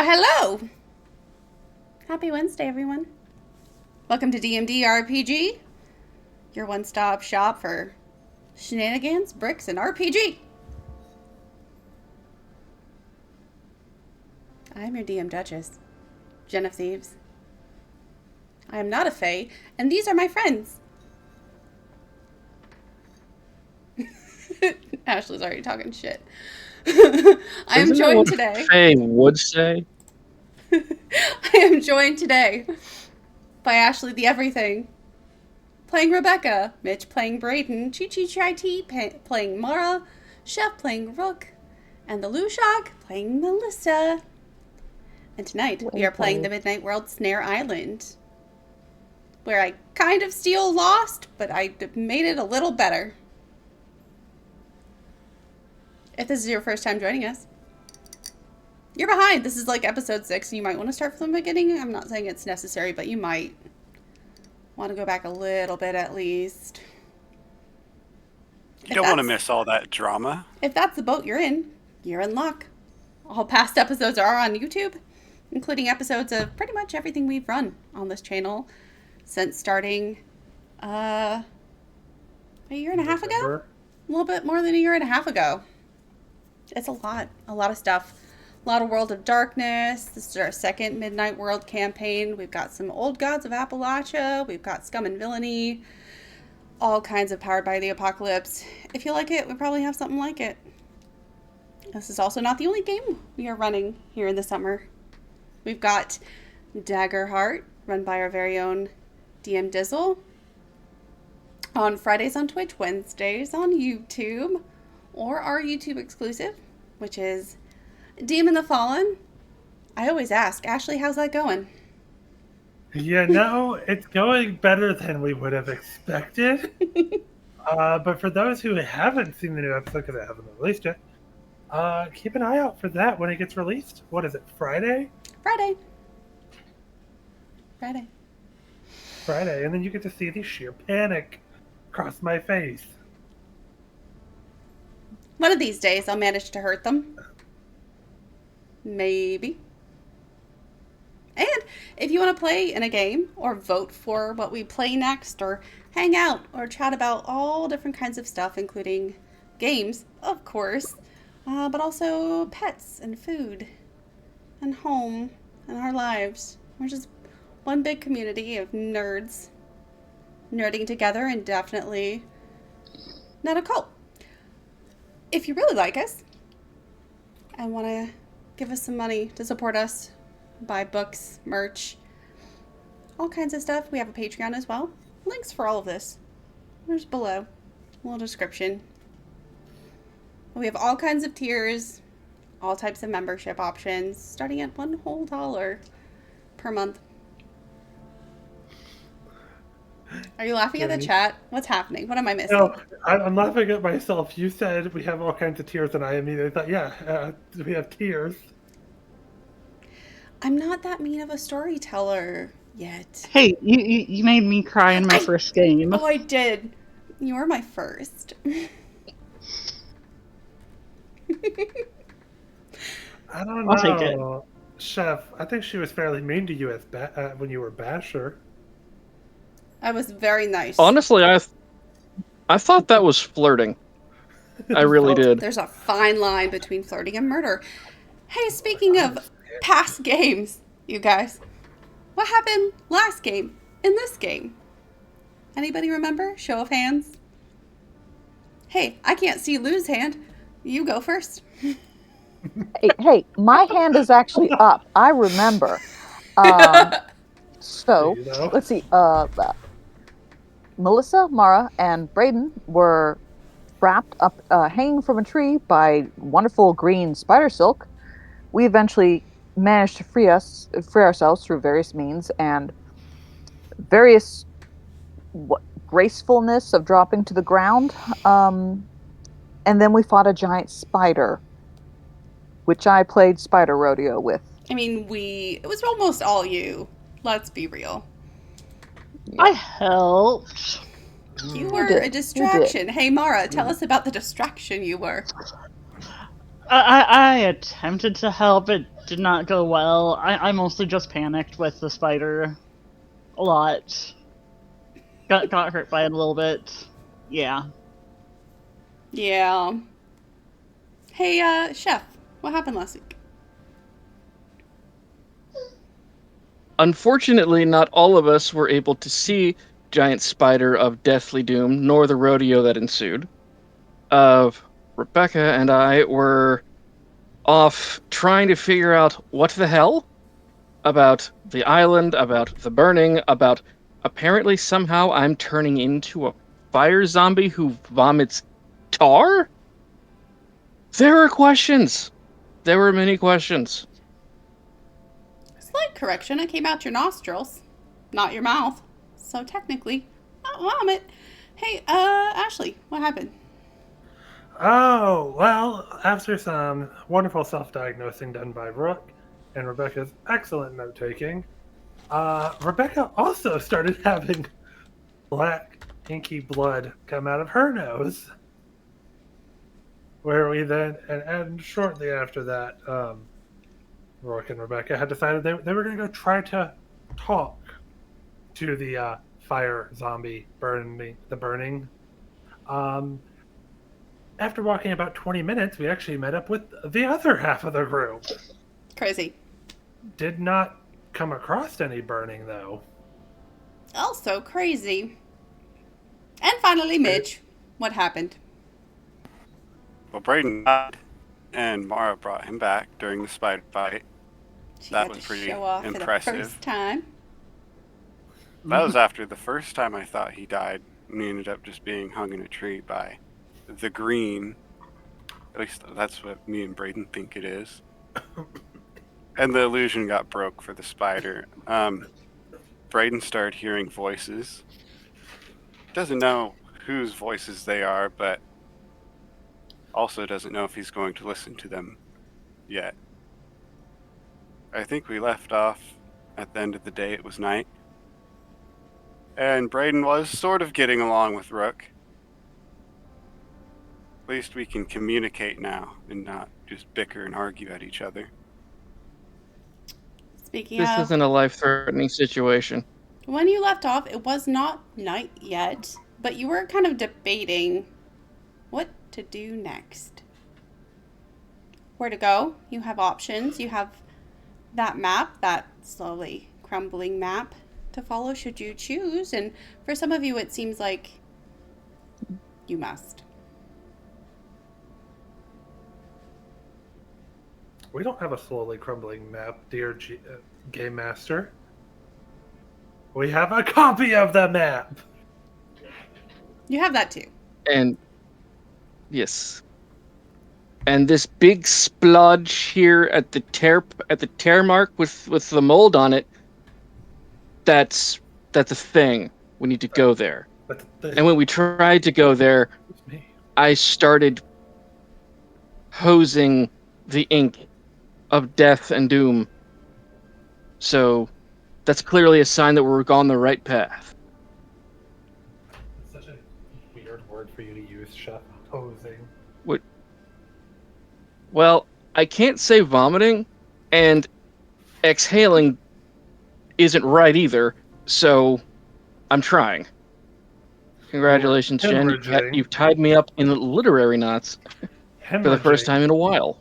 Hello! Happy Wednesday, everyone. Welcome to DMD RPG, your one-stop shop for shenanigans, bricks, and RPG. I'm your DM Duchess, JenOfThieves. I am not a fae, and these are my friends. Ashley's already talking shit. I am joined today. Faye would say. I am joined today by Ashley the Everything, playing Rebecca, Mitch playing Brayden, Chi playing Mara, Chef playing Rook, and the Lushak playing Melissa. And tonight we are playing the Midnight World Snare Island, where I kind of still lost, but I made it a little better. If this is your first time joining us, you're behind. This is like episode 6, so you might want to start from the beginning. I'm not saying it's necessary, but you might want to go back a little bit at least. You don't want to miss all that drama. If that's the boat you're in luck. All past episodes are on YouTube, including episodes of pretty much everything we've run on this channel since starting a year and a half ago? A little bit more than a year and a half ago. It's a lot of stuff. A lot of World of Darkness. This is our second Midnight World campaign. We've got some Old Gods of Appalachia. We've got Scum and Villainy. All kinds of Powered by the Apocalypse. If you like it, we probably have something like it. This is also not the only game we are running here in the summer. We've got Daggerheart, run by our very own DM Dizzle. On Fridays on Twitch, Wednesdays on YouTube. Or our YouTube exclusive, which is Demon the Fallen. I always ask, Ashley, how's that going? Yeah, no, it's going better than we would have expected. But for those who haven't seen the new episode because it hasn't been released yet, keep an eye out for that when it gets released. What is it, Friday? Friday. And then you get to see the sheer panic across my face. One of these days, I'll manage to hurt them. Maybe. And if you want to play in a game, or vote for what we play next, or hang out, or chat about all different kinds of stuff, including games, of course, but also pets, and food, and home, and our lives. We're just one big community of nerds, nerding together, and definitely not a cult. If you really like us and want to give us some money to support us, buy books, merch, all kinds of stuff, we have a Patreon as well. Links for all of this there's below, a little description. We have all kinds of tiers, all types of membership options, starting at $1 whole per month. Are you laughing at the chat? What's happening? What am I missing? No, I'm laughing at myself. You said we have all kinds of tiers, and I immediately thought, yeah, we have tiers. I'm not that mean of a storyteller yet. Hey, you made me cry in my first game. Oh, I did. You were my first. I don't know. I'll take it. Chef, I think she was fairly mean to you as when you were Basher. I was very nice. Honestly, I thought that was flirting. I really did. There's a fine line between flirting and murder. Hey, speaking of past games, you guys, what happened last game in this game? Anybody remember? Show of hands. Hey, I can't see Lou's hand. You go first. Hey, my hand is actually up. I remember. So, let's see. Melissa, Mara, and Brayden were wrapped up, hanging from a tree by wonderful green spider silk. We eventually managed to free ourselves through various means and various gracefulness of dropping to the ground. And then we fought a giant spider, which I played Spider Rodeo with. I mean, it was almost all you. Let's be real. I helped. You were a distraction. Hey, Mara, tell us about the distraction you were. I attempted to help. It did not go well. I mostly just panicked with the spider a lot. Got hurt by it a little bit. Yeah. Yeah. Hey, Chef, what happened last week? Unfortunately, not all of us were able to see Giant Spider of Deathly Doom, nor the rodeo that ensued. Rebecca and I were off trying to figure out what the hell about the island, about the burning, about apparently somehow I'm turning into a fire zombie who vomits tar? There were questions. There were many questions. Slight correction, it came out your nostrils, not your mouth. So technically, not vomit. Hey, Ashley, what happened? Oh, well, after some wonderful self-diagnosing done by Rook and Rebecca's excellent note-taking, Rebecca also started having black, inky blood come out of her nose. Where we then, and shortly after that, Rook and Rebecca had decided they were going to go try to talk to the fire zombie burning. Um, After walking about 20 minutes, we actually met up with the other half of the group. Crazy. Did not come across any burning, though. Also crazy. And finally, Midge. What happened? Well, Braden died, and Mara brought him back during the spider fight. She That got was to pretty show off impressive. for the first time. That was after the first time I thought he died, and he ended up just being hung in a tree by the green. At least that's what me and Braden think it is. And the illusion got broke for the spider. Braden started hearing voices. Doesn't know whose voices they are, but also doesn't know if he's going to listen to them yet. I think we left off at the end of the day. It was night. And Braden was sort of getting along with Rook. At least we can communicate now and not just bicker and argue at each other. Speaking This of, isn't a life-threatening situation. when you left off, it was not night yet, but you were kind of debating what to do next. Where to go? You have options. You have that map, that slowly crumbling map to follow should you choose. And for some of you, it seems like you must. We don't have a slowly crumbling map, dear Game Master. We have a copy of the map! You have that too. And yes. And this big splodge here at the tear mark with the mold on it, that's a thing. We need to go there. But And when we tried to go there, me. I started hosing the ink of death and doom. So that's clearly a sign that we're on the right path. It's such a weird word for you to use, Chef. Hosing. Well, I can't say vomiting, and exhaling isn't right either, so I'm trying. Congratulations, Jen. Hemorrhaging. You've tied me up in literary knots for the first Hemorrhaging. time in a while.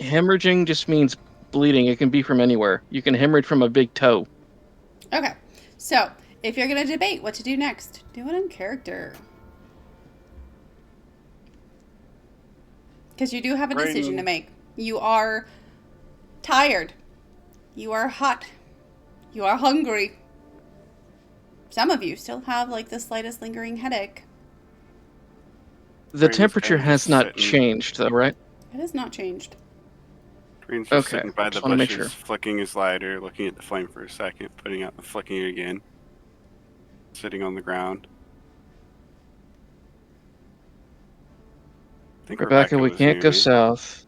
Hemorrhaging just means bleeding. It can be from anywhere. You can hemorrhage from a big toe. Okay, so if you're going to debate what to do next, do it in character. Because you do have a decision to make. You are tired. You are hot. You are hungry. Some of you still have like the slightest lingering headache. The Braden's temperature kinda has just not sitting- changed, though, right? It has not changed. Braden's just Okay, sitting by the just wanna make bushes, sure. flicking his lighter, looking at the flame for a second, putting out, flicking it again, sitting on the ground. I think Rebecca, we was can't near go me. south.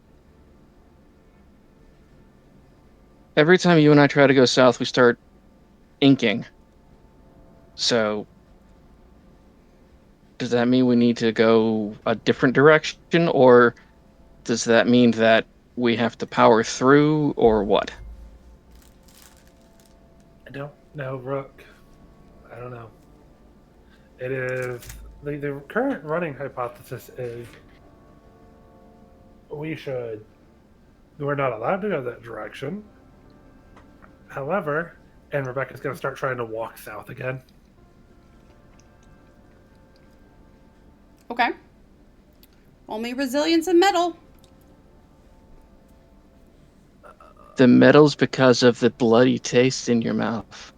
Every time you and I try to go south, we start inking. So, does that mean we need to go a different direction, or does that mean that we have to power through, or what? I don't know, Rook. I don't know. It is the current running hypothesis is we're not allowed to go that direction. However, and Rebecca's going to start trying to walk south again. Okay. Roll me resilience and metal. The metal's because of the bloody taste in your mouth.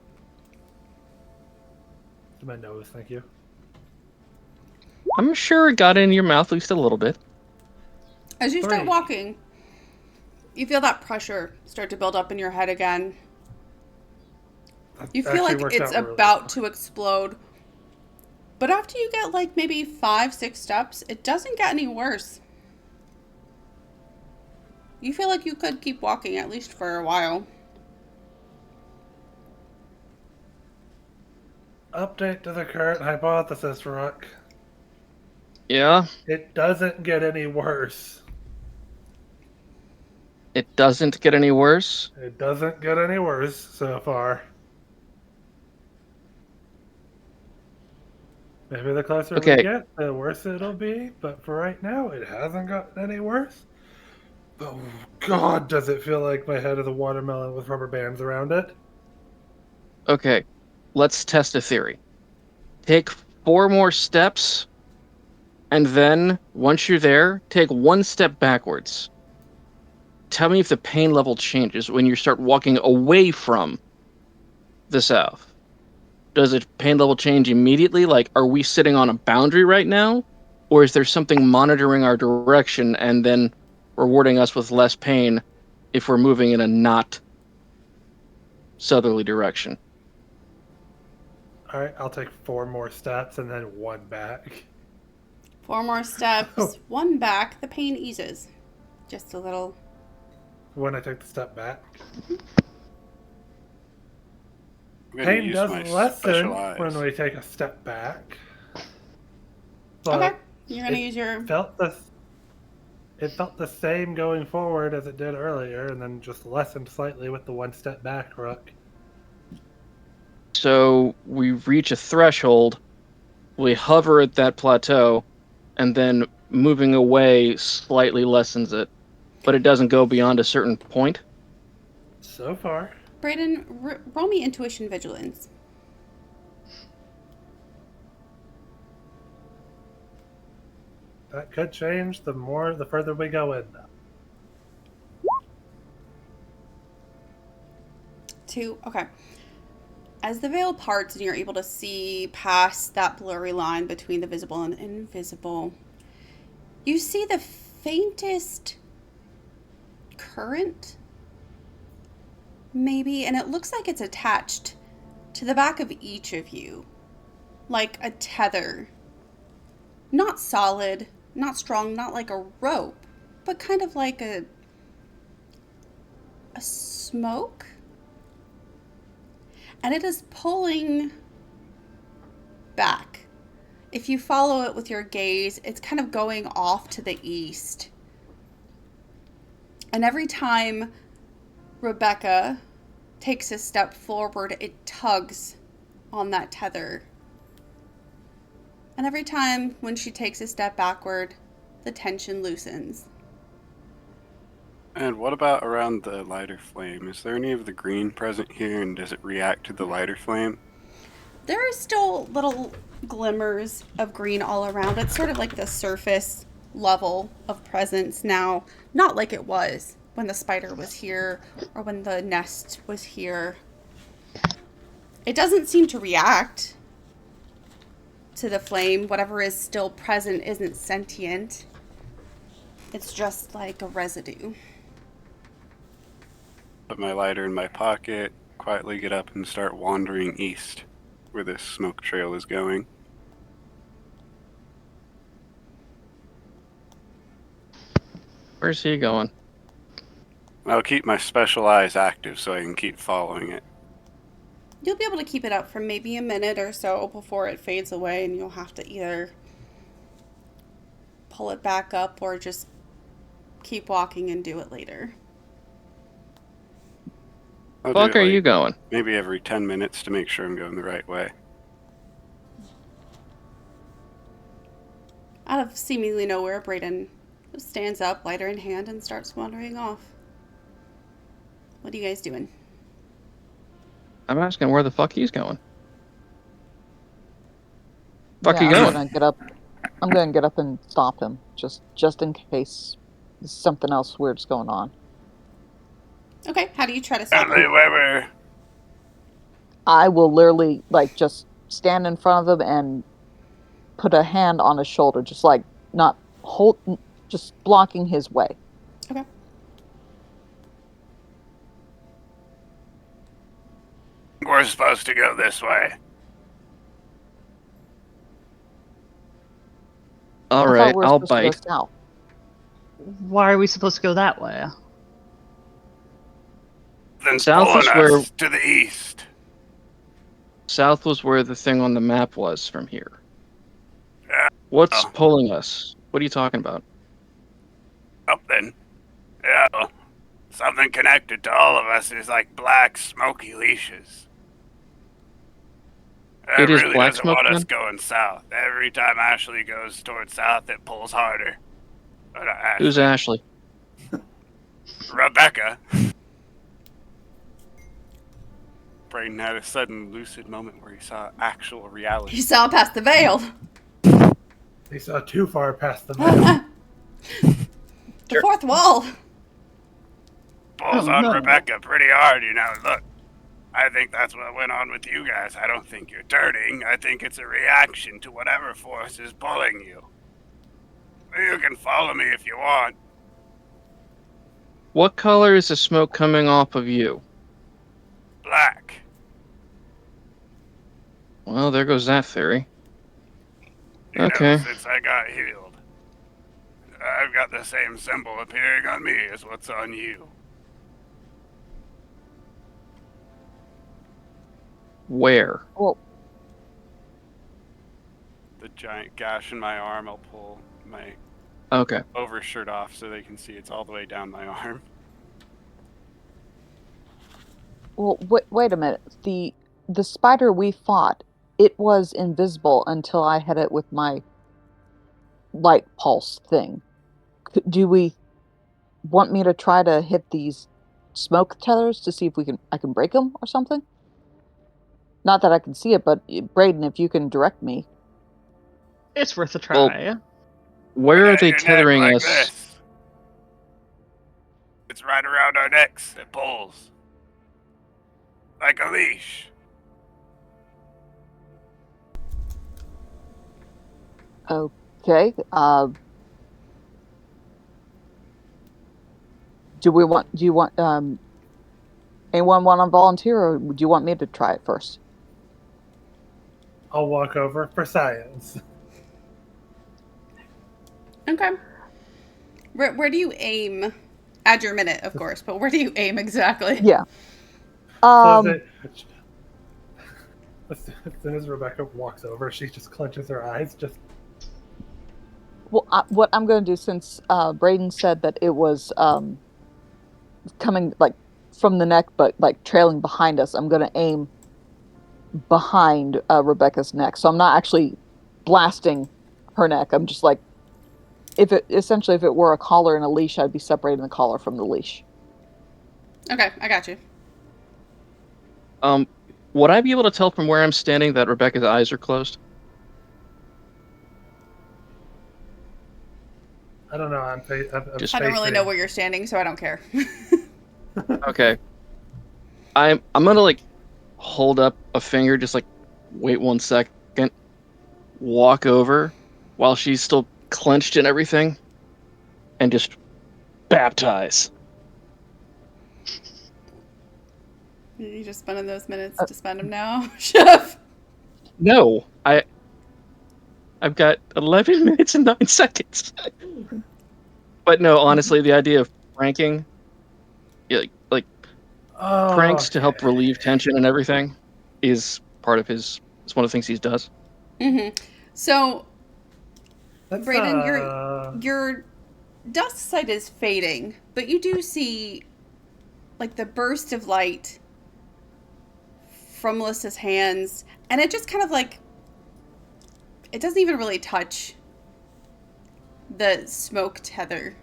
To my nose, thank you. I'm sure it got in your mouth at least a little bit. As you start 3. walking, you feel that pressure start to build up in your head again. That You feel actually like worked it's out really about well. to explode. But after you get like maybe 5-6 steps, it doesn't get any worse. You feel like you could keep walking at least for a while. Update to the current hypothesis, Rook. Yeah, It doesn't get any worse. it doesn't get any worse. It doesn't get any worse so far. Maybe the closer we Okay. get, the worse it'll be. But for right now, it hasn't gotten any worse. Oh, God, does it feel like my head is a watermelon with rubber bands around it? Okay, let's test a theory. Take 4 more steps, and then, once you're there, take 1 step backwards. Tell me if the pain level changes when you start walking away from the south. Does the pain level change immediately? Like, are we sitting on a boundary right now? Or is there something monitoring our direction and then rewarding us with less pain if we're moving in a not southerly direction? All right, I'll take 4 more steps and then 1 back. 4 more steps, 1 back, the pain eases. Just a little. When I take the step back. I'm gonna Pain use does my lessen special eyes. when we take a step back. Okay. But You're going to use your. it felt the same going forward as it did earlier, and then just lessened slightly with the 1 step back, Rook. So we reach a threshold, we hover at that plateau, and then moving away slightly lessens it, but it doesn't go beyond a certain point. So far. Brayden, roll me intuition vigilance. That could change the further we go in, though. 2. Okay. As the veil parts and you're able to see past that blurry line between the visible and invisible, you see the faintest current, maybe, and it looks like it's attached to the back of each of you, like a tether. Not solid, not strong, not like a rope, but kind of like a smoke. And it is pulling back. If you follow it with your gaze, it's kind of going off to the east. And every time Rebecca takes a step forward, it tugs on that tether. And every time when she takes a step backward, the tension loosens. And what about around the lighter flame? Is there any of the green present here, and does it react to the lighter flame? There are still little glimmers of green all around. It's sort of like the surface level of presence now, not like it was when the spider was here or when the nest was here. It doesn't seem to react to the flame. Whatever is still present isn't sentient. It's just like a residue. Put my lighter in my pocket, quietly get up and start wandering east, where this smoke trail is going. Where's he going? I'll keep my special eyes active so I can keep following it. You'll be able to keep it up for maybe a minute or so before it fades away, and you'll have to either pull it back up or just keep walking and do it later. I'll do Fuck it, are like, you going? maybe every 10 minutes to make sure I'm going the right way. Out of seemingly nowhere, Brayden just stands up, lighter in hand, and starts wandering off. What are you guys doing? I'm asking where the fuck he's going. Fuck Yeah, you I'm going? gonna get up. I'm gonna get up and stop him, just in case something else weird's going on. Okay, how do you try to stop Stanley him? Weber. I will literally just stand in front of him and put a hand on his shoulder, just not hold, just blocking his way. Okay. We're supposed to go this way. All I thought right, we were I'll supposed to go bite. south. Why are we supposed to go that way? Then South pulling is where- us to the east. South was where the thing on the map was from here. Yeah. What's Oh. pulling us? What are you talking about? Something. Yeah. Something connected to all of us is like black, smoky leashes. It is really black doesn't smoke, want us then? going south. Every time Ashley goes towards south, it pulls harder. Who's Ashley? Rebecca. Brayden had a sudden lucid moment where he saw actual reality. You saw past the veil. They saw too far past the veil. The fourth wall. Pulls Oh, on no. Rebecca pretty hard, you know. Look, I think that's what went on with you guys. I don't think you're turning. I think it's a reaction to whatever force is pulling you. You can follow me if you want. What color is the smoke coming off of you? Black. Well, there goes that theory. You Okay. know, since I got healed, I've got the same symbol appearing on me as what's on you. Where? Well, The giant gash in my arm, I'll pull my Okay. overshirt off so they can see it's all the way down my arm. wait a minute. The spider we fought, it was invisible until I hit it with my light pulse thing. Do we want me to try to hit these smoke tethers to see if I can break them or something? Not that I can see it, but Braden, if you can direct me. It's worth a Well, try. Where are At they your neck tethering like us? this. It's right around our necks. It pulls. Like a leash. Okay. Do you want anyone want to volunteer, or do you want me to try it first? I'll walk over for science. Okay. Where do you aim? Add your minute, of course, but where do you aim exactly? Yeah. As soon as Rebecca walks over, she just clenches her eyes. Well, what I'm going to do, since Braden said that it was coming from the neck, but trailing behind us, I'm going to aim behind Rebecca's neck. So I'm not actually blasting her neck. I'm just if it were a collar and a leash, I'd be separating the collar from the leash. Okay, I got you. Would I be able to tell from where I'm standing that Rebecca's eyes are closed? I don't know. I'm I don't really know where you're standing, so I don't care. Okay. I'm gonna hold up a finger, just wait 1 second, walk over while she's still clenched and everything, and just baptize. You just spending those minutes to spend them now, Chef? No, I've got 11 minutes and 9 seconds. But no, honestly, the idea of pranking, pranks to help relieve tension and everything, is part of it's one of the things he does. Mm-hmm. So, That's, Brayden, you're dusk side is fading, but you do see like the burst of light from Melissa's hands, and it just kind of like, it doesn't even really touch the smoke tether.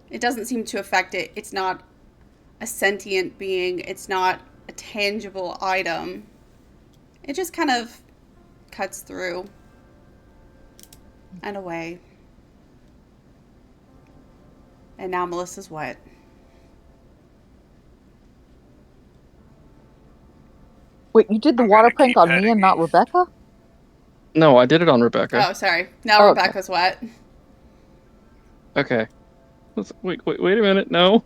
It doesn't seem to affect it. It's not a sentient being. It's not a tangible item. It just kind of cuts through and away. And now Melissa's wet. Wait, you did the I'm water gonna prank keep on me heading and not east. Rebecca? No, I did it on Rebecca. Oh, sorry. Now Oh, okay. Rebecca's wet. Okay. Wait a minute. No.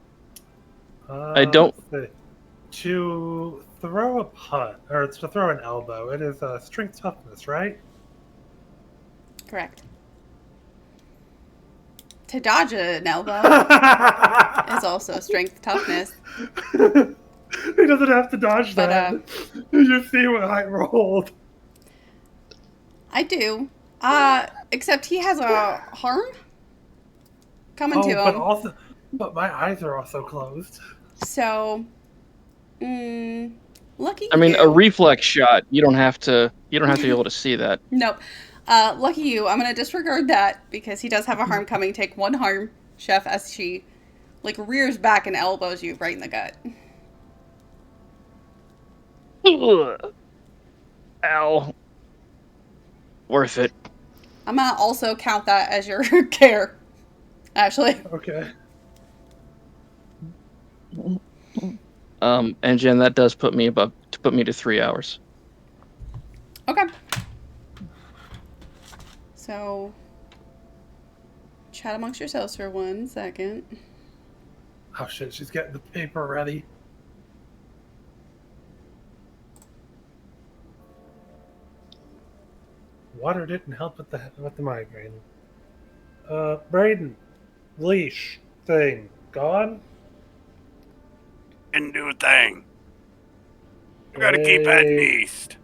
I don't. Let's see. To throw a putt, or to throw an elbow, it is strength toughness, right? Correct. To dodge an elbow is also strength toughness. He doesn't have to dodge But, that. You just see what I rolled. I do. Except he has a harm coming to him. But my eyes are also closed. So, lucky I mean, you. a reflex shot. You don't have to be able to see that. Nope. Lucky you. I'm gonna disregard that because he does have a harm coming. Take one harm, Chef, as she like rears back and elbows you right in the gut. Ugh. Ow. Worth it. I'm gonna also count that as your care. Actually. Okay. And Jen, that does put me to 3 hours. Okay. So, chat amongst yourselves for 1 second. Oh shit, she's getting the paper ready. Water didn't help with the migraine. Braden, leash thing gone. Didn't do a thing. We gotta keep heading east.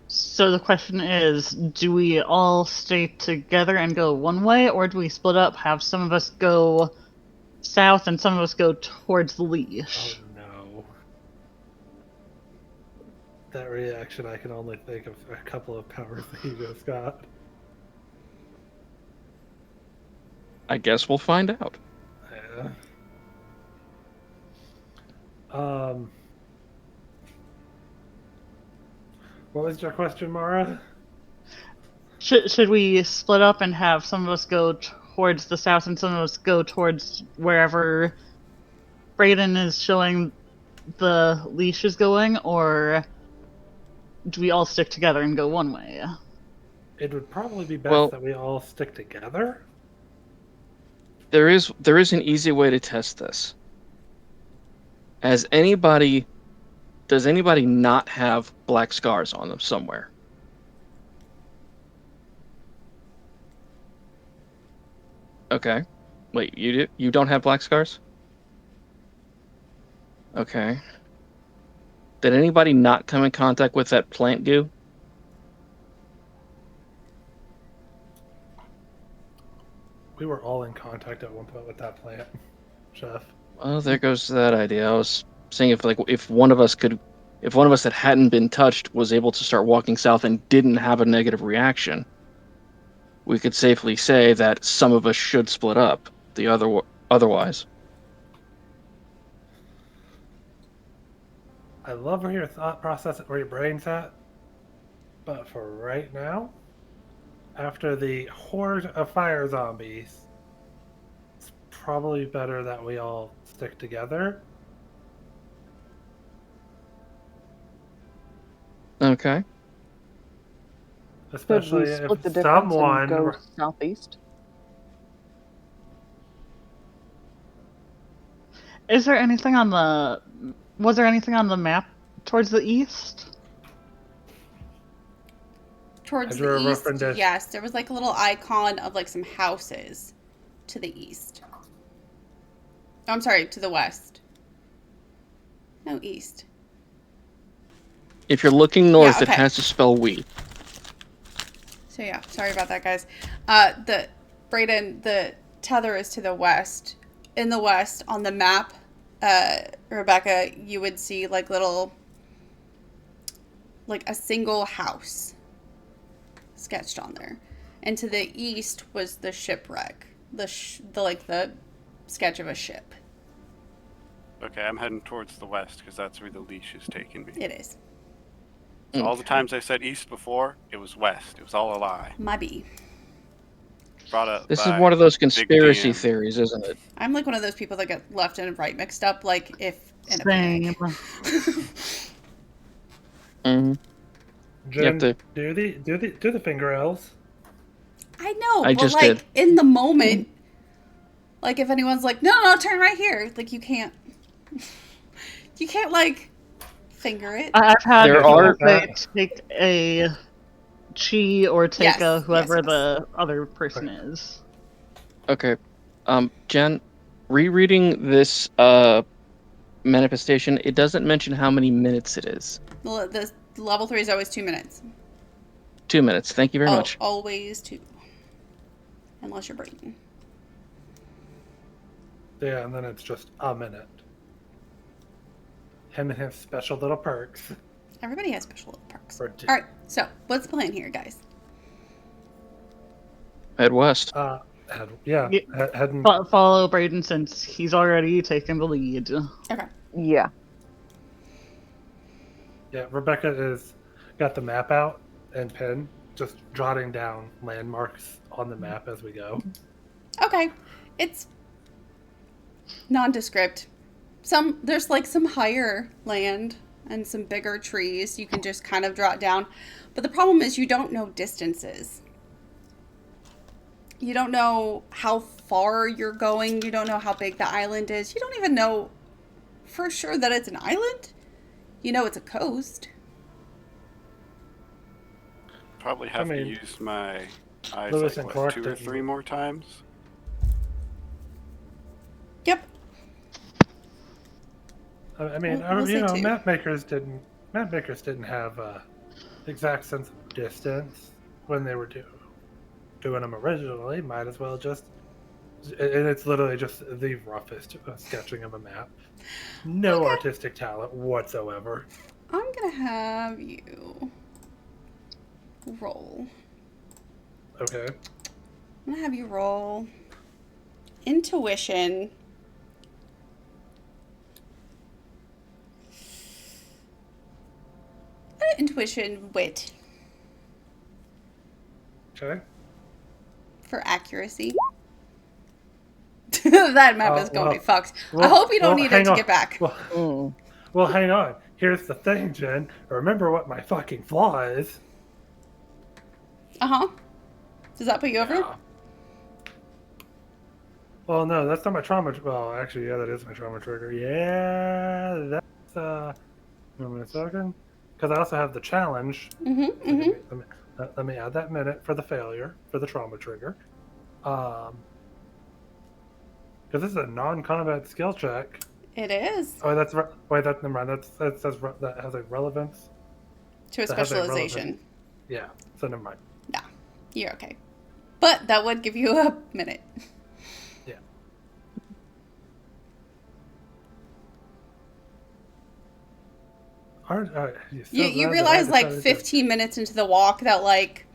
So the question is, do we all stay together and go one way, or do we split up, have some of us go south and some of us go towards the leash? Oh no. That reaction, I can only think of a couple of powers that he just got. I guess we'll find out. Yeah. What was your question, Mara? Should we split up and have some of us go towards the south and some of us go towards wherever Brayden is showing the leash is going, or do we all stick together and go one way? It would probably be best that we all stick together. There is an easy way to test this. Does anybody not have black scars on them somewhere? Okay. Wait, you do? You don't have black scars? Okay. Did anybody not come in contact with that plant goo? We were all in contact at one point with that plant, Chef. Well, there goes that idea. I was saying if one of us that hadn't been touched was able to start walking south and didn't have a negative reaction, we could safely say that some of us should split up. Otherwise. I love where your thought process, where your brain's at, but for right now, after the horde of fire zombies, it's probably better that we all stick together. Okay. Especially Could we split if the difference someone and go southeast? Was there anything on the map towards the east? Towards I drew the a east, reference. yes. There was like a little icon of like some houses to the east. Oh, I'm sorry, to the west. No, east. If you're looking north, Yeah, okay. it has to spell we. So yeah, sorry about that, guys. Brayden, the tether is to the west. In the west, on the map, Rebecca, you would see like a single house sketched on there. And to the east was the shipwreck, the sketch of a ship. Okay, I'm heading towards the west because that's where the leash is taking me. It is. So all the times I said east before, it was west. It was all a lie. My B. Brought up This is by one of those Big conspiracy DM. theories, isn't it? I'm like one of those people that get left and right mixed up, like if in a Same. panic. Mm-hmm. Jen, to- do the finger L's. I know, I but just like did. in the moment, like if anyone's like, no, turn right here, like you can't like finger it. I've had There people are- say take a chi or take Yes, a whoever yes. the other person is. Okay. Jen, rereading this manifestation, it doesn't mention how many minutes it is. The level 3 is always 2 minutes. 2 minutes. Thank you very much. Always 2. Unless you're breaking. Yeah, and then it's just a minute. Him and his special little perks. Everybody has special little perks. For two. All right, so what's the plan here, guys? Head west. Heading. Follow Brayden since he's already taken the lead. Okay. Yeah. Yeah, Rebecca is got the map out and pen, just jotting down landmarks on the map as we go. Okay. It's nondescript. There's like some higher land and some bigger trees you can just kind of jot down. But the problem is you don't know distances. You don't know how far you're going. You don't know how big the island is. You don't even know for sure that it's an island. You know it's a coast. Probably have I to mean, use my eyes Lewis like, and what, Clark 2 or didn't. 3 more times. Yep. I mean, We'll say two. map makers didn't have the exact sense of distance when they were doing them originally. Might as well just, and it's literally just the roughest sketching of a map. No Okay. artistic talent whatsoever. I'm going to have you roll. Okay. I'm going to have you roll intuition. Intuition wit Okay. for accuracy. That map is going to be fucked. I hope you don't need it to get back. Well, hang on. Here's the thing, Jen. Remember what my fucking flaw is. Uh-huh. Does that put you over? Yeah. Well, no, that's not my trauma. Well, actually, yeah, that is my trauma trigger. Yeah, that's Give me a second, because I also have the challenge. Let me add that minute for the failure for the trauma trigger. Because this is a non-combat skill check. It is. Oh, never mind. That has a relevance. To a That has a specialization. relevant- Yeah, so never mind. Yeah. You're okay. But that would give you a minute. Yeah. You realize like 15 minutes into the walk that like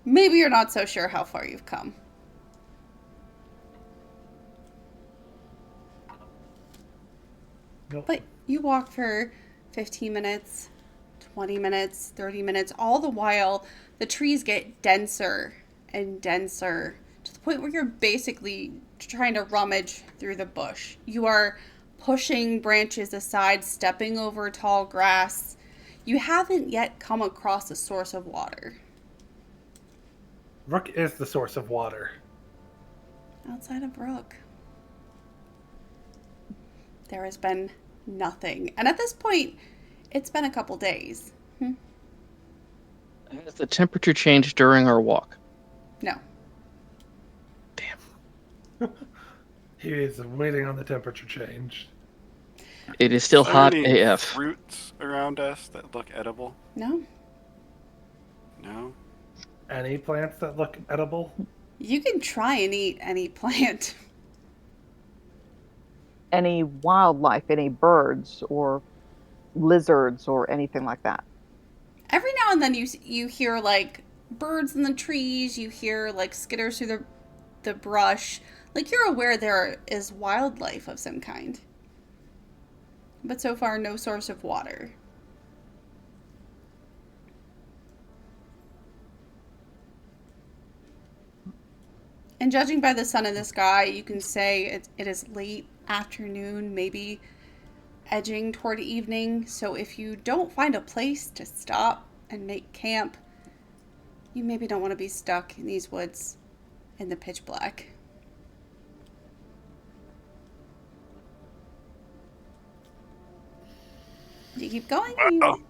maybe you're not so sure how far you've come. Nope. But you walk for 15 minutes, 20 minutes, 30 minutes, all the while the trees get denser and denser to the point where you're basically trying to rummage through the bush. You are pushing branches aside, stepping over tall grass. You haven't yet come across a source of water. Rook is the source of water. Outside of Brook, there has been nothing. And at this point, it's been a couple days. Has the temperature changed during our walk? No. Damn. He is waiting on the temperature change. It is still Is there hot any AF. fruits around us that look edible? No. No? Any plants that look edible? You can try and eat any plant. Any wildlife, any birds or lizards or anything like that? Every now and then you hear like birds in the trees, you hear like skitters through the brush. Like you're aware there is wildlife of some kind. But so far no source of water. And judging by the sun in the sky, you can say it is late afternoon, maybe edging toward evening. So if you don't find a place to stop and make camp, you maybe don't want to be stuck in these woods in the pitch black. Do you keep going? Well,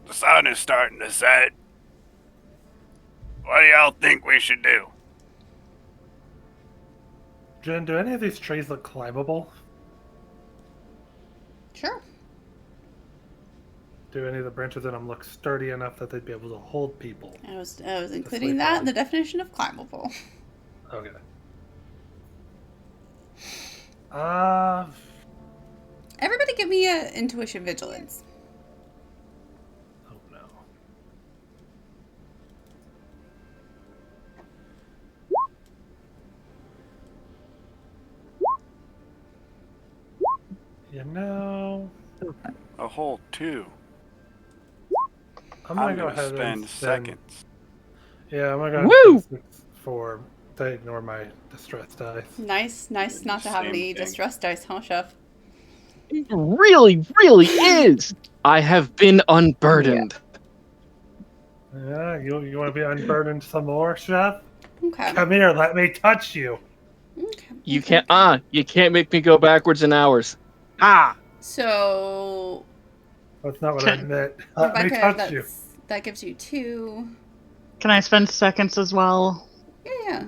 the sun is starting to set. What do y'all think we should do? Jen, do any of these trees look climbable? Sure. Do any of the branches in them look sturdy enough that they'd be able to hold people? I was including sleep that on. in the definition of climbable. Okay. Everybody give me a intuition vigilance. Oh no. You know, A whole 2. I'm gonna I'm go gonna ahead spend and spend seconds. Yeah, I'm gonna go ahead Woo! and spend 6 to ignore my distress dice. Nice not to have Same any thing. distress dice, huh, Chef? It really, really is. I have been unburdened. Yeah, you want to be unburdened some more, Chef? Okay. Come here, let me touch you. Okay. You can't make me go backwards in hours. Ah! So, That's not what I meant. Let me Rebecca, touch you. that gives you 2. Can I spend seconds as well? Yeah.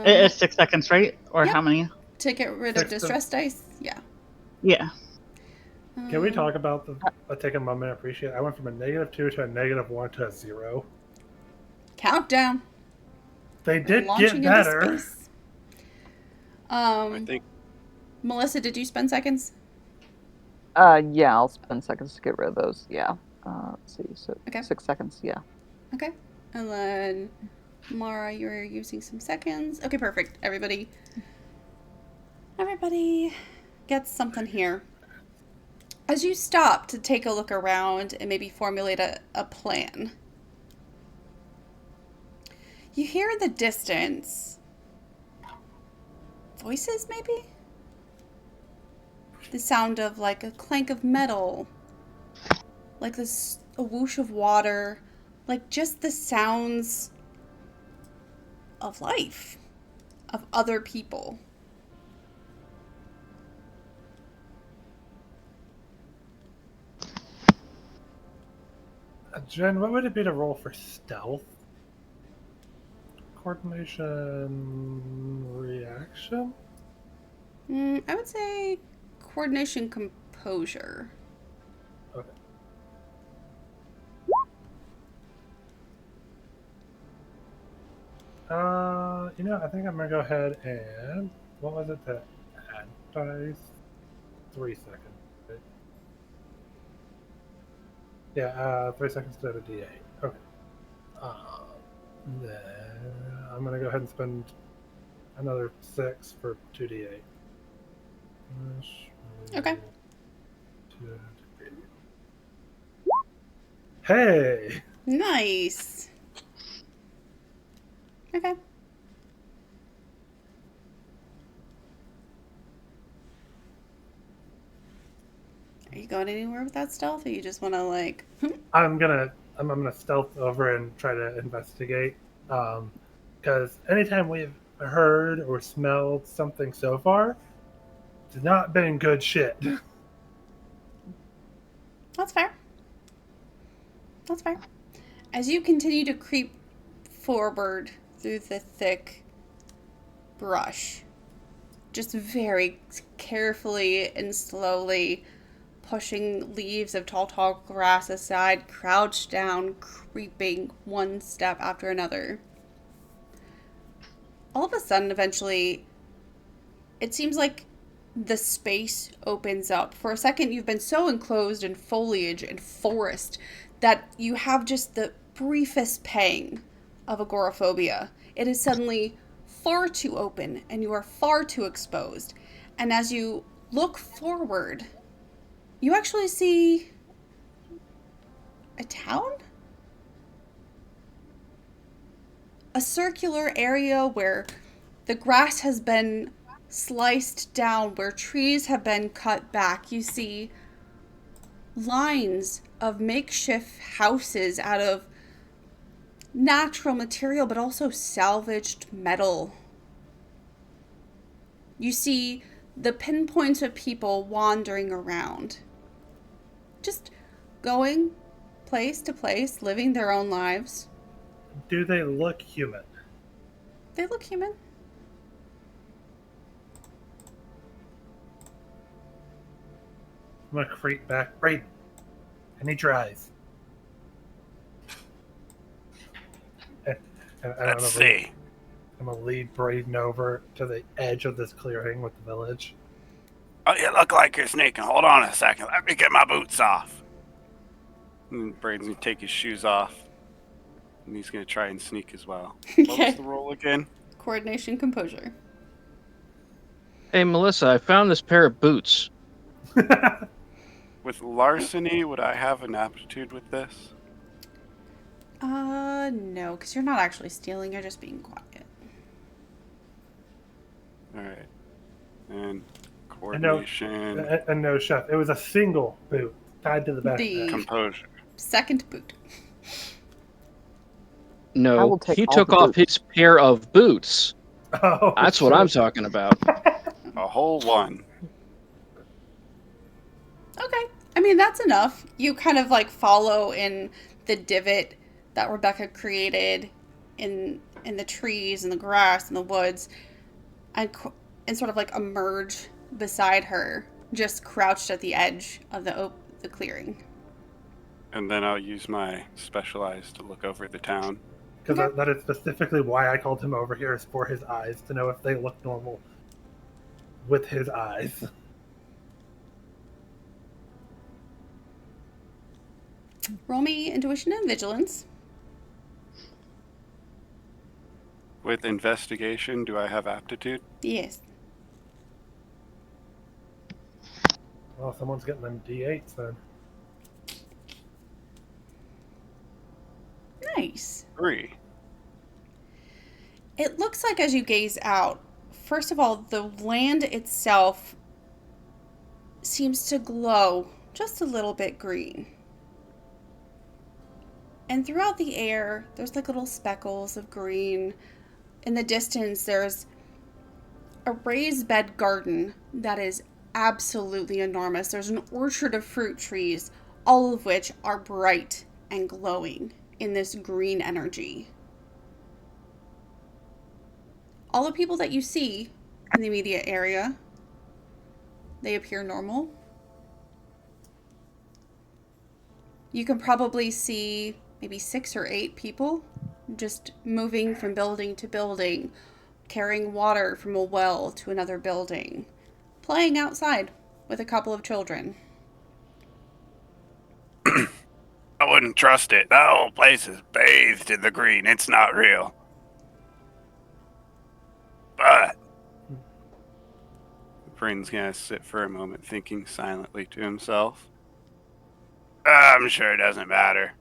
It's 6 seconds, right? Or Yep. how many? To get rid of 6 to- distress dice? Yeah. Yeah. Can we talk about take a moment to appreciate? I went from a -2 to a -1 to a 0. Countdown. They did Launching get better. into space. I think Melissa, did you spend seconds? Yeah, I'll spend seconds to get rid of those. Yeah. Let's see. So Okay. 6 seconds. Yeah. Okay. And then Mara, you're using some seconds. Okay, perfect. Everybody gets something here. As you stop to take a look around and maybe formulate a plan, you hear in the distance voices, maybe? The sound of like a clank of metal, like a whoosh of water, like just the sounds of life, of other people. Jen, what would it be to roll for stealth? Coordination, reaction? I would say coordination, composure. Okay. I think I'm gonna go ahead and what was it that add dice? 3 seconds. Right? Yeah, 3 seconds to add a D8. Okay. Then I'm gonna go ahead and spend another 6 for 2d8. Okay. Hey! Nice. Okay. Are you going anywhere with that stealth, or you just want to like? I'm gonna stealth over and try to investigate. Because anytime we've heard or smelled something so far, it's not been good shit. That's fair. That's fair. As you continue to creep forward through the thick brush, just very carefully and slowly, pushing leaves of tall grass aside, crouched down, creeping one step after another. All of a sudden, eventually, it seems like the space opens up. For a second, you've been so enclosed in foliage and forest that you have just the briefest pang of agoraphobia. It is suddenly far too open and you are far too exposed. And as you look forward, you actually see a town? A circular area where the grass has been sliced down, where trees have been cut back. You see lines of makeshift houses out of natural material, but also salvaged metal. You see the pinpoints of people wandering around, just going place to place, living their own lives. Do they look human? They look human. I'm gonna creep back. Brayden, I need your eyes. And Let's see. I'm gonna lead Brayden over to the edge of this clearing with the village. Oh, you look like you're sneaking. Hold on a second. Let me get my boots off. And Braden's gonna take his shoes off. And he's gonna try and sneak as well. What was Okay. the roll again? Coordination, composure. Hey, Melissa, I found this pair of boots. With larceny, would I have an aptitude with this? No, because you're not actually stealing, you're just being quiet. Alright. And coordination. And no, chef. It was a single boot tied to the back. The- Composure. Second boot. I No, will take he all took the off boots. his pair of boots. Oh, That's what shit. I'm talking about. A whole one. Okay. I mean, that's enough. You kind of like follow in the divot that Rebecca created in the trees and the grass and the woods and sort of like emerge beside her, just crouched at the edge of the clearing. And then I'll use my specialized to look over the town. Because that is specifically why I called him over here, is for his eyes, to know if they look normal with his eyes. Roll me intuition and vigilance. With investigation, do I have aptitude? Yes. Well, someone's getting them D8s then. Nice. 3. It looks like as you gaze out, first of all, the land itself seems to glow just a little bit green. And throughout the air, there's like little speckles of green. In the distance, there's a raised bed garden that is absolutely enormous. There's an orchard of fruit trees, all of which are bright and glowing in this green energy. All the people that you see in the immediate area, they appear normal. You can probably see maybe 6 or 8 people just moving from building to building, carrying water from a well to another building, playing outside with a couple of children. I wouldn't trust it. That whole place is bathed in the green. It's not real. But Braden's gonna sit for a moment thinking silently to himself. I'm sure it doesn't matter.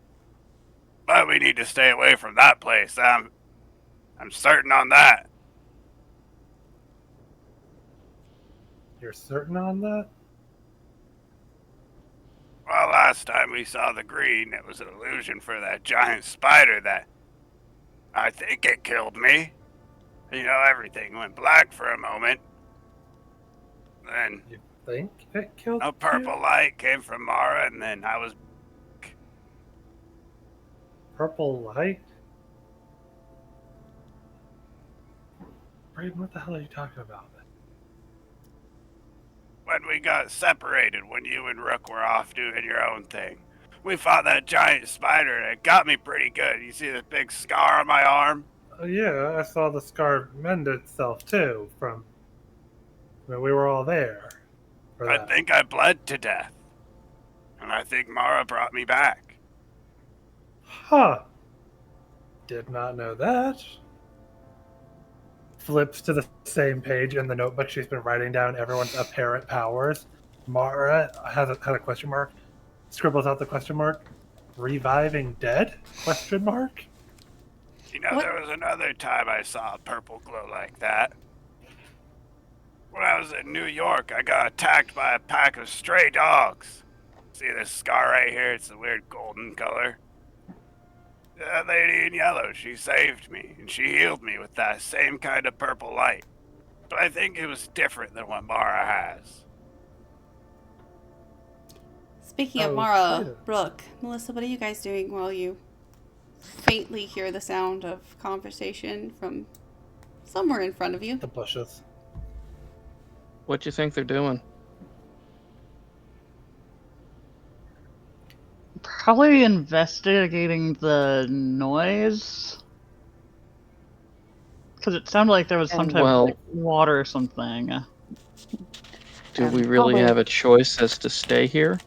But we need to stay away from that place. I'm certain on that. You're certain on that? Well, last time we saw the green, it was an illusion for that giant spider that I think it killed me. You know, everything went black for a moment. Then You think it killed a purple light came from Mara, and then I was... Purple light? Brayden, what the hell are you talking about? when we got separated, when you and Rook were off doing your own thing. We fought that giant spider, and it got me pretty good. You see this big scar on my arm? Oh, yeah, I saw the scar mend itself too from when we were all there. For I that. think I bled to death. And I think Mara brought me back. Huh. Did not know that. Flips to the same page in the notebook she's been writing down everyone's apparent powers. Mara had a question mark. Scribbles out the question mark. Reviving dead? Question mark. You know, What? there was another time I saw a purple glow like that. When I was in New York, I got attacked by a pack of stray dogs. See this scar right here? It's a weird golden color. That lady in yellow, she saved me, and she healed me with that same kind of purple light. But I think it was different than what Mara has. Speaking of Oh, Mara, yeah. Brooke, Melissa, what are you guys doing while you faintly hear the sound of conversation from somewhere in front of you? The bushes. What you think they're doing? Probably investigating the noise. Because it sounded like there was some And- type of Well- like, water or something. Do And we really probably- have a choice as to stay here?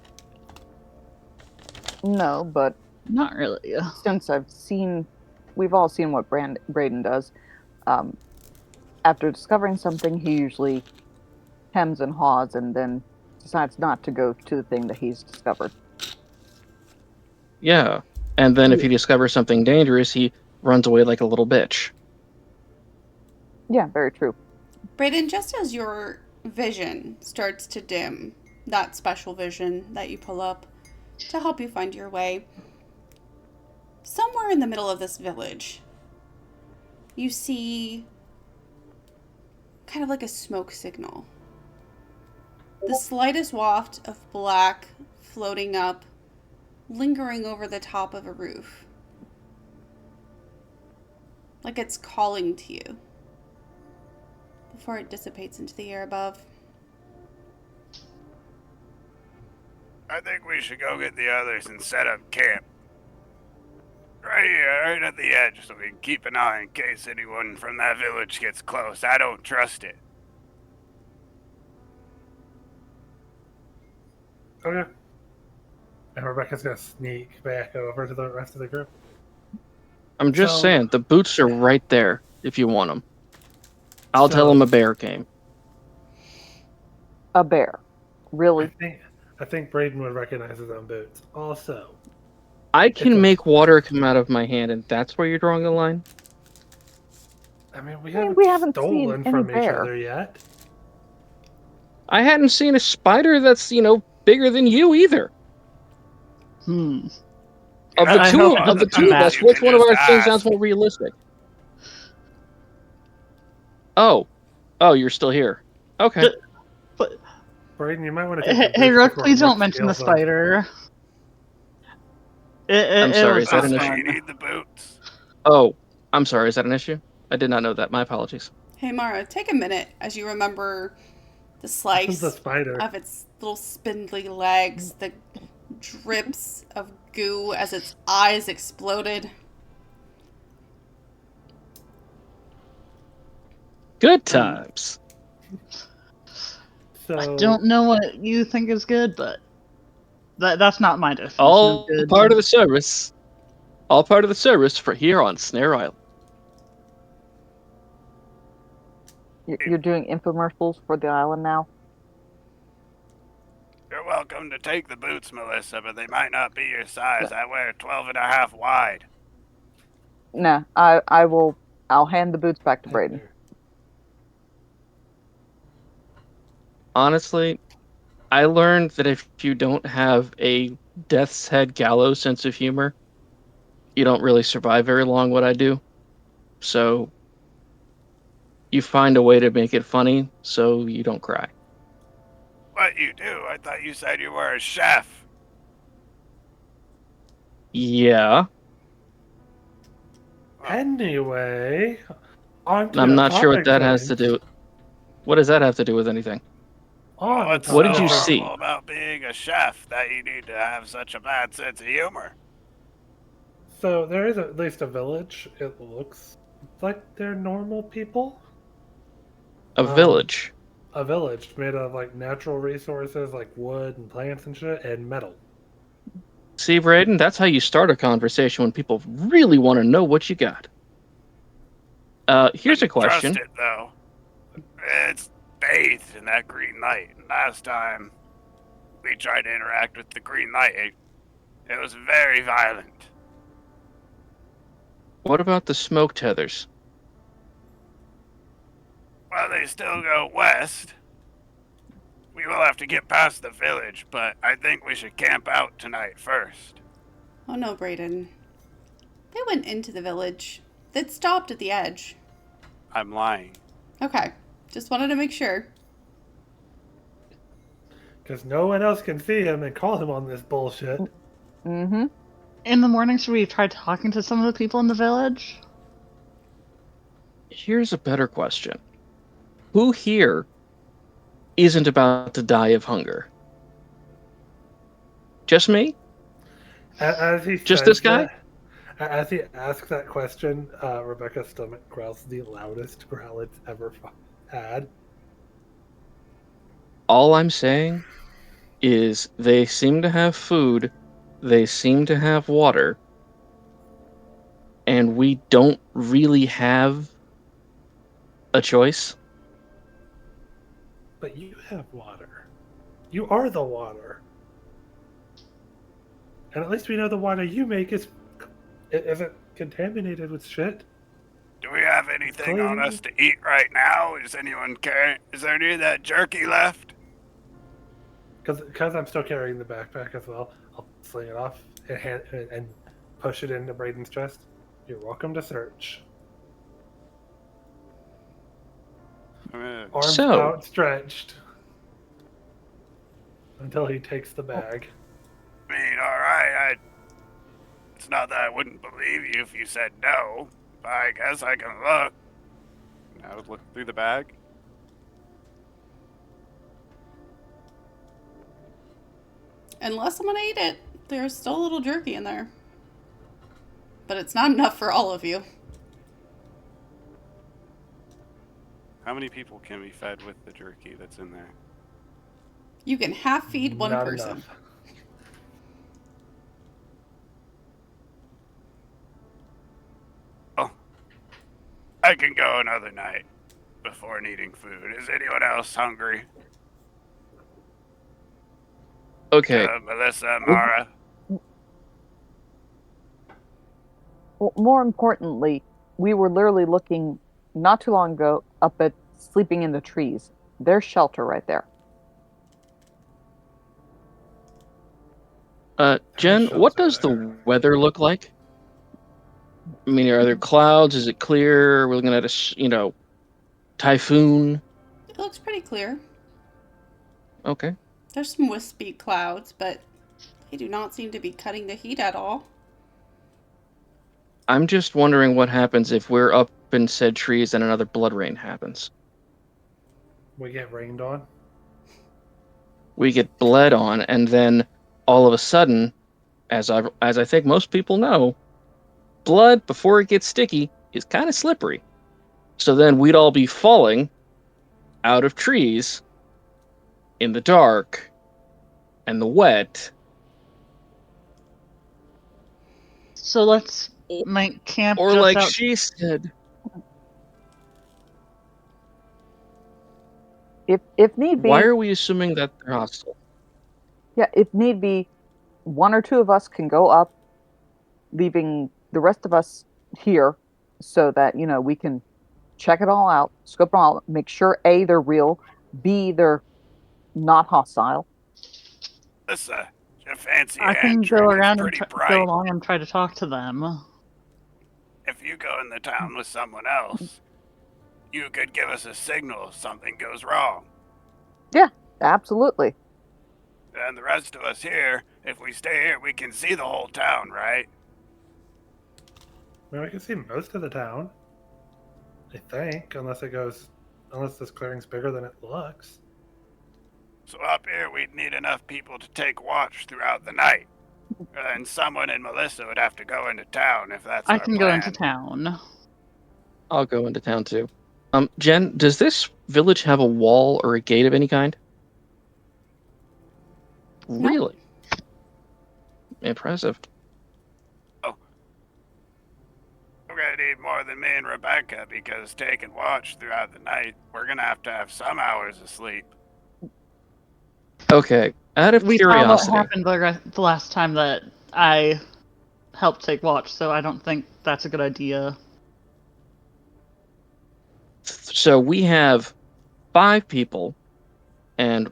No, but Not really. since we've all seen what Braden does. After discovering something, he usually hems and haws and then decides not to go to the thing that he's discovered. Yeah. And then if he discovers something dangerous, he runs away like a little bitch. Yeah, very true. Brayden, just as your vision starts to dim, that special vision that you pull up to help you find your way, somewhere in the middle of this village, you see kind of like a smoke signal. The slightest waft of black floating up, lingering over the top of a roof. Like it's calling to you before it dissipates into the air above. I think we should go get the others and set up camp. Right here, right at the edge, so we can keep an eye in case anyone from that village gets close. I don't trust it. Okay. And Rebecca's gonna sneak back over to the rest of the group. I'm just So- saying, the boots are right there if you want them. I'll tell So- him a bear came. A bear. Really? I think Braden would recognize his own boots. Also, I It's can a- make water come out of my hand, and that's where you're drawing the line? I mean, we I mean, haven't, we haven't seen stolen any from each bear. other yet. I hadn't seen a spider that's, bigger than you either. Hmm. Of I the hope of the I'm two of not. us, You which can one of just our things ask. sounds more realistic? Oh, you're still here. Okay. D- But Braden, you might want to take hey, the hey boots Rook, before please Rook don't mention the steals them. spider. I'm sorry, is that was an So issue? you fun. need the boots. Oh, I'm sorry. Is that an issue? I did not know that. My apologies. Hey Mara, take a minute as you remember the slice The spider. of its little spindly legs, the drips of goo as its eyes exploded. Good times. So I don't know what you think is good, but that's not my definition All of good. part of the service. All part of the service for here on Snare Island. You're doing infomercials for the island now? You're welcome to take the boots, Melissa, but they might not be your size. I wear 12 and a half wide. Nah, I'll hand the boots back to Braden. Honestly, I learned that if you don't have a death's head gallows sense of humor, you don't really survive very long what I do. So you find a way to make it funny so you don't cry. What you do? I thought you said you were a chef. Yeah. Anyway, on to I'm the not sure what topic that has to things. do. What does that have to do with anything? On What's top What so did you of it, see? horrible about being a chef that you need to have such a bad sense of humor? so there is at least a village. It looks like they're normal people. A Um, village. a village made of like natural resources like wood and plants and shit and metal. See, Braden, that's how you start a conversation when people really want to know what you got. Here's a Couldn't trust question. it though. It's bathed in that green light. Last time we tried to interact with the green light, it was very violent. What about the smoke tethers? Well, they still go west. We will have to get past the village, but I think we should camp out tonight first. Oh no, Brayden. They went into the village. They'd stopped at the edge. I'm lying. Okay. Just wanted to make sure. Because no one else can see him and call him on this bullshit. Mm-hmm. In the morning, should we try talking to some of the people in the village? Here's a better question. Who here isn't about to die of hunger? Just me? As he Just says this guy? as he asks that question, Rebecca's stomach growls the loudest growl it's ever had. All I'm saying is they seem to have food, they seem to have water, and we don't really have a choice. But you have water. You are the water. And at least we know the water you make isn't contaminated with shit. Do we have anything on Clean. us to eat right now? Is anyone carrying? Is there any of that jerky left? Because I'm still carrying the backpack as well. I'll sling it off and push it into Braden's chest. You're welcome to search. Arms So- outstretched until he takes the bag. I mean, all right. It's not that I wouldn't believe you if you said no. But I guess I can look. I would look through the bag. Unless someone ate it, there's still a little jerky in there. But it's not enough for all of you. How many people can be fed with the jerky that's in there? You can half feed one Not person. enough. Oh, I can go another night before needing food. Is anyone else hungry? Okay, Melissa, Mara. Well, more importantly, we were literally looking not too long ago up at sleeping in the trees. There's shelter right there. Jen, what does the weather look like? I mean, are there clouds? Is it clear? We're looking at a, typhoon. It looks pretty clear. Okay. There's some wispy clouds, but they do not seem to be cutting the heat at all. I'm just wondering what happens if we're up in said trees and another blood rain happens. We get rained on. We get bled on, and then all of a sudden, as I think most people know, blood before it gets sticky is kind of slippery. So then we'd all be falling out of trees in the dark and the wet. So let's make camp Or just like out. she said, If need be, why are we assuming that they're hostile? yeah, if need be, one or two of us can go up, leaving the rest of us here, so that we can check it all out, scope it all out, make sure A, they're real, B, they're not hostile. Melissa, your fancy I can hand go trick around is and pretty go bright. along and try to talk to them. If you go in the town with someone else, you could give us a signal if something goes wrong. Yeah, absolutely. And the rest of us here, if we stay here, we can see the whole town, right? I mean, we can see most of the town. I think, unless this clearing's bigger than it looks. So up here, we'd need enough people to take watch throughout the night. And someone in Melissa would have to go into town if that's I our can plan. go into town. I'll go into town too. Jen, does this village have a wall or a gate of any kind? No. Really? Impressive. We're gonna need more than me and Rebecca because taking watch throughout the night, we're gonna have to have some hours of sleep. Okay, out of We saw what curiosity, happened the last time that I helped take watch, so I don't think that's a good idea. so we have 5 people and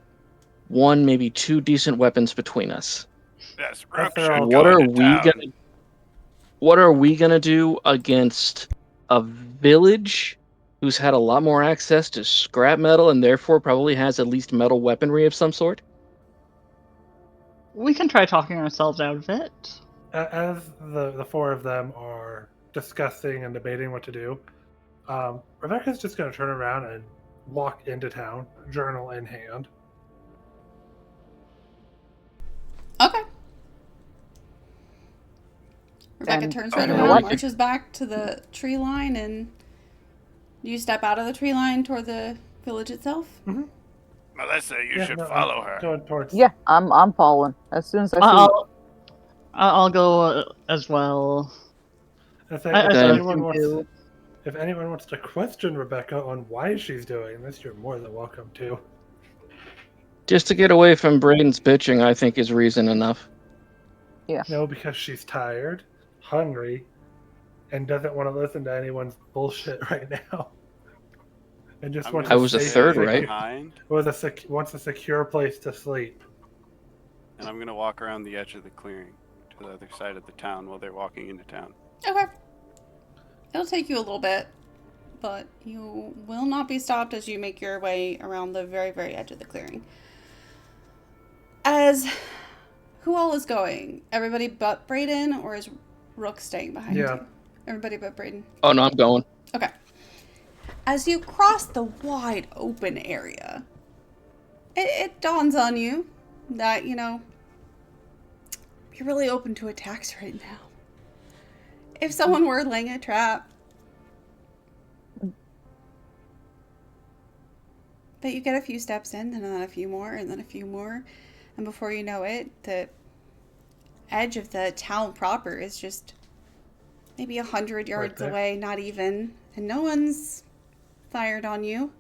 1, maybe 2 decent weapons between us. Yes, That's Rook their should all- go What are into we town. gonna What are we gonna do against a village who's had a lot more access to scrap metal and therefore probably has at least metal weaponry of some sort? We can try talking ourselves out of it. As the four of them are discussing and debating what to do, Rebecca's just going to turn around and walk into town, journal in hand. Okay. Rebecca And turns you right know around, what? marches back to the tree line, and you step out of the tree line toward the village itself. Melissa, you Yeah, should no, follow I'm her. Going towards. Yeah, I'm following. As soon as I see. I'll go as well. I say, As if Then- those anyone two wants, do. if anyone wants to question Rebecca on why she's doing this, you're more than welcome to. Just to get away from Braden's bitching, I think is reason enough. Yeah. No, because she's tired, hungry, and doesn't want to listen to anyone's bullshit right now. And just I'm wants gonna I was a stay third, stay right? behind, wants a secure place to sleep. and I'm gonna walk around the edge of the clearing to the other side of the town while they're walking into town. Okay. It'll take you a little bit, but you will not be stopped as you make your way around the very, very edge of the clearing. As who all is going? Everybody but Braden, or is Rook staying behind Yeah. you? Everybody but Braden. Oh no, I'm going. Okay. As you cross the wide open area, it dawns on you that, you're really open to attacks right now. If someone were laying a trap. But you get a few steps in, and then a few more, and then a few more. And before you know it, the edge of the town proper is just maybe 100 yards there. away, not even. And no one's fired on you.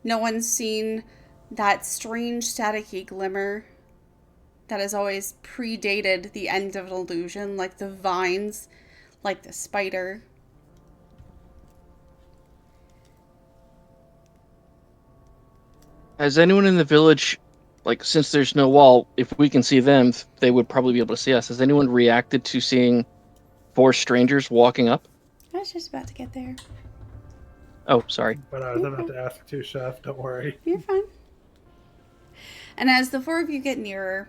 No one's seen that strange staticky glimmer that has always predated the end of an illusion, like the vines, like the spider. Has anyone in the village, like, since there's no wall, if we can see them, they would probably be able to see us. Has anyone reacted to seeing 4 strangers walking up? I was just about to get there. Oh, sorry. But I was about to ask too, Chef. Don't worry. You're fine. And as the 4 of you get nearer,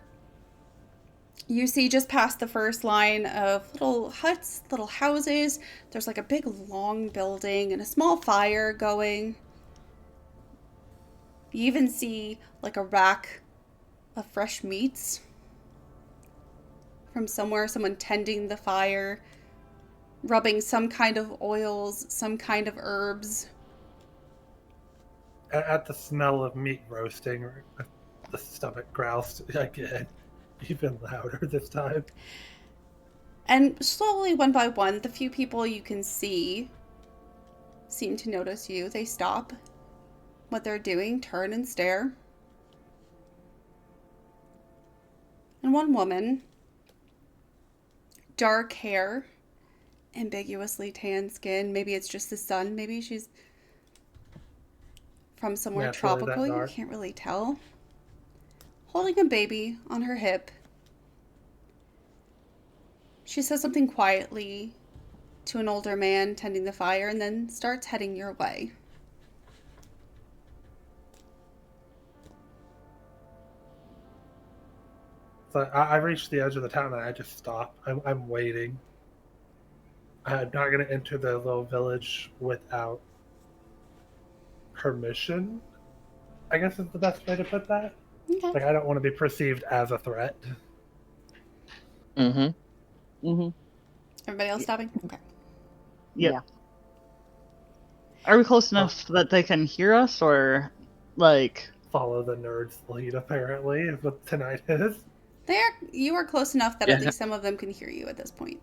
you see just past the first line of little huts, little houses. There's like a big long building and a small fire going. You even see like a rack of fresh meats from somewhere, someone tending the fire, rubbing some kind of oils, some kind of herbs. At the smell of meat roasting, the stomach growls again, even louder this time. And slowly, one by one, the few people you can see seem to notice you. They stop what they're doing, turn and stare. And one woman, dark hair, ambiguously tan skin. Maybe it's just the sun. Maybe she's from somewhere Naturally that tropical. You dark. can't really tell. Holding a baby on her hip. She says something quietly to an older man tending the fire and then starts heading your way. So I reached the edge of the town and I just stop. I'm waiting. I'm not going to enter the little village without permission, I guess is the best way to put that. Okay. Like, I don't want to be perceived as a threat. Mm-hmm. Mm-hmm. Everybody else stopping? Okay. Yep. Yeah. Are we close enough that they can hear us, or like? Follow the nerd's lead, apparently, is what tonight is. You are close enough that Yeah. at least some of them can hear you at this point.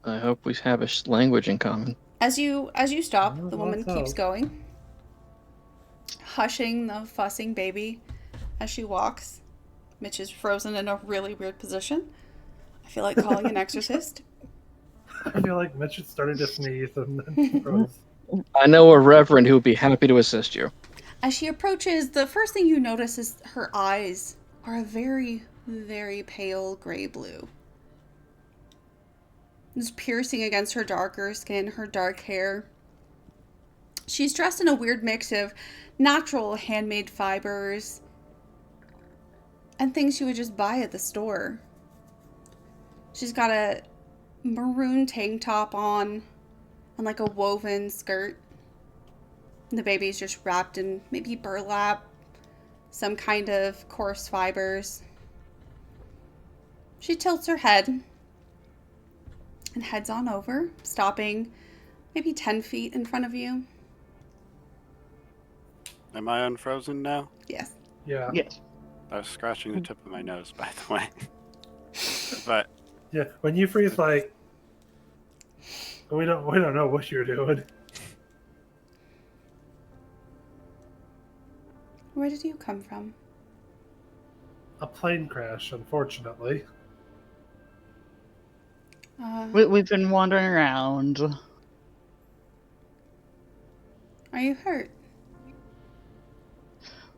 I hope we have a language in common. As you stop, Oh, the woman let's keeps hope. going, hushing the fussing baby as she walks. Mitch is frozen in a really weird position. I feel like calling an exorcist. I feel like Mitch is starting to sneeze and then froze. I know a reverend who would be happy to assist you. As she approaches, the first thing you notice is her eyes are a very, very pale gray blue. It's piercing against her darker skin, her dark hair. She's dressed in a weird mix of natural handmade fibers and things you would just buy at the store. She's got a maroon tank top on and like a woven skirt. And the baby's just wrapped in maybe burlap, some kind of coarse fibers. She tilts her head and heads on over, stopping maybe 10 feet in front of you. Am I unfrozen now? Yes. Yeah. Yes. I was scratching the tip of my nose, by the way. But Yeah. When you freeze, like, we don't know what you're doing. Where did you come from? A plane crash, unfortunately. We've been wandering around. Are you hurt?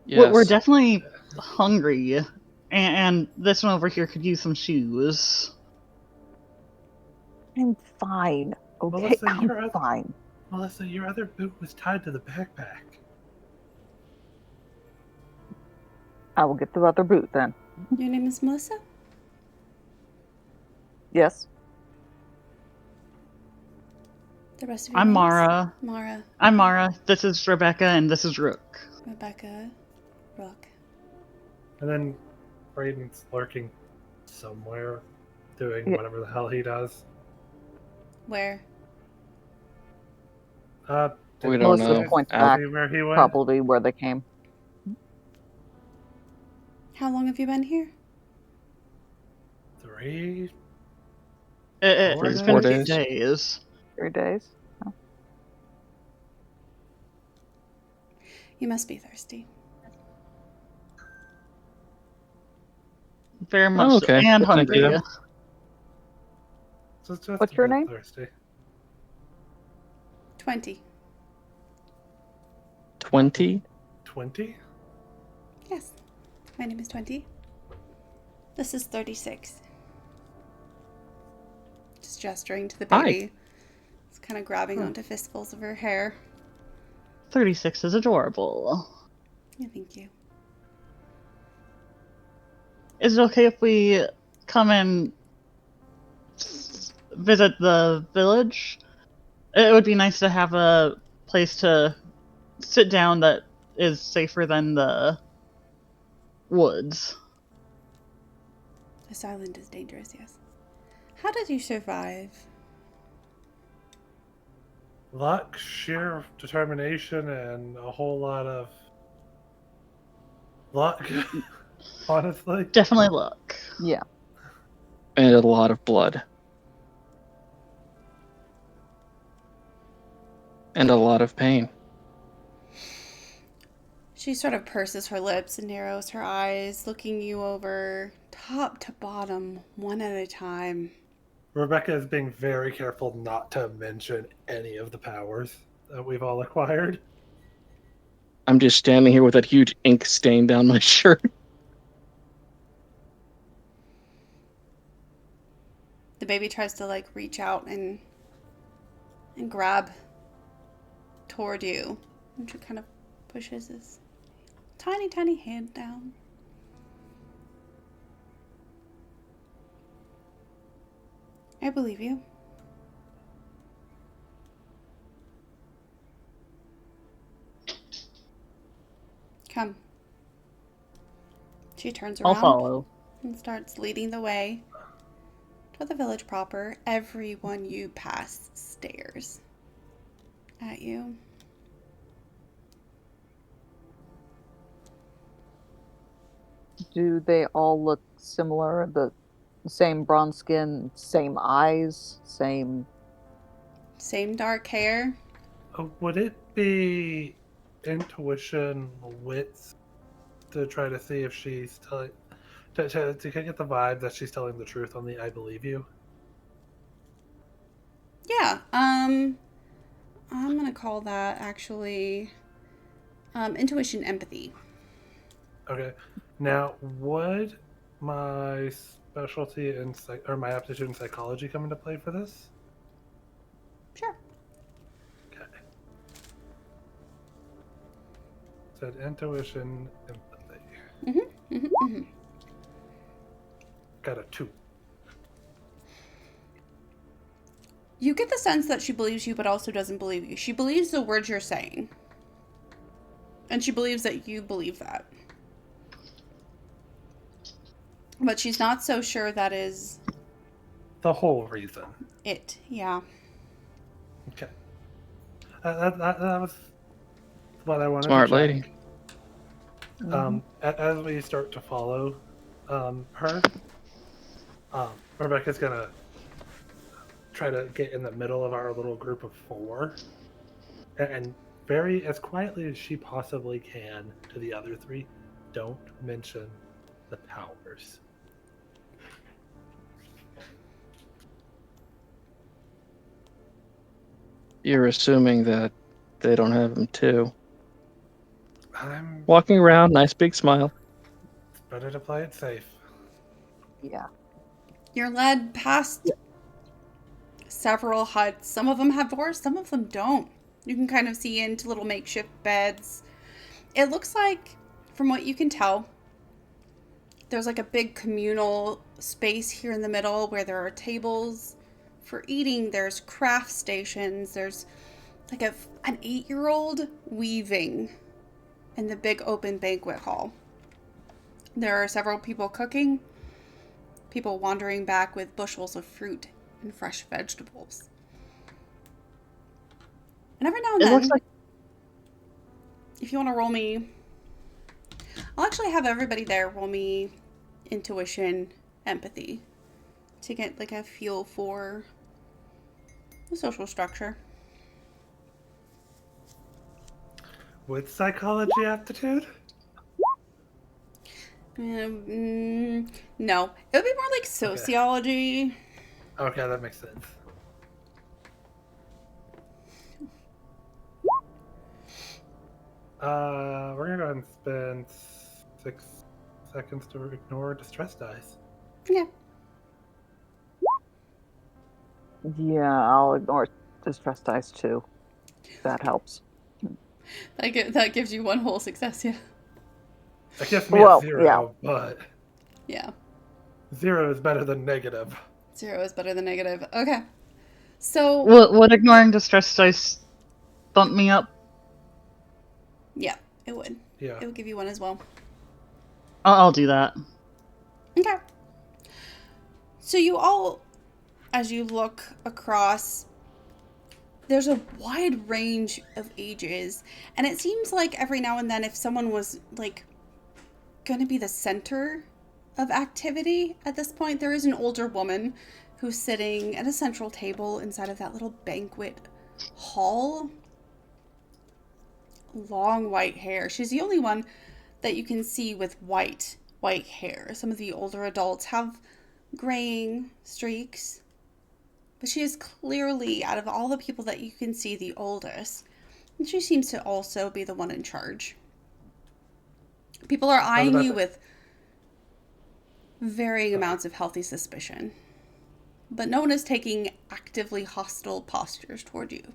Yes. We're definitely hungry, and this one over here could use some shoes. I'm fine. Okay, Melissa, I'm fine. Melissa, your other boot was tied to the backpack. I will get the other boot then. Your name is Melissa? Yes. The rest of your I'm names? Mara. Mara. I'm Mara. This is Rebecca, and this is Rook. Rebecca. Rook. And then Brayden's lurking somewhere, doing Yeah. whatever the hell he does. Where? We don't Melissa know. points Out. back, See where he went? probably where they came. How long have you been here? 3. It's 4 been a few days. days. 3 days. You must be thirsty. Very much Oh, so. okay. And Well, thank hungry. you. Just What's a your bit name? Thirsty. 20. 20? 20? Yes. My name is 20. This is 36. Just gesturing to the Hi. baby. It's kind of grabbing onto fistfuls of her hair. 36 is adorable. Yeah, thank you. Is it okay if we come and visit the village? It would be nice to have a place to sit down that is safer than the woods. This island is dangerous, yes. How did you survive? Luck, sheer determination, and a whole lot of luck, honestly. Definitely luck. Yeah. And a lot of blood. And a lot of pain. She sort of purses her lips and narrows her eyes, looking you over top to bottom, one at a time. Rebecca is being very careful not to mention any of the powers that we've all acquired. I'm just standing here with that huge ink stain down my shirt. The baby tries to like reach out and grab toward you. And she kind of pushes his tiny, tiny hand down. I believe you. Come. She turns I'll around follow. and starts leading the way to the village proper. Everyone you pass stares at you. Do they all look similar? The same bronze skin, same eyes, same. Same dark hair. Would it be intuition, wits, to try to see if she's telling, to get the vibe that she's telling the truth on the "I believe you"? Yeah. I'm gonna call that actually intuition empathy. Okay. Now, would my specialty in or my aptitude in psychology come into play for this? Sure. Okay. Said intuition, empathy. Got a 2. You get the sense that she believes you, but also doesn't believe you. She believes the words you're saying, and she believes that you believe that. But she's not so sure that is The whole reason. it. Yeah. Okay. That was what I wanted Smart to check. lady. As we start to follow her, Rebecca's gonna try to get in the middle of our little group of 4, and very as quietly as she possibly can to the other 3, don't mention the powers. You're assuming that they don't have them too. I'm Walking around, nice big smile. It's better to play it safe. Yeah. You're led past several huts. Some of them have doors, some of them don't. You can kind of see into little makeshift beds. It looks like, from what you can tell, there's like a big communal space here in the middle where there are tables for eating. There's craft stations. There's like an 8-year-old weaving in the big open banquet hall. There are several people cooking, people wandering back with bushels of fruit and fresh vegetables. And every now and It then, looks like if you want to roll me, I'll actually have everybody there roll me intuition, empathy, to get like a feel for the social structure. With psychology aptitude? No, it would be more like sociology. Okay, that makes sense. We're gonna go ahead and spend 6 seconds to ignore distress dice. Yeah. Yeah, I'll ignore distress dice too. That helps. That gives you one whole success, yeah. That gives me Well, a 0, but Yeah. 0 is better than negative. 0 is better than negative. Okay. So, would ignoring distress dice bump me up? yeah, it would. Yeah. It would give you one as well. I'll do that. Okay. So you all, as you look across, there's a wide range of ages, and it seems like every now and then if someone was like going to be the center of activity at this point, there is an older woman who's sitting at a central table inside of that little banquet hall. Long white hair. She's the only one that you can see with white hair. Some of the older adults have graying streaks, but she is clearly, out of all the people that you can see, the oldest. And she seems to also be the one in charge. People are eyeing you with varying amounts of healthy suspicion, but no one is taking actively hostile postures toward you.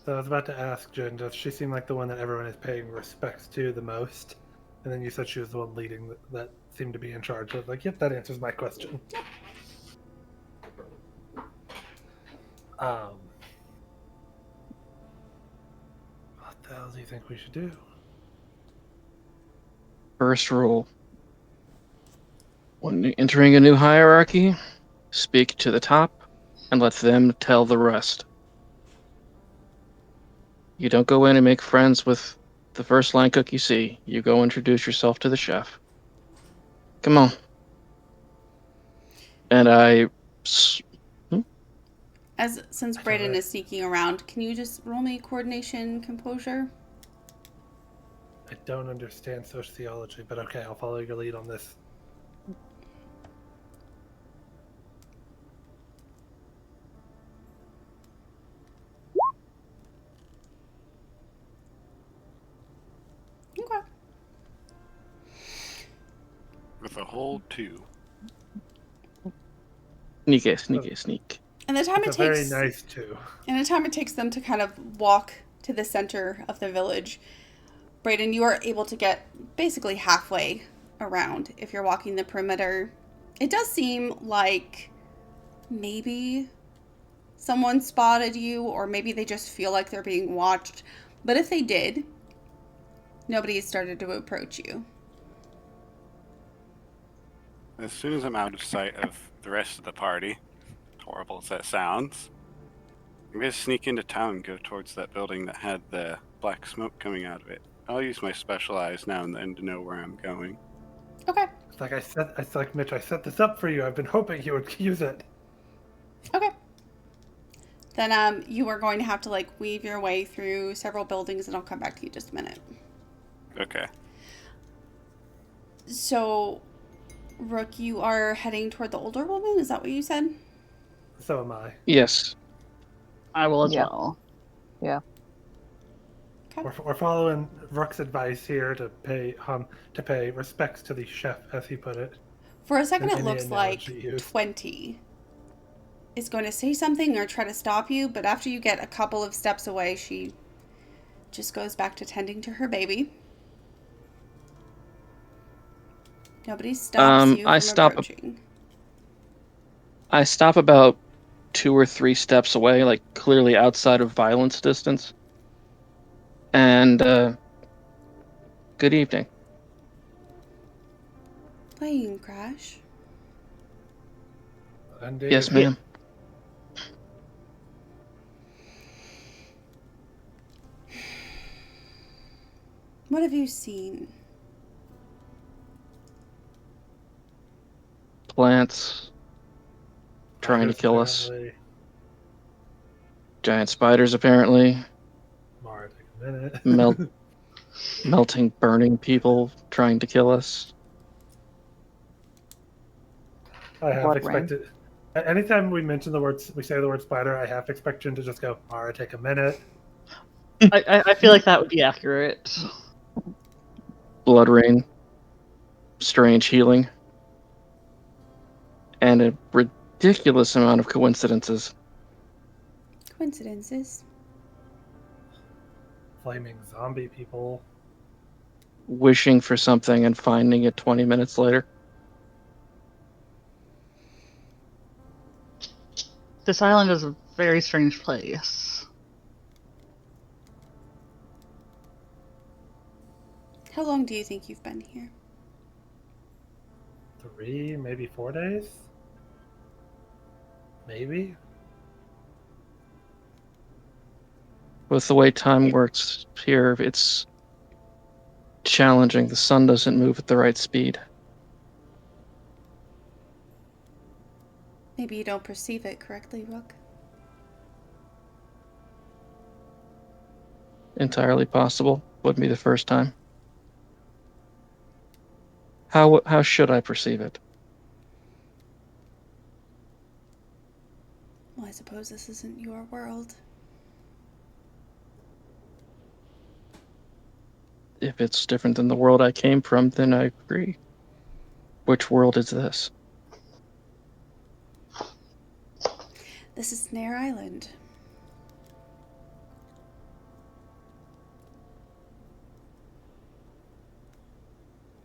So I was about to ask Jen, does she seem like the one that everyone is paying respects to the most? And then you said she was the one leading that seemed to be in charge. I was like, yep, that answers my question. What the hell do you think we should do? First rule. When entering a new hierarchy, speak to the top and let them tell the rest. You don't go in and make friends with the first line cook you see. You go introduce yourself to the chef. Come on. And Since Brayden is sneaking around, can you just roll me coordination, composure? I don't understand sociology, but okay, I'll follow your lead on this. Okay. With a whole 2. sneak. And the time It's it a takes, very nice too. and the time it takes them to kind of walk to the center of the village, Brayden, you are able to get basically halfway around if you're walking the perimeter. It does seem like maybe someone spotted you, or maybe they just feel like they're being watched. But if they did, nobody has started to approach you. As soon as I'm out of sight of the rest of the party, horrible as that sounds, I'm going to sneak into town and go towards that building that had the black smoke coming out of it. I'll use my special eyes now and then to know where I'm going. Okay. It's like Mitch, I set this up for you. I've been hoping you would use it. Okay. Then you are going to have to like weave your way through several buildings, and I'll come back to you just a minute. Okay. So, Rook, you are heading toward the older woman? Is that what you said? So am I. Yes. I will as Yeah. well. Yeah. Okay. We're following Rook's advice here to pay respects to the chef, as he put it. For a second, In it any looks like analogy used. 20 is going to say something or try to stop you, but after you get a couple of steps away, she just goes back to tending to her baby. Nobody stops you I from stop. approaching. I stop about 2 or 3 steps away, like clearly outside of violence distance. And good evening. Plane crash. Indeed. Yes, ma'am. What have you seen? Plants trying to kill us. Apparently. Giant spiders, apparently. Mara, take a minute. Melting, burning people trying to kill us. I have Blood rain. expected. Anytime we say the word spider, I have to expect Jin to just go, Mara, take a minute. I feel like that would be accurate. Blood rain. Strange healing. And a ridiculous amount of coincidences. Coincidences. Flaming zombie people. Wishing for something and finding it 20 minutes later. This island is a very strange place. How long do you think you've been here? 3, maybe 4 days? Maybe? With the way time works here, it's challenging. The sun doesn't move at the right speed. Maybe you don't perceive it correctly, Rook. Entirely possible. Wouldn't be the first time. How should I perceive it? Well, I suppose this isn't your world. If it's different than the world I came from, then I agree. Which world is this? This is Snare Island.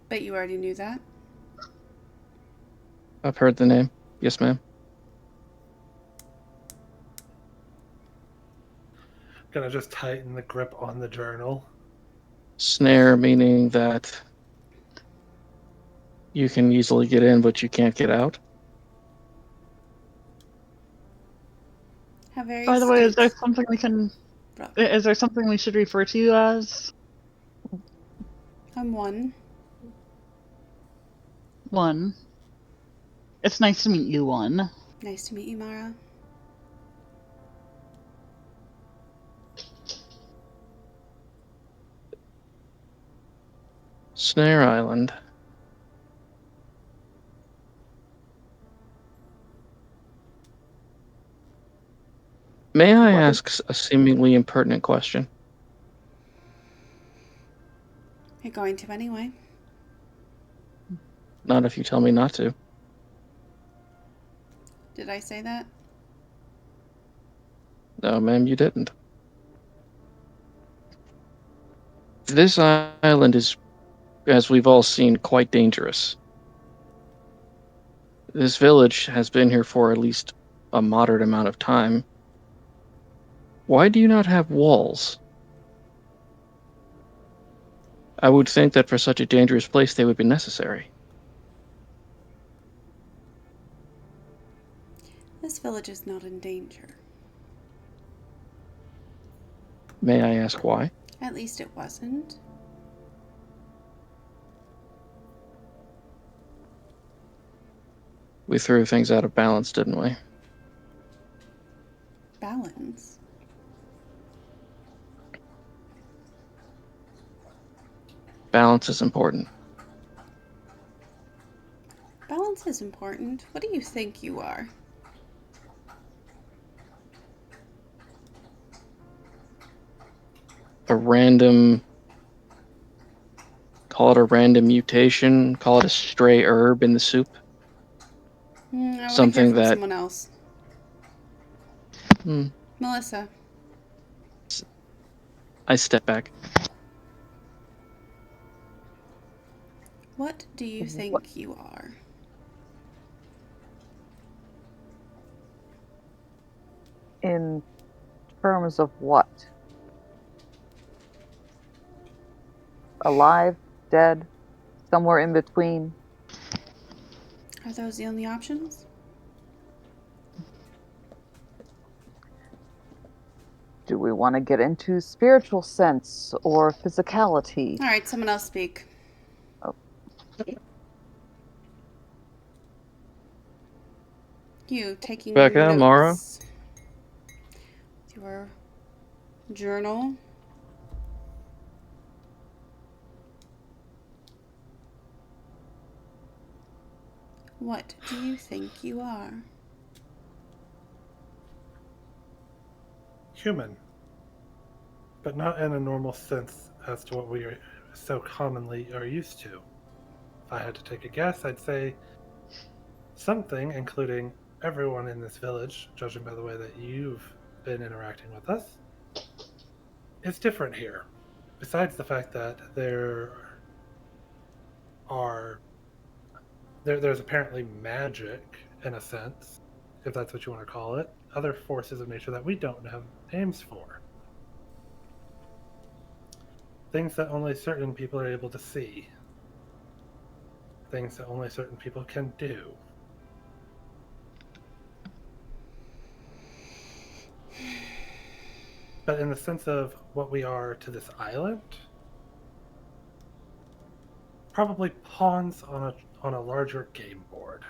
Bet you already knew that. I've heard the name. Yes, ma'am. Gonna just tighten the grip on the journal. Snare, meaning that You can easily get in, but you can't get out. Have various By the way, is there states- something we can? Brooke, Is there something we should refer to you as? I'm one. One. It's nice to meet you, One. Nice to meet you, Mara. Snare Island. May I What? ask a seemingly impertinent question? You're going to anyway. Not if you tell me not to. Did I say that? No, ma'am, you didn't. This island is, as we've all seen, quite dangerous. This village has been here for at least a moderate amount of time. Why do you not have walls? I would think that for such a dangerous place they would be necessary. This village is not in danger. May I ask why? At least it wasn't. We threw things out of balance, didn't we? Balance. Balance is important. Balance is important. What do you think you are? A random, call it a random mutation, call it a stray herb in the soup. I want to hear Something from that- someone else. Hmm. Melissa. I step back. What do you think What? you are? In terms of what? Alive? Dead? Somewhere in between? Are those the only options? Do we want to get into spiritual sense or physicality? All right, someone else speak. Oh. You taking Becca, notes. Mara? Your journal. What do you think you are? Human. But not in a normal sense as to what we are so commonly are used to. If I had to take a guess, I'd say something, including everyone in this village, judging by the way that you've been interacting with us, is different here. Besides the fact that there's apparently magic, in a sense, if that's what you want to call it, other forces of nature that we don't have names for. Things that only certain people are able to see. Things that only certain people can do. But in the sense of what we are to this island, probably pawns on a larger game board.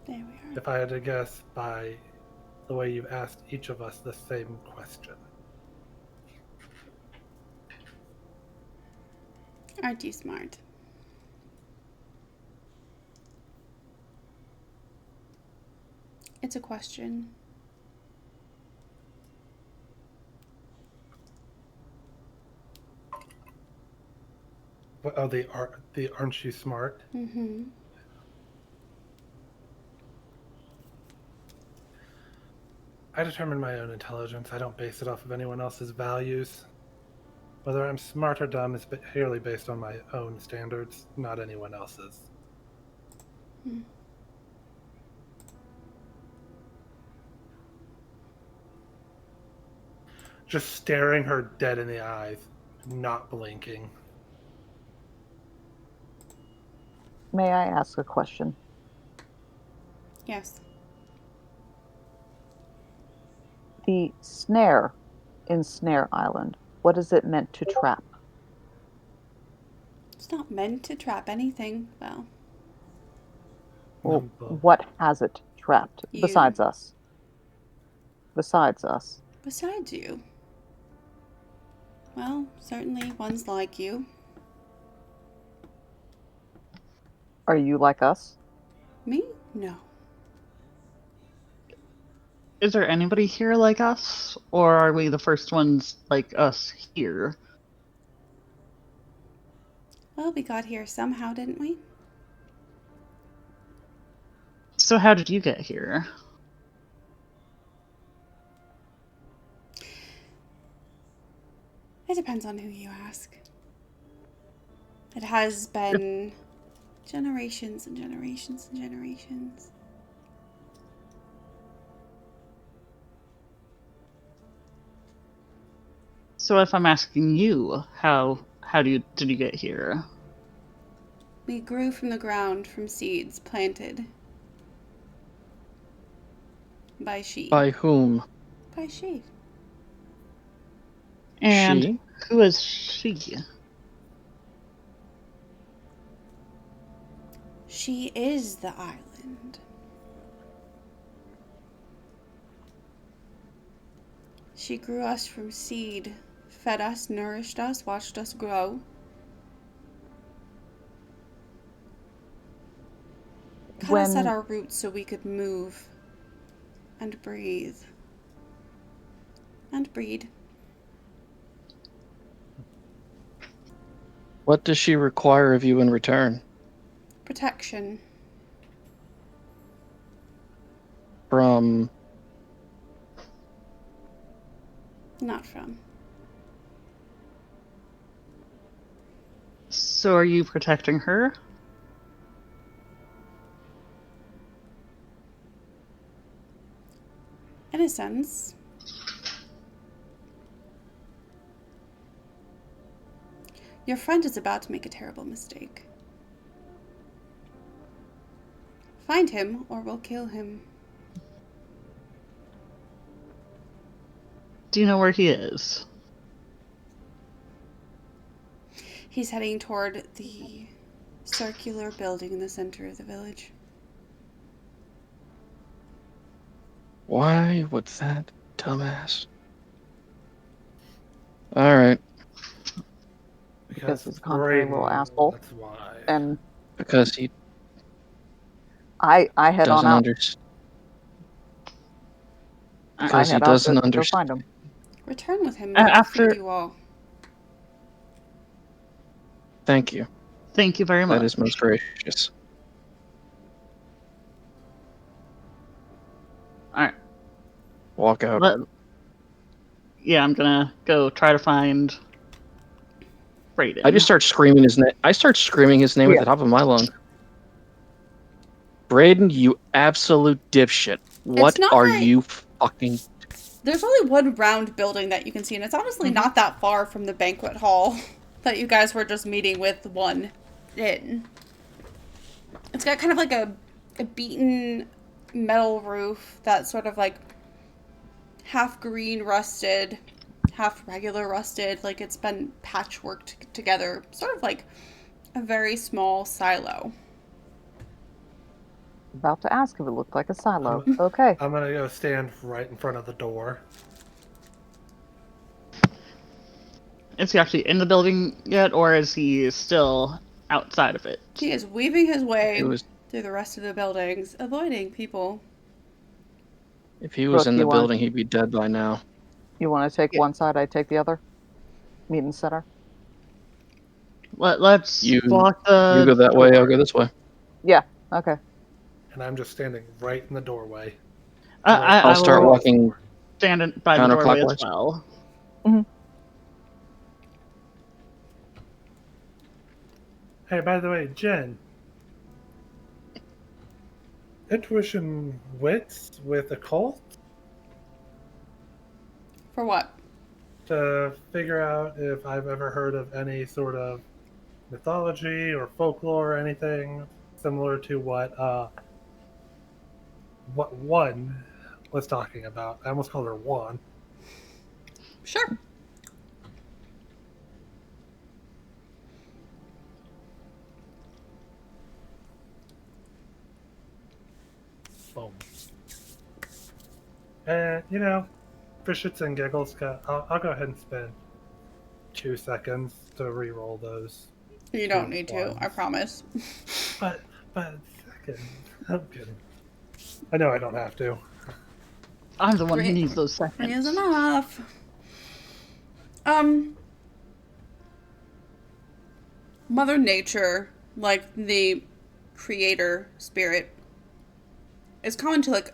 There we are. If I had to guess by the way you've asked each of us the same question. Aren't you smart? It's a question. Oh, the aren't you smart? Mm-hmm. I determine my own intelligence. I don't base it off of anyone else's values. Whether I'm smart or dumb is purely based on my own standards, not anyone else's. Just staring her dead in the eyes, not blinking. May I ask a question? Yes. The snare in Snare Island, what is it meant to trap? It's not meant to trap anything. Well, Well, Number. what has it trapped You. besides us? Besides us. Besides you. Well, certainly ones like you. Are you like us? Me? No. Is there anybody here like us, or are we the first ones like us here? Well, we got here somehow, didn't we? So how did you get here? It depends on who you ask. It has been generations and generations and generations. So if I'm asking you, did you get here? We grew from the ground from seeds planted by she. By whom? By she. And She? who is she? She is the island. She grew us from seed, fed us, nourished us, watched us grow. Cut us at our roots so we could move and breathe and breed. What does she require of you in return? Protection. From... Not from. So are you protecting her? In a sense. Your friend is about to make a terrible mistake. Find him, or we'll kill him. Do you know where he is? He's heading toward the circular building in the center of the village. Why would that dumbass? Alright. Because he's a contrary little asshole. That's why. And Because he I head on doesn't out. understand. I Because he head out doesn't to go understand. find him. Return with him. I'll feed you all. Thank you. Thank you very much. That is most gracious. Alright. Walk out. Yeah, I'm gonna go try to find Brayden. I just start screaming his name. I start screaming his name at the top of my lungs. Brayden, you absolute dipshit. What not are very- you fucking... There's only one round building that you can see, and it's honestly not that far from the banquet hall that you guys were just meeting with one in. It's got kind of like a beaten metal roof that's sort of like half green rusted, half regular rusted, like it's been patchworked together, sort of like a very small silo. About to ask if it looked like a silo. Okay. I'm gonna go stand right in front of the door. Is he actually in the building yet, or is he still outside of it? He is weaving his way He was- through the rest of the buildings, avoiding people. If he was Brooke, in the you want- building, he'd be dead by now. You want to take one side, I take the other? Meet in the center? Let's You block the You go that way, door. I'll go this way. Yeah, okay. And I'm just standing right in the doorway. I'll start will walking stand by the doorway as counterclockwise. well. Hey, by the way, Jen. Intuition wits with occult For what? to figure out if I've ever heard of any sort of mythology or folklore or anything similar to what one was talking about. I almost called her Juan. Sure. Boom. And for shits and giggles, I'll go ahead and spend 2 seconds to re-roll those. You don't need to, I promise. But second, I'm kidding. I know I don't have to. I'm the one who Three- needs those 3 seconds. is enough. Mother Nature, like the creator spirit, is common to like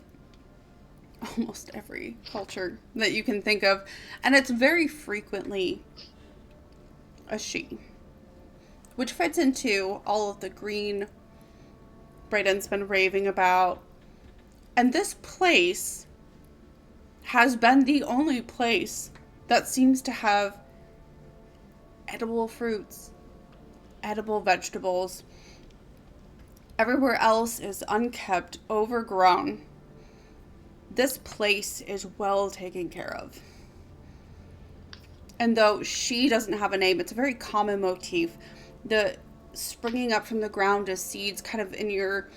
almost every culture that you can think of, and it's very frequently a she, which fits into all of the green Brayden's been raving about. And this place has been the only place that seems to have edible fruits, edible vegetables. Everywhere else is unkept, overgrown. This place is well taken care of. And though she doesn't have a name, it's a very common motif. The springing up from the ground as seeds kind of in your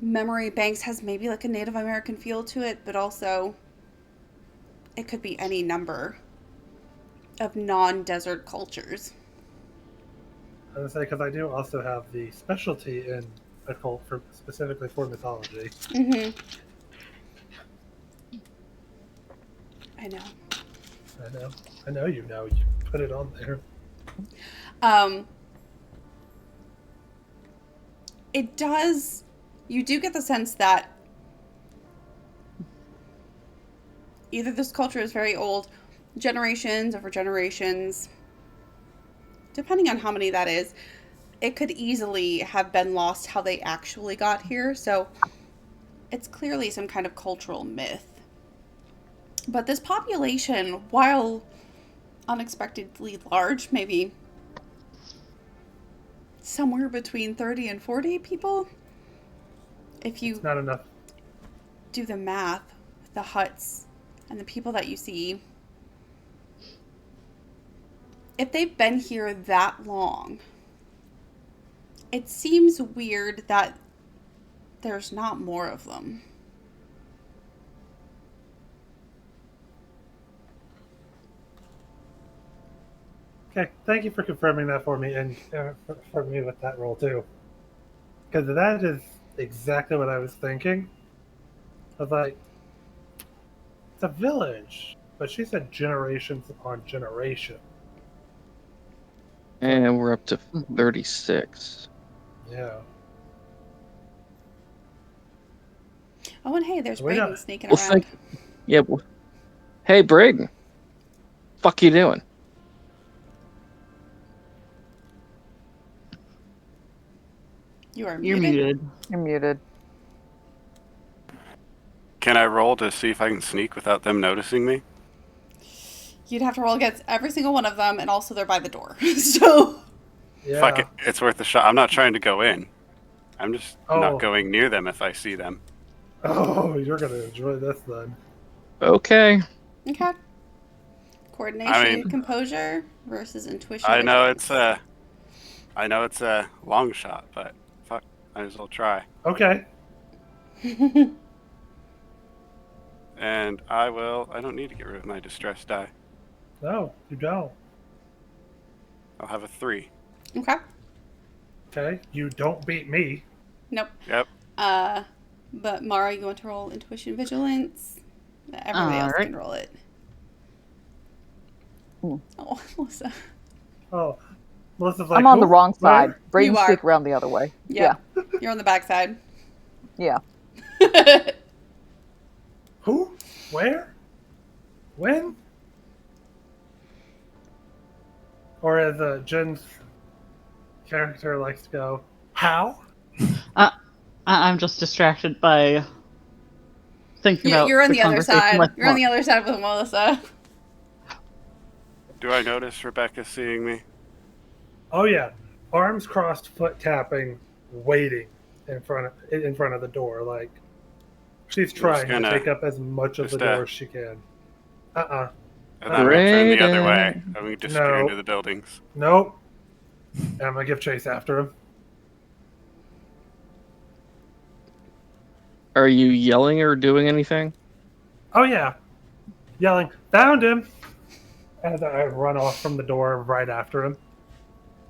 memory banks has maybe like a Native American feel to it, but also it could be any number of non-desert cultures. I was say because I do also have the specialty in occult specifically for mythology. Mm-hmm. I know. I know you know. You put it on there. It does. You do get the sense that either this culture is very old, generations over generations, depending on how many that is, it could easily have been lost how they actually got here. So it's clearly some kind of cultural myth. But this population, while unexpectedly large, maybe somewhere between 30 and 40 people, if you It's not enough. do the math with the huts and the people that you see, if they've been here that long, it seems weird that there's not more of them. Okay, thank you for confirming that for me and for me with that roll too. Because that is exactly what I was thinking. I was like, it's a village, but she said generations upon generation. And we're up to 36. Yeah. Oh, and hey, there's We Brayden don't- sneaking Well, around. Yeah. Well, hey, Brig. Fuck you doing? You are You're muted. muted. You're muted. Can I roll to see if I can sneak without them noticing me? You'd have to roll against every single one of them, and also they're by the door. So, Yeah. Fuck it, it's worth a shot. I'm not trying to go in. I'm just Oh. not going near them if I see them. Oh, you're gonna enjoy this then. Okay. okay. Coordination, I mean- composure versus intuition. I know vigilance. it's a long shot, but fuck, might as well try. Okay. And I don't need to get rid of my distress die. No, you don't. I'll have a 3. Okay. Okay. You don't beat me. Nope. Yep. But Mara, you want to roll intuition, vigilance? Everybody else Alright. can roll it. Ooh. Oh, Melissa. Oh, Melissa's like, I'm on the "Who? wrong side. Where?" Braden You are. sneak around the other way. Yeah. You're on the backside. Yeah. Who? Where? When? Or as Jen's character likes to go, how? I'm just distracted by thinking about You're on the other conversation side. with You're on the Mark. other side with Melissa. Do I notice Rebecca seeing me? Oh yeah, arms crossed, foot tapping, waiting in front of the door. Like she's trying to take up as much of the door as she can. And I'm gonna turn the other way. I'm gonna disappear into the buildings. Nope. And I'm gonna give chase after him. Are you yelling or doing anything? Oh yeah, yelling, "Found him!" As I run off from the door right after him.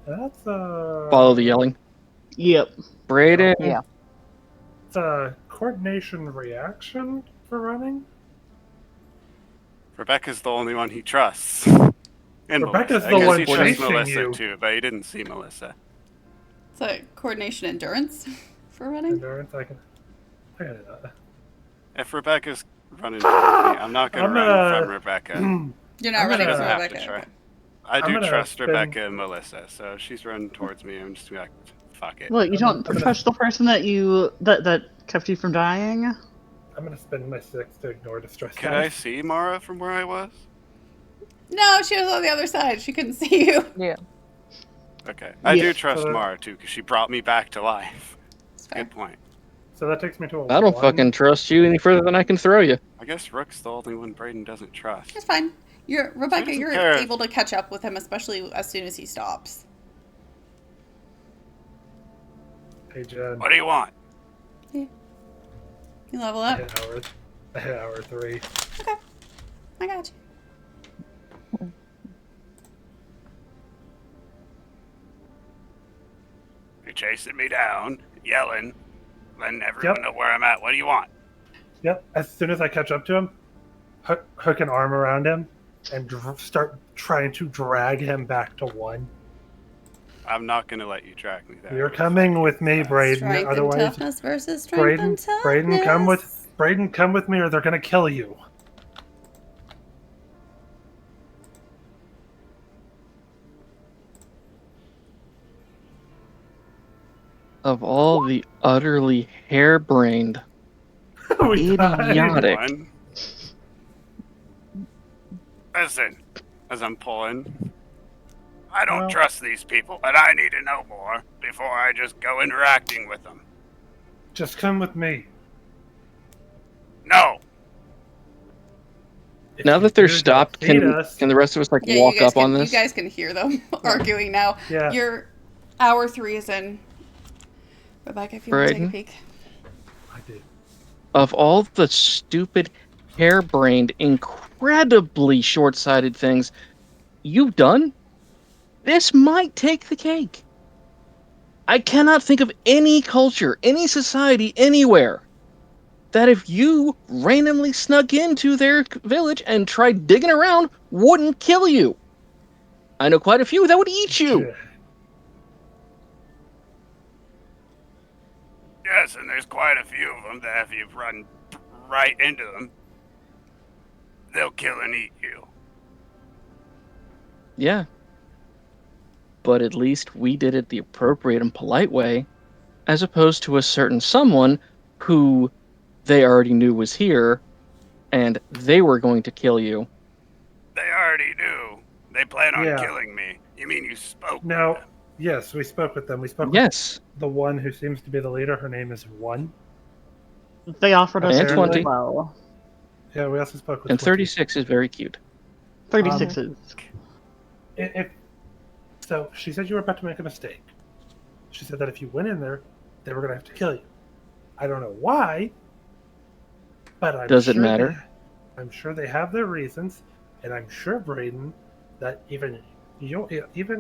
That's Follow the yelling. Yep. Brayden. Yeah. It's a coordination reaction for running. Rebecca's the only one he trusts. And Rebecca's Melissa. the one I guess he trusts chasing Melissa you. too, but he didn't see Melissa. It's a coordination endurance for running. Endurance, I can do that. If Rebecca's running towards me, I'm not gonna run from Rebecca. You're not I'm running gonna from have to Rebecca. try. Okay. I I'm do gonna trust spin- Rebecca and Melissa, so if she's running towards me, I'm just gonna be like, fuck it. Well, you don't gonna- trust the person that kept you from dying? I'm gonna spend my 6 to ignore distress. Could I see Mara from where I was? No, she was on the other side. She couldn't see you. Yeah. Okay. I Yeah. do trust So- Mara too, because she brought me back to life. It's fair. Good point. So that takes me to a I don't 1. fucking trust you any further than I can throw you. I guess Rook's the only one Brayden doesn't trust. It's fine. Rebecca, doesn't you're care. able to catch up with him, especially as soon as he stops. Hey Jen, What do you want? You level I up. hit hour 3. Okay. I got you. You're chasing me down, yelling, letting everyone Yep. know where I'm at. What do you want? Yep. As soon as I catch up to him, hook an arm around him and start trying to drag him back to 1. I'm not gonna let you drag me there. You're coming with me, Brayden. Strength and Otherwise, toughness versus strength and toughness. Brayden, come with me, or they're gonna kill you. Of all the utterly harebrained, We died. idiotic. One. Listen, as I'm pulling, I don't Well- trust these people, and I need to know more before I just go interacting with them. Just come with me. No, If Now you that they're do stopped, defeat can us- the rest of us like Yeah, walk you guys up can, on this? You guys can hear them arguing now. Yeah. Your hour 3 is in. Rebecca, if you want to take a Brayden? peek. I did. Of all the stupid, harebrained, incredibly short-sighted things you've done, this might take the cake. I cannot think of any culture, any society, anywhere that if you randomly snuck into their village and tried digging around, wouldn't kill you. I know quite a few that would eat you. Yeah. yes, and there's quite a few of them that if you run right into them, they'll kill and eat you. Yeah. But at least we did it the appropriate and polite way, as opposed to a certain someone who they already knew was here, and they were going to kill you. They already knew. They plan on Yeah. killing me. You mean you spoke Now, with them? yes, we spoke with them. We spoke Yes. with the one who seems to be the leader. Her name is One. They offered us And food 20. as well. Yeah, we also spoke with And 20. 36 is very cute. 36s. So she said you were about to make a mistake. She said that if you went in there, they were going to have to kill you. I don't know why, but Does it matter? I'm sure they have their reasons, and I'm sure, Brayden, that even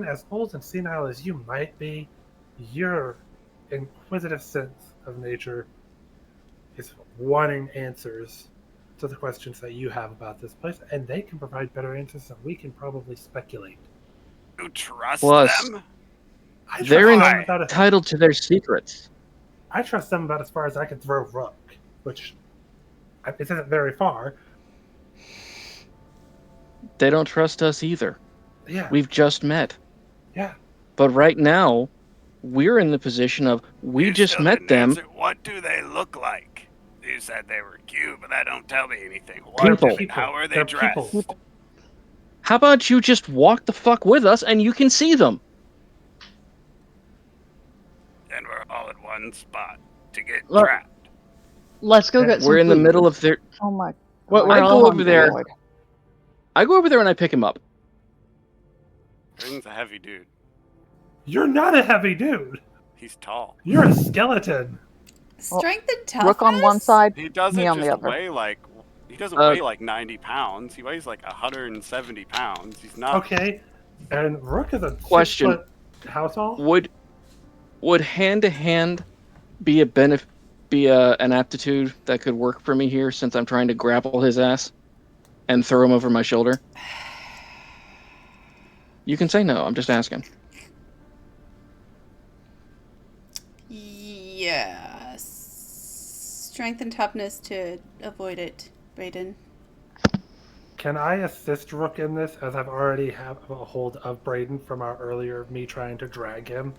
as old and senile as you might be, your inquisitive sense of nature is wanting answers to the questions that you have about this place, and they can provide better answers than we can probably speculate. You trust Plus, them? I trust They're them Why? about entitled to their secrets. I trust them about as far as I can throw Rook, which it isn't very far. They don't trust us either. Yeah, We've just met. yeah. But right now, we're in the position of we You just still met didn't them. answer. What do they look like? You said they were cute, but that don't tell me anything. What People. How are they They're dressed? people. How about you just walk the fuck with us and you can see them? fun spot to get Look. trapped. Let's go get some We're in the food. middle of their. Oh my What god. we're I all go over hungry. there. Lord. I go over there and I pick him up. Brayden's a heavy dude. You're not a heavy dude. He's tall. You're a skeleton. Strength and toughness? Rook on one side, He doesn't me on the just other. weigh like he doesn't Uh, weigh like 90 pounds. He weighs like 170 pounds. He's not. Okay. And Rook is a Question. 6-foot household. Would hand to hand be an aptitude that could work for me here, since I'm trying to grapple his ass and throw him over my shoulder? You can say no. I'm just asking. Yes. Strength and toughness to avoid it, Brayden. Can I assist Rook in this, as I've already have a hold of Brayden from our earlier me trying to drag him?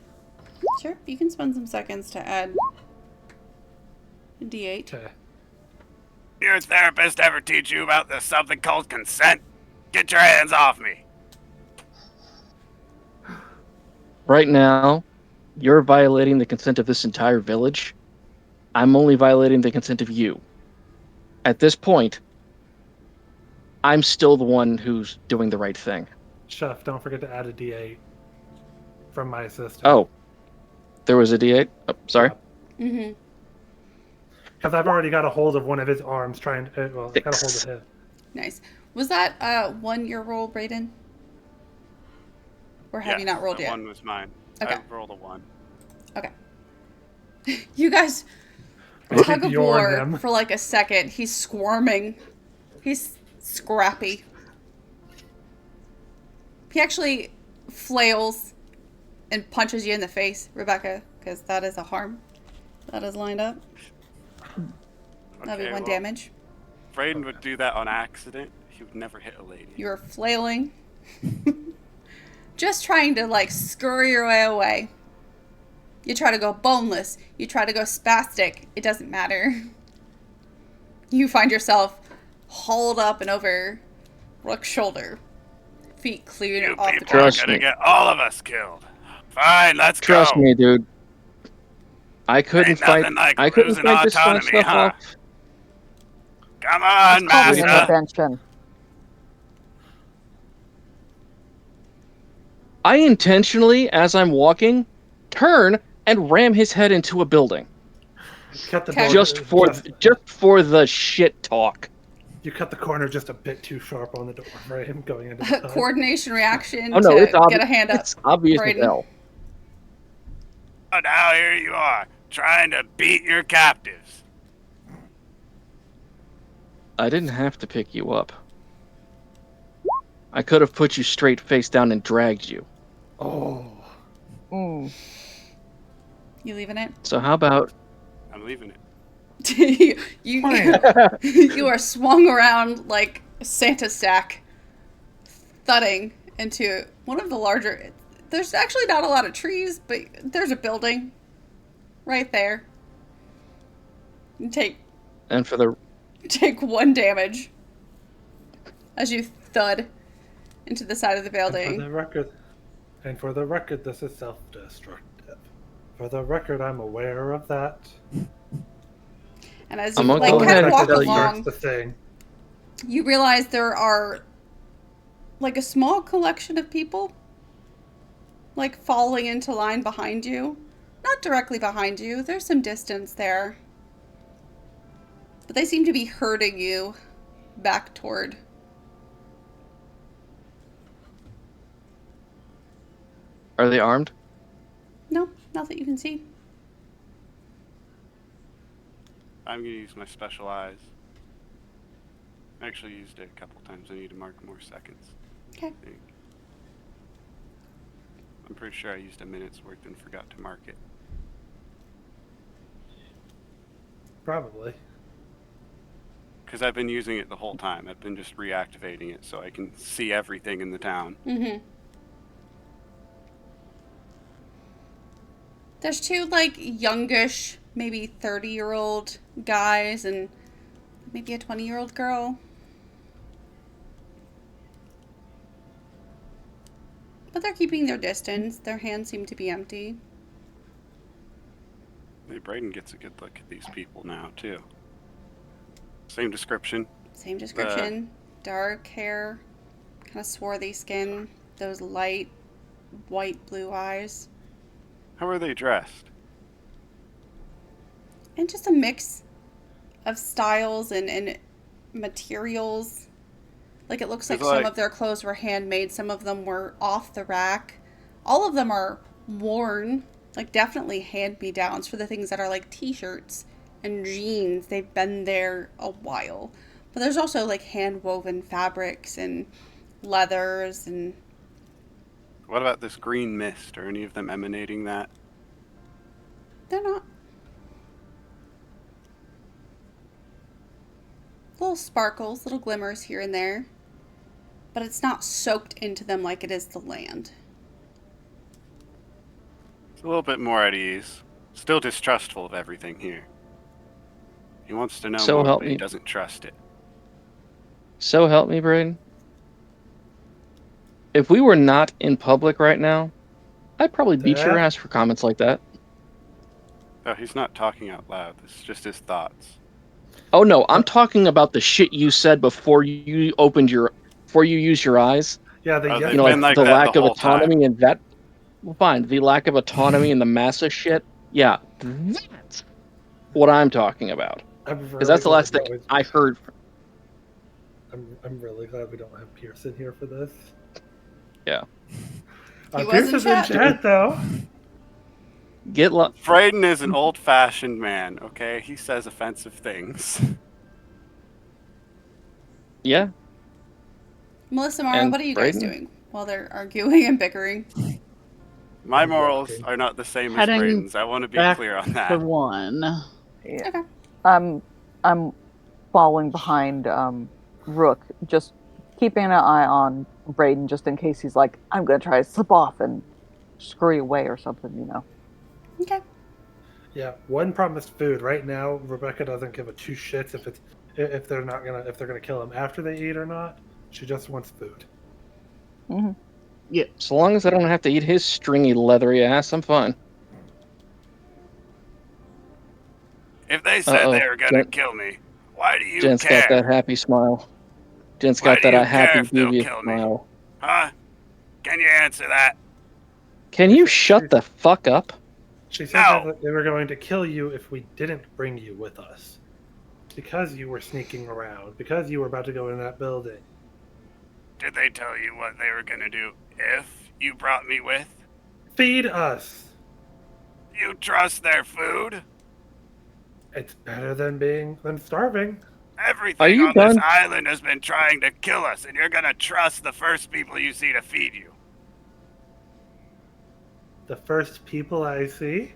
Sure, you can spend some seconds to add a D8. Okay. Your therapist ever teach you about this something called consent? Get your hands off me. Right now, you're violating the consent of this entire village. I'm only violating the consent of you. At this point, I'm still the one who's doing the right thing. Chef, don't forget to add a D8 from my assistant. Oh, there was a D8? Oh, sorry. Mm-hmm. Because I've already got a hold of one of his arms trying to... Well, got a hold of 6. him. Nice. Was that 1 year roll, Brayden? Or have you not rolled that yet? One was mine. Okay. I rolled a 1. Okay. You guys Look tug at of Bjorn war him. for like a second. He's squirming. He's scrappy. He actually flails and punches you in the face, Rebecca, because that is a harm. That is lined up. That'll be 1 damage. Brayden would do that on accident. He would never hit a lady. You're flailing. Just trying to like scurry your way away. You try to go boneless. You try to go spastic. It doesn't matter. You find yourself hauled up and over Rook's shoulder. Feet cleared You off the people ground. are Trust gonna me. get all of us killed. Fine, let's Trust go. me, dude. I couldn't Ain't fight. nothing like I couldn't losing fight this kind of autonomy, stuff huh? off. Come on, Call me Master. intervention. I intentionally, as I'm walking, turn and ram his head into a building. Cut the Okay. door, Just for the shit talk. You cut the corner just a bit too sharp on the door frame going into the side. Coordination reaction Oh no, it's to obvious. get a hand up. It's obvious as Brayden. hell. And now here you are, trying to beat your captives. I didn't have to pick you up. I could have put you straight face down and dragged you. Oh. Mm. You leaving it? So how about... I'm leaving it. you are swung around like a Santa sack, thudding into one of the larger. There's actually not a lot of trees, but there's a building right there. You take And for the... 1 damage as you thud into the side of the building. And for the record, this is self-destructive. For the record, I'm aware of that. And as I'm you gonna go like ahead kind of and walk tell you. along, the thing. you realize there are like a small collection of people like falling into line behind you. Not directly behind you. There's some distance there. But they seem to be herding you back toward. Are they armed? No, not that you can see. I'm gonna use my special eyes. I actually used it a couple times. I need to mark more seconds. Okay. I think. I'm pretty sure I used a minute's worth and forgot to mark it. Probably. Because I've been using it the whole time. I've been just reactivating it so I can see everything in the town. Mm-hmm. There's 2 like youngish, maybe 30-year-old guys and maybe a 20-year-old girl. But they're keeping their distance. Their hands seem to be empty. They Braden gets a good look at these people now, too. Same description. Same description. Dark hair, kind of swarthy skin, those light white blue eyes. How are they dressed? And just a mix of styles and materials. Like, it looks like some of their clothes were handmade, some of them were off the rack. All of them are worn, like definitely hand-me-downs for the things that are like t-shirts and jeans. They've been there a while. But there's also like hand-woven fabrics and leathers and... What about this green mist? Are any of them emanating that? They're not. Little sparkles, little glimmers here and there. But it's not soaked into them like it is the land. It's a little bit more at ease. Still distrustful of everything here. He wants to know more, but he doesn't trust it. So help me, Braden. If we were not in public right now, I'd probably beat your ass for comments like that. Oh, he's not talking out loud. It's just his thoughts. Oh no, I'm talking about the shit you said before you used your eyes. Yeah, the the lack of autonomy and that. Well, fine, the lack of autonomy and the massa shit. Yeah, that's what I'm talking about. Because that's the last thing I heard. I'm really glad we don't have Pearson here for this. Yeah. Pearson's in chat though. Braden is an old-fashioned man, okay? He says offensive things. Yeah. Melissa, Mara, what are you guys doing while they're arguing and bickering? My morals are not the same as Braden's. I want to be clear on that. The one. Yeah. Okay. I'm following behind Rook, just keeping an eye on Braden just in case he's like, I'm gonna try to slip off and scurry away or something, you know. Okay. Yeah, one promised food. Right now, Rebecca doesn't give a two shits if they're gonna kill him after they eat or not. She just wants food. Mm-hmm. Yeah. So long as I don't have to eat his stringy, leathery ass, I'm fine. If they said they were gonna kill me, why do you Jen's care? Got that happy smile. Jen's got that happy, devious smile. Huh? Can you answer that? Can you shut the fuck up? She said that they were going to kill you if we didn't bring you with us. Because you were sneaking around. Because you were about to go in that building. Did they tell you what they were going to do if you brought me with? Feed us! You trust their food? It's better than starving. Everything on this island has been trying to kill us, and you're going to trust the first people you see to feed you. The first people I see?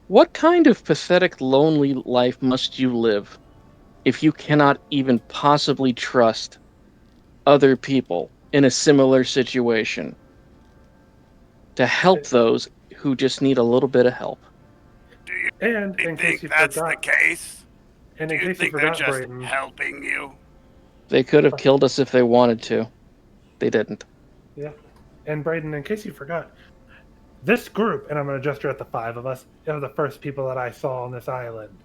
What kind of pathetic, lonely life must you live if you cannot even possibly trust other people in a similar situation to help those who just need a little bit of help? Do you think that's the case? And do you think they're just Braden, helping you? They could have killed us if they wanted to. They didn't. Yeah. And Braden, in case you forgot, this group, and I'm going to gesture at the five of us, are the first people that I saw on this island.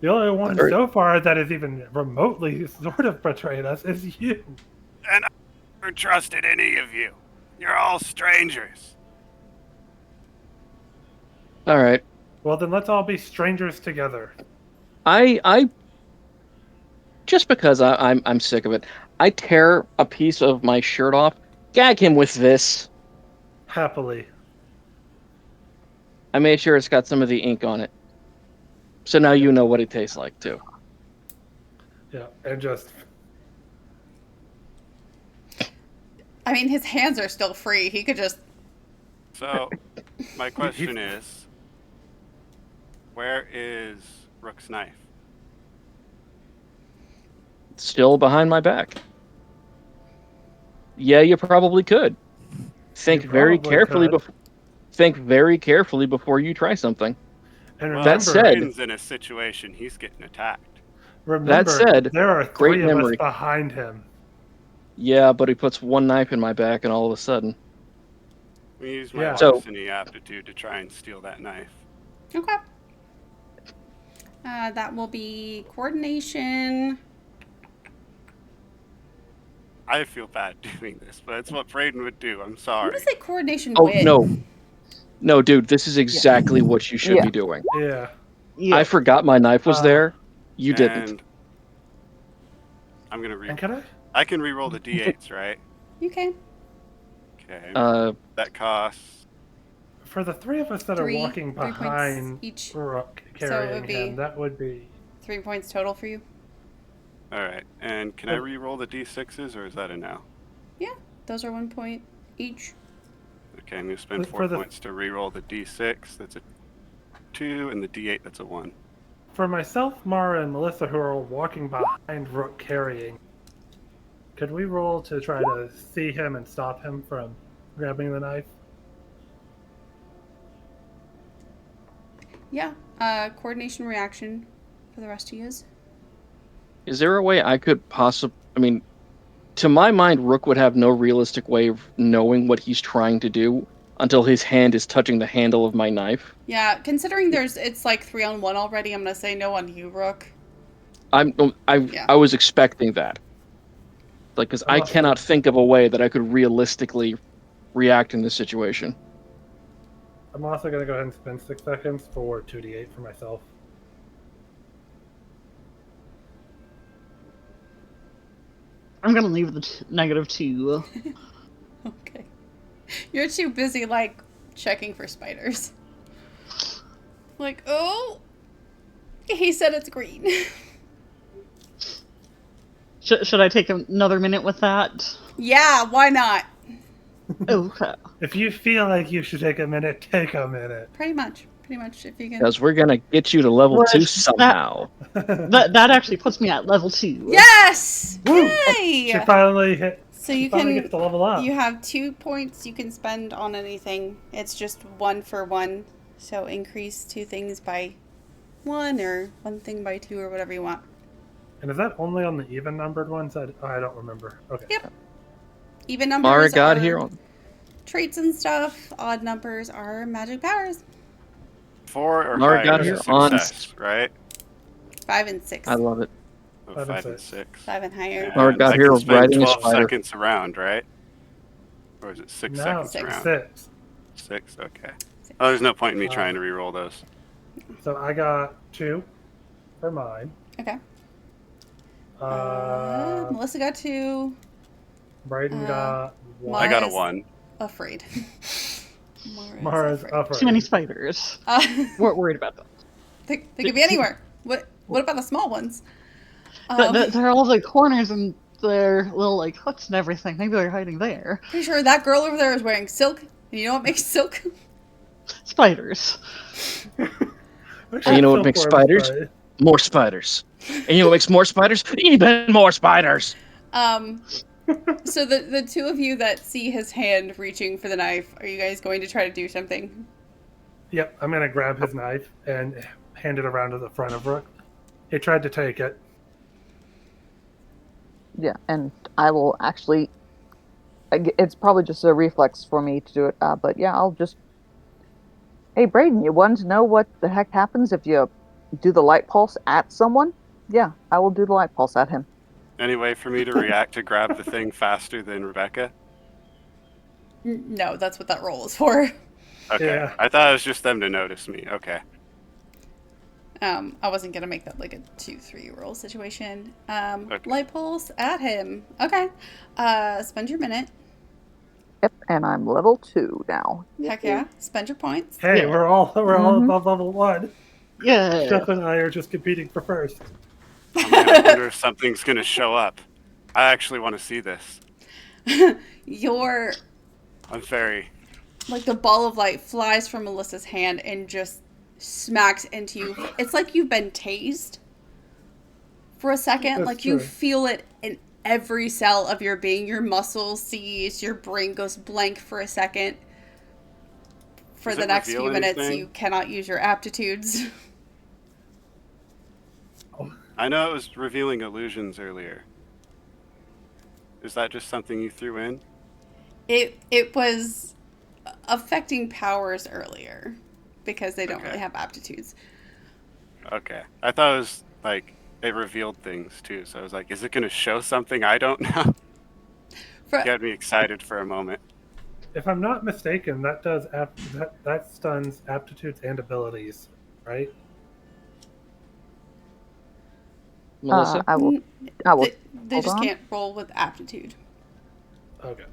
The only one so far that has even remotely sort of betrayed us is you. And I never trusted any of you. You're all strangers. All right. Well, then let's all be strangers together. I just because I'm sick of it, I tear a piece of my shirt off, gag him with this. Happily. I made sure it's got some of the ink on it. So now you know what it tastes like, too. Yeah, and just... I mean, his hands are still free. He could just... So, my question is, where is Rook's knife? Still behind my back. Yeah, you probably could. Think very carefully before you try something. And well, that said, Braden's in a situation he's getting attacked. Remember, that said, there are great three of memory. us behind him. Yeah, but he puts one knife in my back, and all of a sudden, We use my larceny aptitude to try and steal that knife. Okay. That will be coordination. I feel bad doing this, but it's what Braden would do. I'm I'm sorry. gonna say coordination Oh, wit. no, dude, this is exactly what you should Yeah. be doing. Yeah. I forgot my knife was Uh, there. You didn't. And I'm gonna And can I? I can re-roll the d8s, right? You can. Okay. Uh, That costs. For the three of us that are Three walking points behind each. Rook So it carrying would be- him, that would be 3 points total for you. All right. And can I re-roll the d6s, or is that a no? Yeah, those are 1 point each. Okay, I'm gonna spend For 4 the- points to re-roll the d6. That's a 2, and the d8. That's a 1. for myself, Mara, and Melissa, who are walking behind Rook carrying. Could we roll to try to see him and stop him from grabbing the knife? Yeah. Coordination reaction for the rest of yous. is there a way I could possibly? I mean, to my mind, Rook would have no realistic way of knowing what he's trying to do until his hand is touching the handle of my knife. Yeah, considering it's like 3-on-1 already, I'm gonna say no on you, Rook. I Yeah. was expecting that. Like, because I cannot think of a way that I could realistically react in this situation. I'm also going to go ahead and spend 6 seconds for 2d8 for myself. I'm gonna leave the -2. Okay. You're too busy, like, checking for spiders. Like, oh, he said it's green. Should I take another minute with that? Yeah, why not? Okay. If you feel like you should take a minute, take a minute. Pretty much, if you can. Because we're gonna get you to level Well, 2 that- somehow. That actually puts me at level 2. Yes! Woo! Yay! She finally hit. So she you finally can gets to level up. you have 2 points you can spend on anything. It's just 1 for 1. So increase 2 things by 1 or 1 thing by 2 or whatever you want. And is that only on the even numbered ones? I don't remember. Okay. Yep. Even numbers Mara got are here on. traits and stuff. Odd numbers are magic powers. 4 or Mara higher got is here a on- success, right? 5 and 6. I love it. Oh, 5 and 5 and 6. 6. 5 and higher. Mara got I here can spend riding a 12 spider. seconds around, right? Or is it 6 No, seconds 6. around? 6. 6, okay. Oh, there's no point in me Uh, trying to re-roll those. So I got 2 for mine. Okay. Uh, Melissa got 2. Braden got 1. I got a Mara's 1. Afraid. Mara's afraid. up. Too many spiders. We're worried about them. They could be anywhere. What about the small ones? They're all the corners and their little like hooks and everything. Maybe they're hiding there. Pretty sure that girl over there is wearing silk. And you know what makes silk? Spiders. And you know what makes spiders? More spiders. And you know what makes more spiders? Even more spiders! So the 2 of you that see his hand reaching for the knife, are you guys going to try to do something? Yep, I'm gonna grab his knife and hand it around to the front of Rook. He tried to take it. Yeah, and I will actually. It's probably just a reflex for me to do it, but yeah, I'll just. Hey, Braden, you wanted to know what the heck happens if you do the light pulse at someone? Yeah, I will do the light pulse at him. Any way for me to react to grab the thing faster than Rebecca? No, that's what that roll is for. Okay. Yeah. I thought it was just them to notice me. Okay. I wasn't gonna make that like a 2-3 roll situation. Okay. Light pulse at him. Okay. Spend your minute. Yep, and I'm level 2 now. Heck yeah. Spend your points. Hey, Yeah. we're all Mhm. above level 1. Yeah. Jeff and I are just competing for first. I wonder if something's going to show up. I actually want to see this. Your I'm very... like the ball of light flies from Melissa's hand and just smacks into you. It's like you've been tased for a second. That's like you true. feel it in every cell of your being. Your muscles seize, your brain goes blank for a second. For Does the it next few reveal minutes, anything? you cannot use your aptitudes. I know it was revealing illusions earlier. Is that just something you threw in? It was affecting powers earlier. because they don't Okay. really have aptitudes. Okay. I thought it was like it revealed things too. So I was like, is it going to show something I don't know? For, Got me excited for a moment. If I'm not mistaken, that does that stuns aptitudes and abilities, right? Melissa? I will. I will. they Hold just on. can't roll with aptitude. Okay.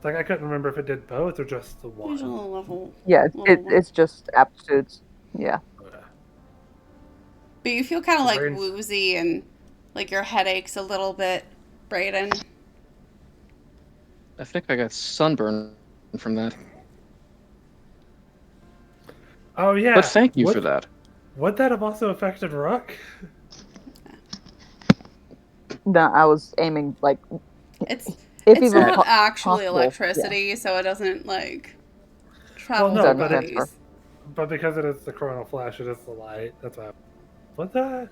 Like I couldn't remember if it did both or just the one. Usually level. Yeah, level one. it's just aptitudes. Yeah. Okay. But you feel kind of The like brain's- woozy and like your head aches a little bit, Brayden. I think I got sunburn from that. Oh yeah. But thank you for that. Would that have also affected Ruck? No, I was aiming like It's if it's even not actually possible, electricity, so it doesn't like travel no, Doesn't through transfer. bodies. But because it is the coronal flash, it is the light. That's why. What that?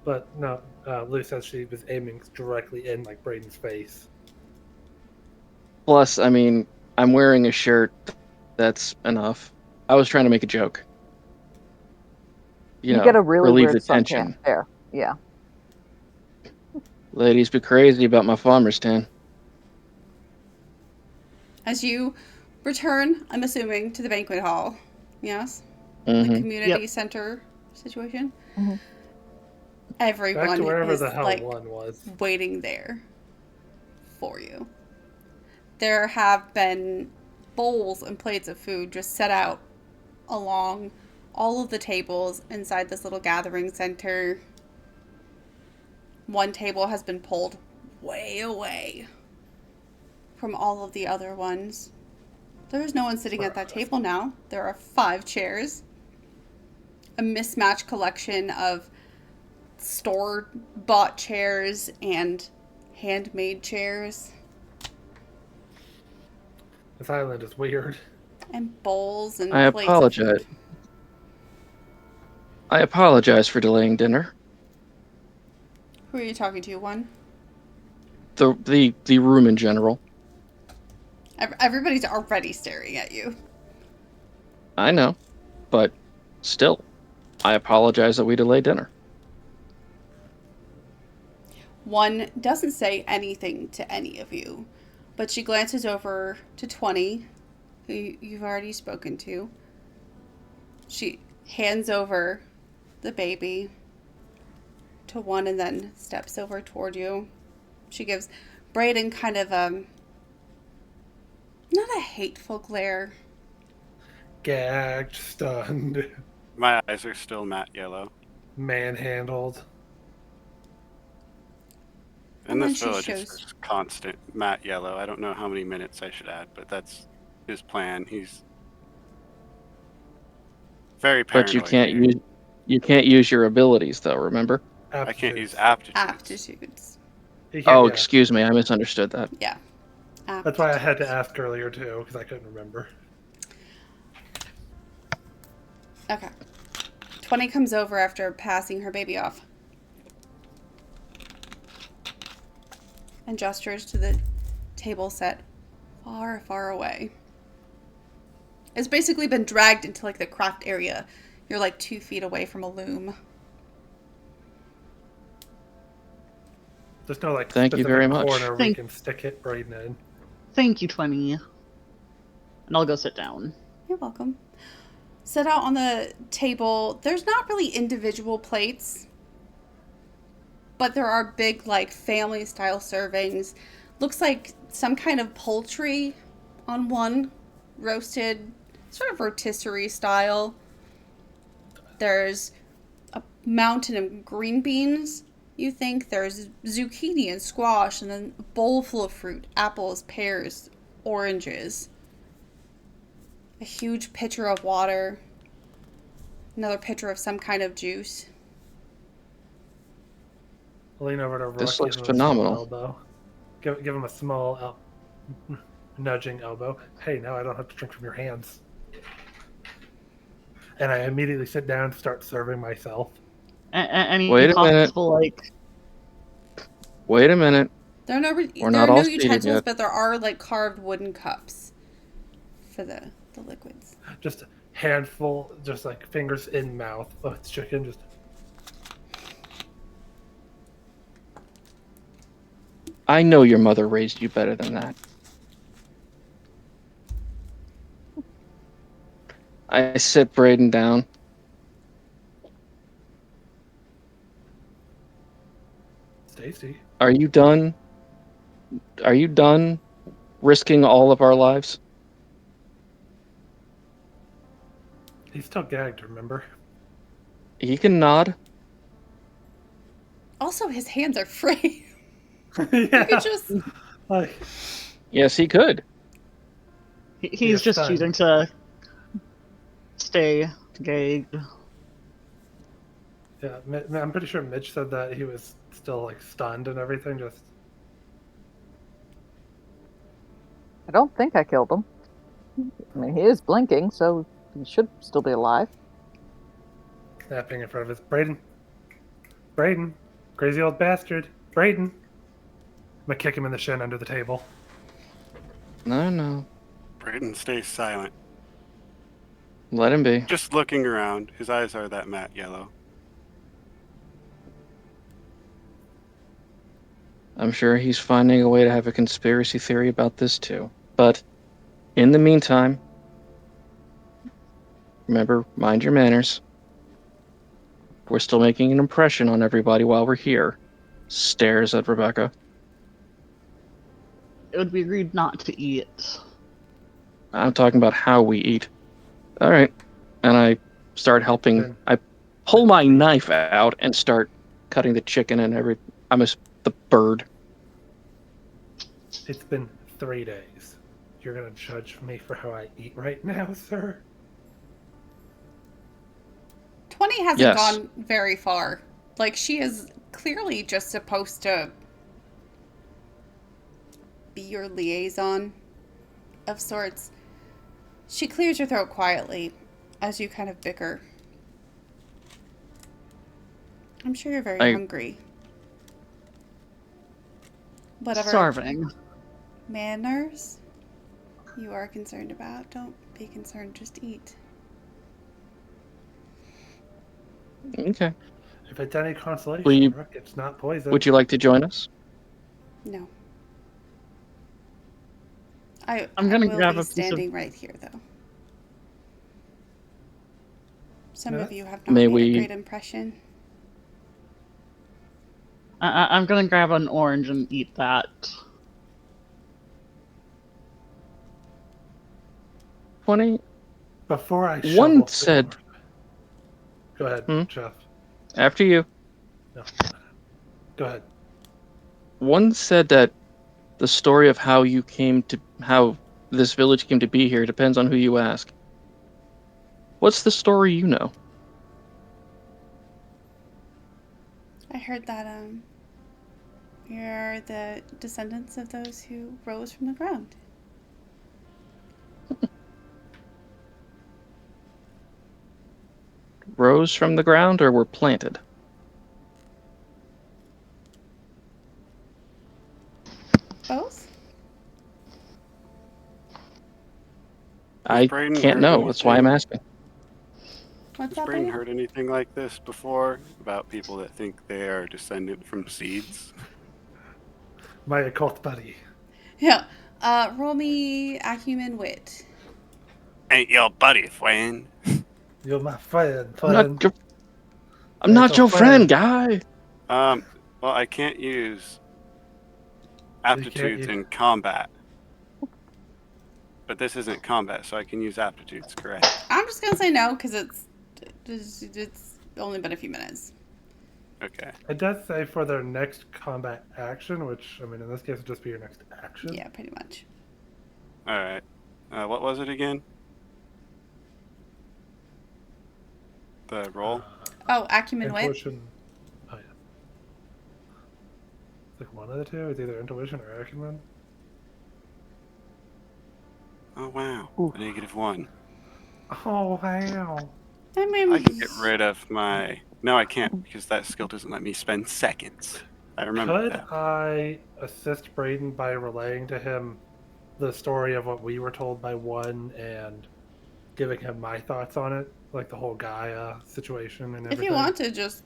But no, Lou says she was aiming directly in like Braden's face. Plus, I mean, I'm wearing a shirt. That's enough. I was trying to make a joke. You get a really relieve weird the tension. suntan there. Yeah. Ladies be crazy about my farmer's tan. As you return, I'm assuming, to the banquet hall. Yes? The Mm-hmm. community Yep. center situation. Mhm. Everyone Back to wherever is the hell like one was. waiting there for you. There have been bowls and plates of food just set out along all of the tables inside this little gathering center. One table has been pulled way away from all of the other ones. There is no one sitting at that table now. There are 5 chairs. A mismatched collection of store-bought chairs and handmade chairs. This island is weird. And bowls and I plates of apologize. food. I apologize for delaying dinner. Who are you talking to, one? The room in general. Everybody's already staring at you. I know, but still, I apologize that we delayed dinner. One doesn't say anything to any of you, but she glances over to 20, who you've already spoken to. She hands over the baby to one and then steps over toward you. She gives Brayden kind of not a hateful glare. Gagged, stunned, My eyes are still matte yellow. manhandled. In And then this she village, shows- it's just constant matte yellow. I don't know how many minutes I should add, but that's his plan. He's very paranoid. But here. you can't use your abilities though, remember? I can't use Aptitudes. aptitudes. Aptitudes. He can't- Oh, yeah. excuse me, I misunderstood that. Yeah. That's why I had to ask earlier too, because I couldn't remember. Okay. 20 comes over after passing her baby off. And gestures to the table set far, far away. It's basically been dragged into like the craft area. You're like 2 feet away from a loom. There's no like Thank you specific very much. corner we Thank- can stick it Braden in. Thank you, 20. And I'll go sit down. You're welcome. Set out on the table. There's not really individual plates, but there are big, like, family style servings. Looks like some kind of poultry on one, roasted, sort of rotisserie style. There's a mountain of green beans. You think there's zucchini and squash, and then a bowl full of fruit, apples, pears, oranges. A huge pitcher of water. Another pitcher of some kind of juice. I'll lean over to This Rook, looks give him a small phenomenal. elbow. Give him a small nudging elbow. Hey, now I don't have to drink from your hands. And I immediately sit down and start serving myself. Any Wait a minute. possible, like... Wait a minute. There are no, We're there not are all no seated utensils, yet. but there are like carved wooden cups for the liquids. Just handful, just like fingers in mouth of its chicken. Just I know your mother raised you better than that. I sit Braden down. Stacy. Are you done? Are you done risking all of our lives? He's still gagged, remember? He can nod. Also, his hands are free. Yeah. You could just. Like, Yes, he could. He's just stunned. choosing to stay gagged. Yeah, I'm pretty sure Mitch said that he was still like stunned and everything. Just I don't think I killed him. I mean, he is blinking, so he should still be alive. snapping in front of his Braden, crazy old bastard, Braden. I'm gonna kick him in the shin under the table. No. Braden stays silent, Let him be. just looking around. His eyes are that matte yellow. I'm sure he's finding a way to have a conspiracy theory about this too. But in the meantime, remember, mind your manners. We're still making an impression on everybody while we're here. Stares at Rebecca. It would be rude not to eat. I'm talking about how we eat. All right. And I start helping. Then- I pull my knife out and start cutting the chicken and the bird. It's been 3 days. You're gonna judge me for how I eat right now, sir? 20 hasn't Yes. gone very far. Like, she is clearly just supposed to be your liaison of sorts. She clears your throat quietly as you kind of bicker. I'm sure you're very hungry. Whatever Starving. manners you are concerned about, don't be concerned, just eat. Okay. If it's any consolation, Will you- Rook, it's not poison. Would you like to join us? No. I'm gonna will grab be a piece of- standing right here, though. Some Yeah. of you have not May made we- a great impression. I'm gonna grab an orange and eat that. Twenty. Before I One shovel said- forward. Go ahead, Hmm? Jeff. After you. No. Go ahead. One said that the story of how this village came to be here depends on who you ask. What's the story you know? I heard that you're the descendants of those who rose from the ground. Rose from the ground or were planted? Both? I Braden can't heard know. That's why I'm anything? asking. What's Has that, Braden Brady? heard anything like this before about people that think they are descendant from seeds? My occult buddy. Yeah. Roll me acumen wit. Ain't your buddy, friend. You're my friend. I'm not your friend, friend. guy. Well, I can't use aptitudes use- in combat. But this isn't combat, so I can use aptitudes, correct? I'm just gonna say no because it's only been a few minutes. Okay. It does say for their next combat action, which, I mean, in this case, would just be your next action. Yeah, pretty much. Alright. What was it again? The roll? Oh, acumen wit. Intuition. Oh, yeah. It's like one of the two. It's either intuition or acumen. Oh, wow. Ooh. A -1. Oh, wow. I mean, I can get rid of my... No, I can't, because that skill doesn't let me spend seconds. I remember Could that. I assist Braden by relaying to him the story of what we were told by one and giving him my thoughts on it, like the whole Gaia situation and everything. If you want to just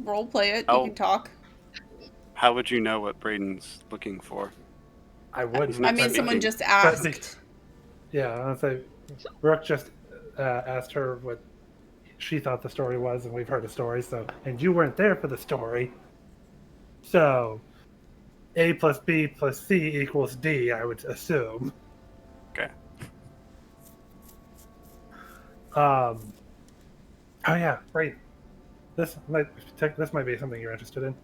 role play it, you Oh. can talk. How would you know what Braden's looking for? I wouldn't. I mean, But- someone just but asked. Yeah, I'll say Brooke just asked her what she thought the story was, and we've heard a story. So, and you weren't there for the story, so A plus B plus C equals D. I would assume. Okay. Oh yeah, right. This might be something you're interested in.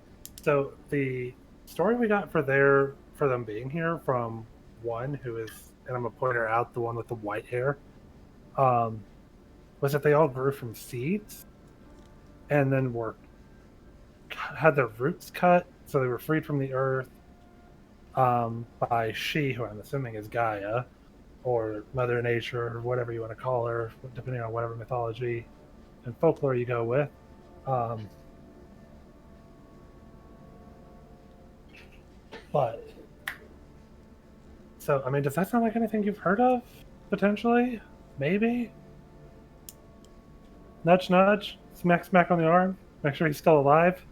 So the story we got for them being here from one who is, and I'm gonna point her out, the one with the white hair, was that they all grew from seeds, and then had their roots cut, so they were freed from the earth by she, who I'm assuming is Gaia, or Mother Nature, or whatever you want to call her, depending on whatever mythology and folklore you go with. But so, I mean, does that sound like anything you've heard of? Potentially, maybe. Nudge, nudge. Smack, smack on the arm. Make sure he's still alive.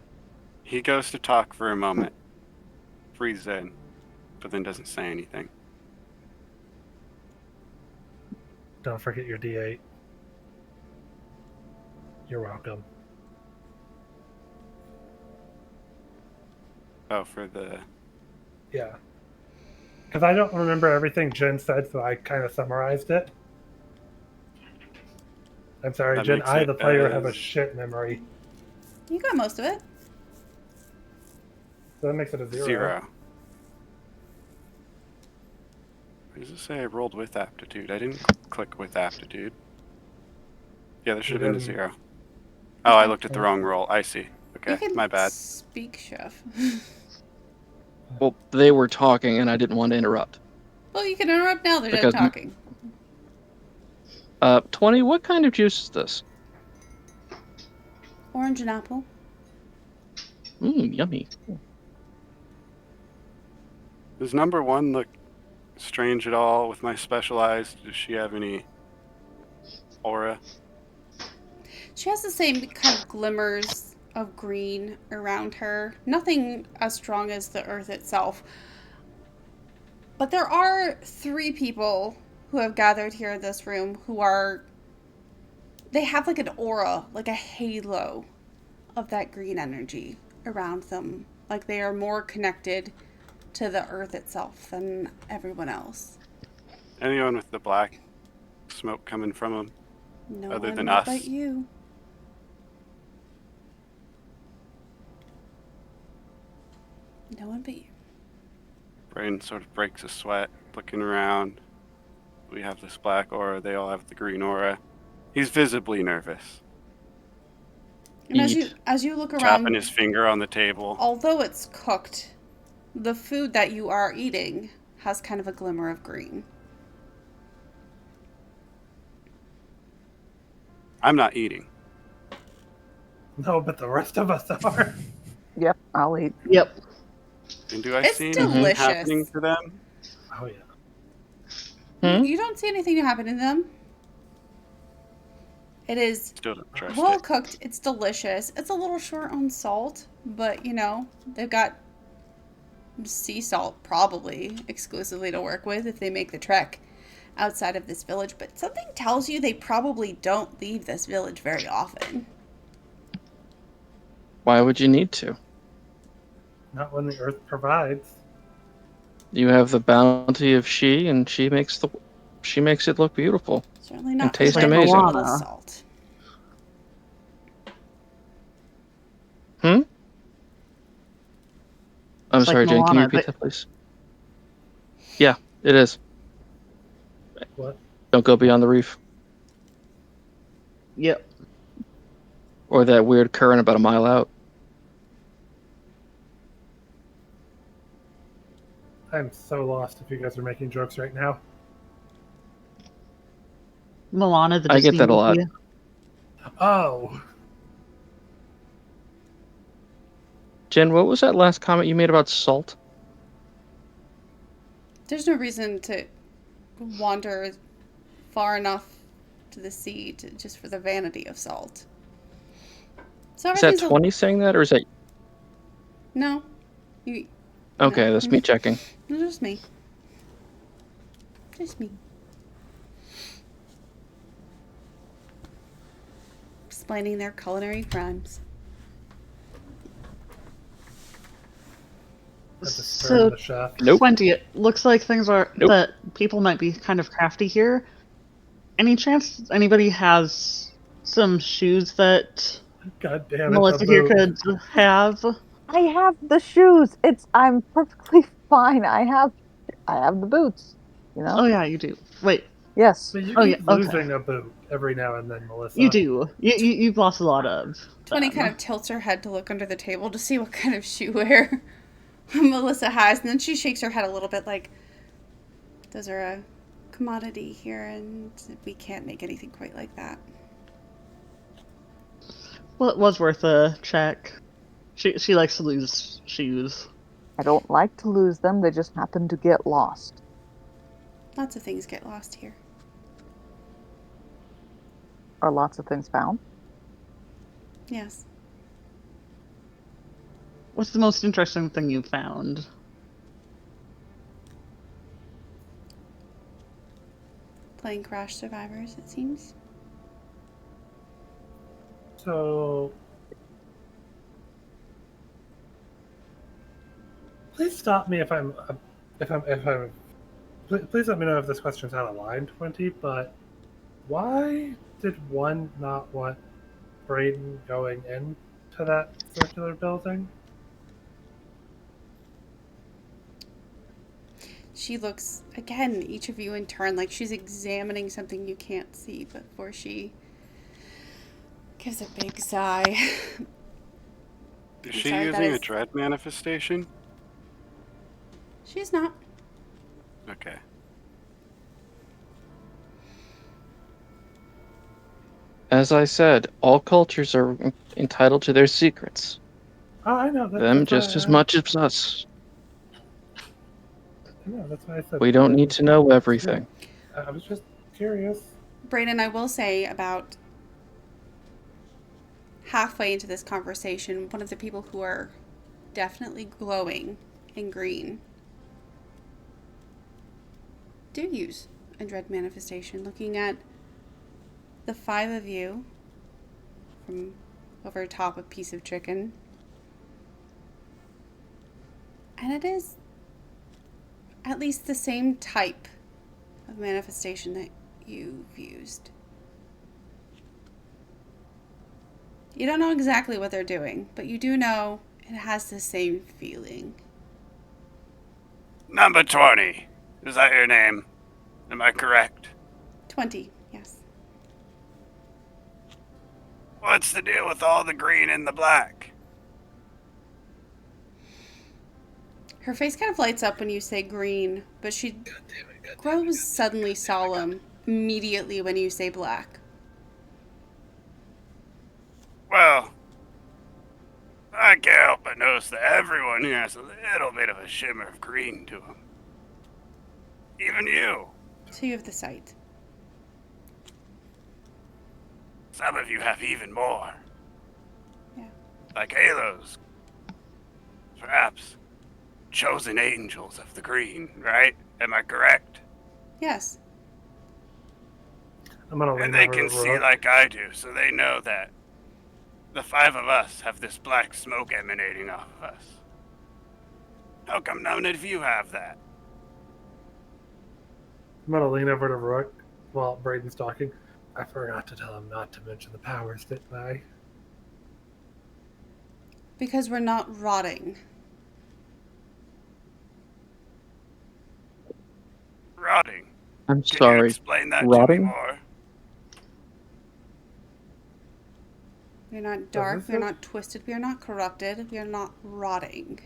He goes to talk for a moment, freezes in, but then doesn't say anything. Don't forget your D8. You're welcome. Oh, for the... Yeah. Because I don't remember everything Jen said, so I kind of summarized it. I'm sorry, That Jen. makes I, it the player, have a as- shit memory. You got most of it. So that makes it a 0. 0. Why does it say I rolled with aptitude? I didn't click with aptitude. Yeah, there should have been a didn't. 0. Oh, I looked at the wrong roll. I see. You Okay, can my bad. speak, Chef. Well, they were talking, and I didn't want to interrupt. Well, you can interrupt now. They're Because- done talking. 20, what kind of juice is this? Orange and apple. Yummy. Does number 1 look strange at all with my specialized? Does she have any aura? She has the same kind of glimmers of green around her. Nothing as strong as the earth itself. But there are 3 people who have gathered here in this room who are... They have like an aura, like a halo of that green energy around them. Like they are more connected to the earth itself than everyone else. Anyone with the black smoke coming from them? No Other one than but us. you. No one but you. Braden sort of breaks a sweat, looking around. We have this black aura, they all have the green aura. He's visibly nervous. And Eat. as you look around, Tapping his finger on the table. although it's cooked, the food that you are eating has kind of a glimmer of green. I'm not eating. No, but the rest of us are. Yep, I'll eat. Yep. And do I It's see anything delicious. happening to them? Oh yeah. Hmm? You don't see anything happening to them. It is Still don't trust well it. cooked. It's delicious. It's a little short on salt, but you know, they've got sea salt probably exclusively to work with if they make the trek outside of this village. But something tells you they probably don't leave this village very often. Why would you need to? Not when the earth provides. You have the bounty of she, and she makes it look beautiful. Certainly not taste for a amazing. little Moana. salt. I'm It's like sorry, Jen. Can you Moana, repeat but- that, please? Yeah, it is. What? Don't go beyond the reef, Yep. or that weird current about a mile out. I'm so lost if you guys are making jokes right now. Moana, the I get Disney that a lot. movie. Oh, Jen, what was that last comment you made about salt? There's no reason to wander far enough to the sea just for the vanity of salt. So Is that everything's 20 saying that, or is that... no. You, Okay, no. that's me checking. No, just me. Just me. Explaining their culinary crimes. That's a So, sperm the chef. Nope. 20. It looks like things are Nope. that people might be kind of crafty here. Any chance anybody has some shoes that God damn it, Melissa the here boot. could have? I have the shoes. I'm perfectly fine. I have the boots. You know? Oh yeah, you do. Wait. Yes. But you Oh yeah. keep Okay. losing a boot every now and then, Melissa. You do. You've lost a lot of 20 them. kind of tilts her head to look under the table to see what kind of shoe wear Melissa has, and then she shakes her head a little bit like, those are a commodity here, and we can't make anything quite like that. Well, it was worth a check. She likes to lose shoes. I don't like to lose them. They just happen to get lost. Lots of things get lost here. Are lots of things found? Yes. What's the most interesting thing you found? Plane crash survivors, it seems. So, please stop me if I'm. Please let me know if this question's out of line, 20. But why did one not want Braden going into that circular building? She looks, again, each of you in turn, like she's examining something you can't see before she gives a big sigh. Is I'm she sorry, that using a is- dread manifestation? She's not. Okay. As I said, all cultures are entitled to their secrets. Oh, I know. Them That's just why as much as us. I know. That's why I said. We don't need to know everything. I was just curious. Brayden, I will say about halfway into this conversation, one of the people who are definitely glowing in green do use a dread manifestation. Looking at the 5 of you from over top a piece of chicken. And it is at least the same type of manifestation that you've used. You don't know exactly what they're doing, but you do know it has the same feeling. Number 20. Is that your name? Am I correct? 20, yes. What's the deal with all the green and the black? Her face kind of lights up when you say green, but she grows suddenly solemn immediately when you say black. Well, I can't help but notice that everyone here has a little bit of a shimmer of green to them. Even you. So you have the sight. Some of you have even more. Yeah. Like halos. Perhaps chosen angels of the green, right? Am I correct? Yes. I'm gonna lean And they over can to see Rook. like I do, so they know that the 5 of us have this black smoke emanating off of us. How come none of you have that? I'm gonna lean over to Rook while Braden's talking. I forgot to tell him not to mention the powers, didn't I? Because we're not rotting. Rotting. I'm Can you sorry. explain that to Rotting? me more? We're not dark, this we're it? not twisted, we are not corrupted, we are not rotting.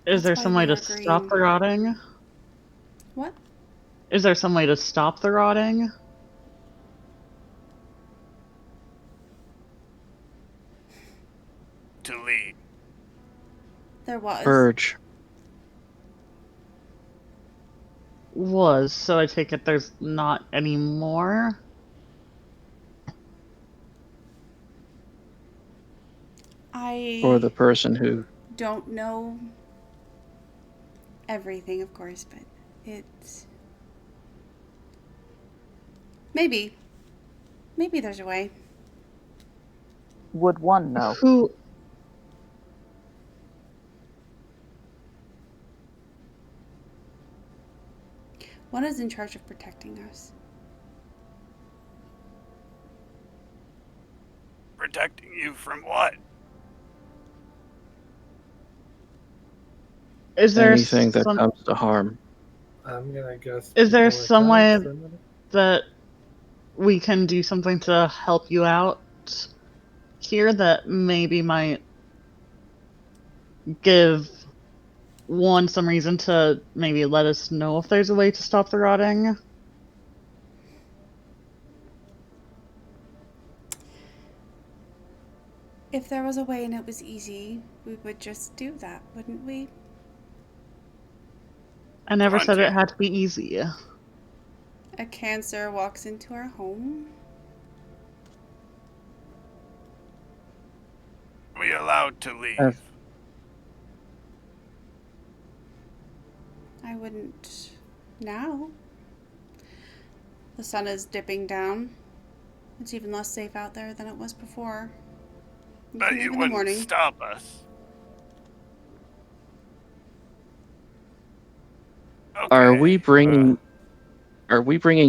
Is there That's why some way we to are stop green. the rotting? What? Is there some way to stop the rotting? To lead. There was. Purge. Was, so I take it there's not any more? for the person who... don't know everything, of course, but it's... Maybe there's a way. Would one know? Who? One is in charge of protecting us. Protecting you from what? Is there anything that some? comes to harm. I'm gonna guess. Is there people are some dying way for a minute. that we can do something to help you out here that maybe might give one some reason to maybe let us know if there's a way to stop the rotting? If there was a way and it was easy, we would just do that, wouldn't we? I never Come on, said it Jane. had to be easy. A cancer walks into our home. We allowed to leave. Yes. I wouldn't now. The sun is dipping down. It's even less safe out there than it was before. We But can leave you in the wouldn't morning. stop us. Okay. Are we bringing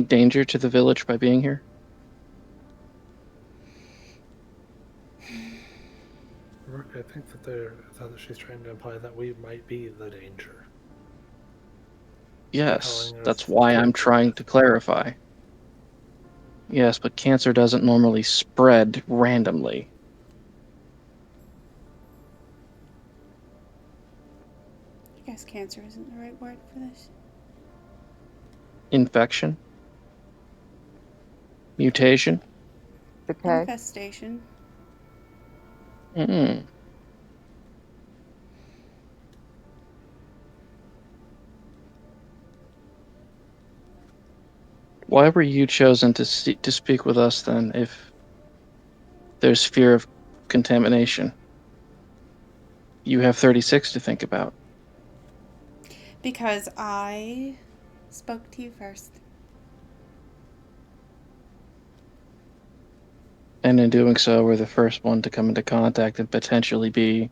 danger to the village by being here? Rook, I think that she's trying to imply that we might be the danger. Yes, Calling that's us why I'm dangerous. trying to clarify. Yes, but cancer doesn't normally spread randomly. I guess cancer isn't the right word for this. Infection? Mutation? Okay. Infestation. Mm-mm. Why were you chosen to speak with us then, if there's fear of contamination? You have 36 to think about. Because I spoke to you first. And in doing so, we're the first one to come into contact and potentially be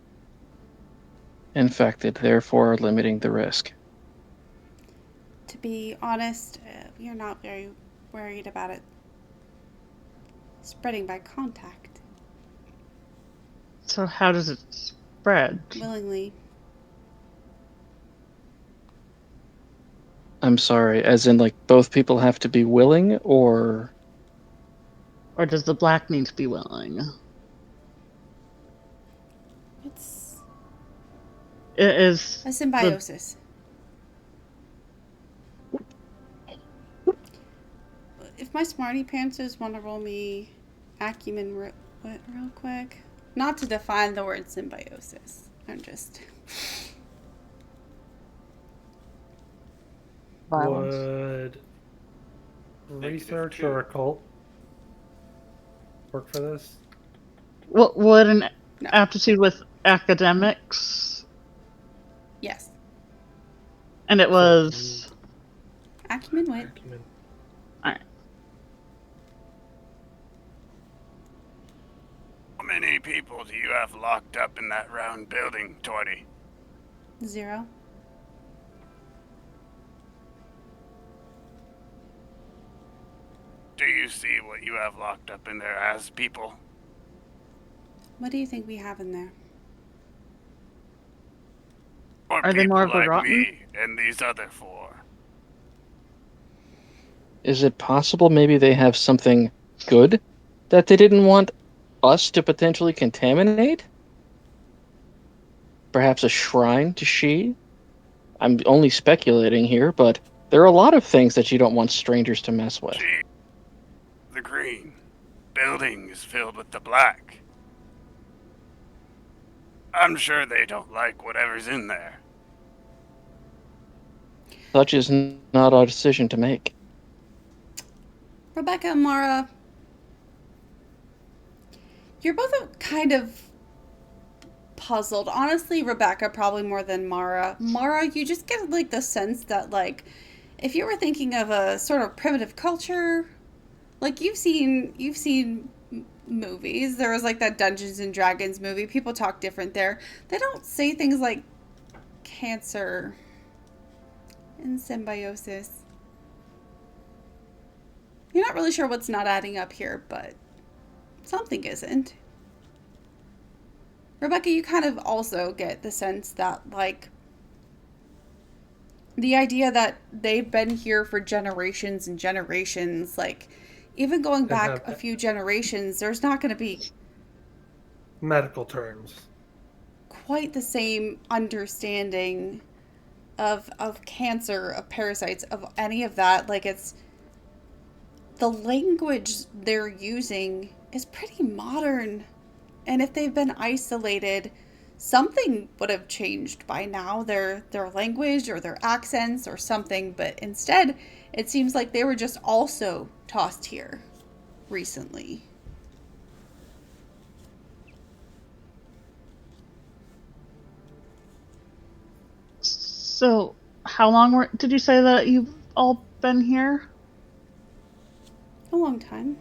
infected, therefore limiting the risk. To be honest, we are not very worried about it spreading by contact. So how does it spread? Willingly. I'm sorry, as in, like, both people have to be willing, or... Or does the black need to be willing? It's It is a symbiosis. If my smarty pantsers want to roll me acumen real quick. Not to define the word symbiosis. I'm just... Violence. Would research or occult work for this? What would an No. aptitude with academics? Yes. And it was Acumen wit. Acumen. How many people do you have locked up in that round building, Torty? 0. Do you see what you have locked up in there as people? What do you think we have in there? Or Are they people more of the like rotten? me and these other 4? Is it possible maybe they have something good that they didn't want us to potentially contaminate? Perhaps a shrine to She? I'm only speculating here, but there are a lot of things that you don't want strangers to mess with. Gee, the green building is filled with the black. I'm sure they don't like whatever's in there. Such is not our decision to make. Rebecca and Mara, you're both kind of puzzled. Honestly, Rebecca probably more than Mara. Mara, you just get like the sense that like if you were thinking of a sort of primitive culture, like you've seen movies. There was like that Dungeons and Dragons movie. People talk different there. They don't say things like cancer and symbiosis. You're not really sure what's not adding up here, but something isn't. Rebecca, you kind of also get the sense that, like, the idea that they've been here for generations and generations, like, even going back a few generations, there's not going to be medical terms quite the same understanding of cancer, of parasites, of any of that. Like, it's the language they're using is pretty modern. And if they've been isolated, something would have changed by now, their language or their accents or something, but instead it seems like they were just also tossed here recently. So, how long did you say that you've all been here? A long time.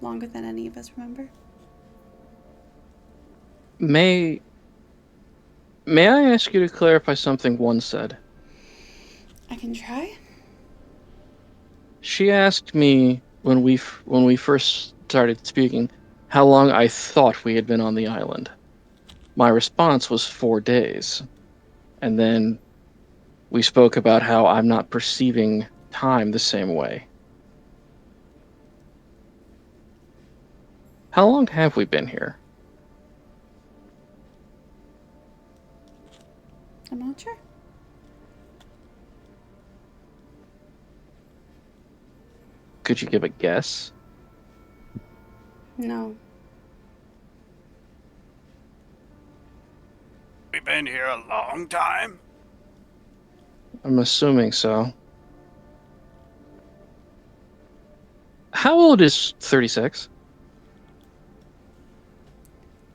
Longer than any of us remember. May I ask you to clarify something one said? I can try. She asked me when we first started speaking how long I thought we had been on the island. My response was 4 days. And then we spoke about how I'm not perceiving time the same way. How long have we been here? I'm not sure. Could you give a guess? No. We've been here a long time. I'm assuming so. How old is 36?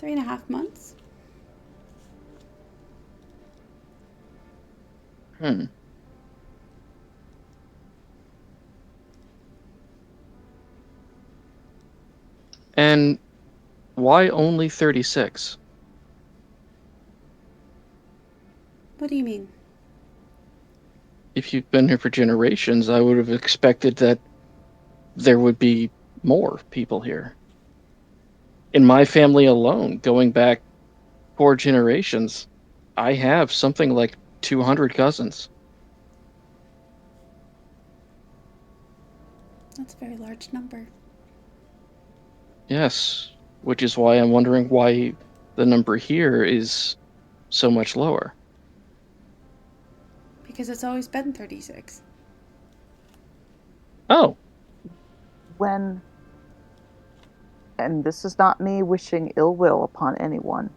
3.5 months. And why only 36? What do you mean? If you've been here for generations, I would have expected that there would be more people here. In my family alone, going back 4 generations, I have something like 200 cousins. That's a very large number. Yes, which is why I'm wondering why the number here is so much lower. Because it's always been 36. Oh. And this is not me wishing ill will upon anyone,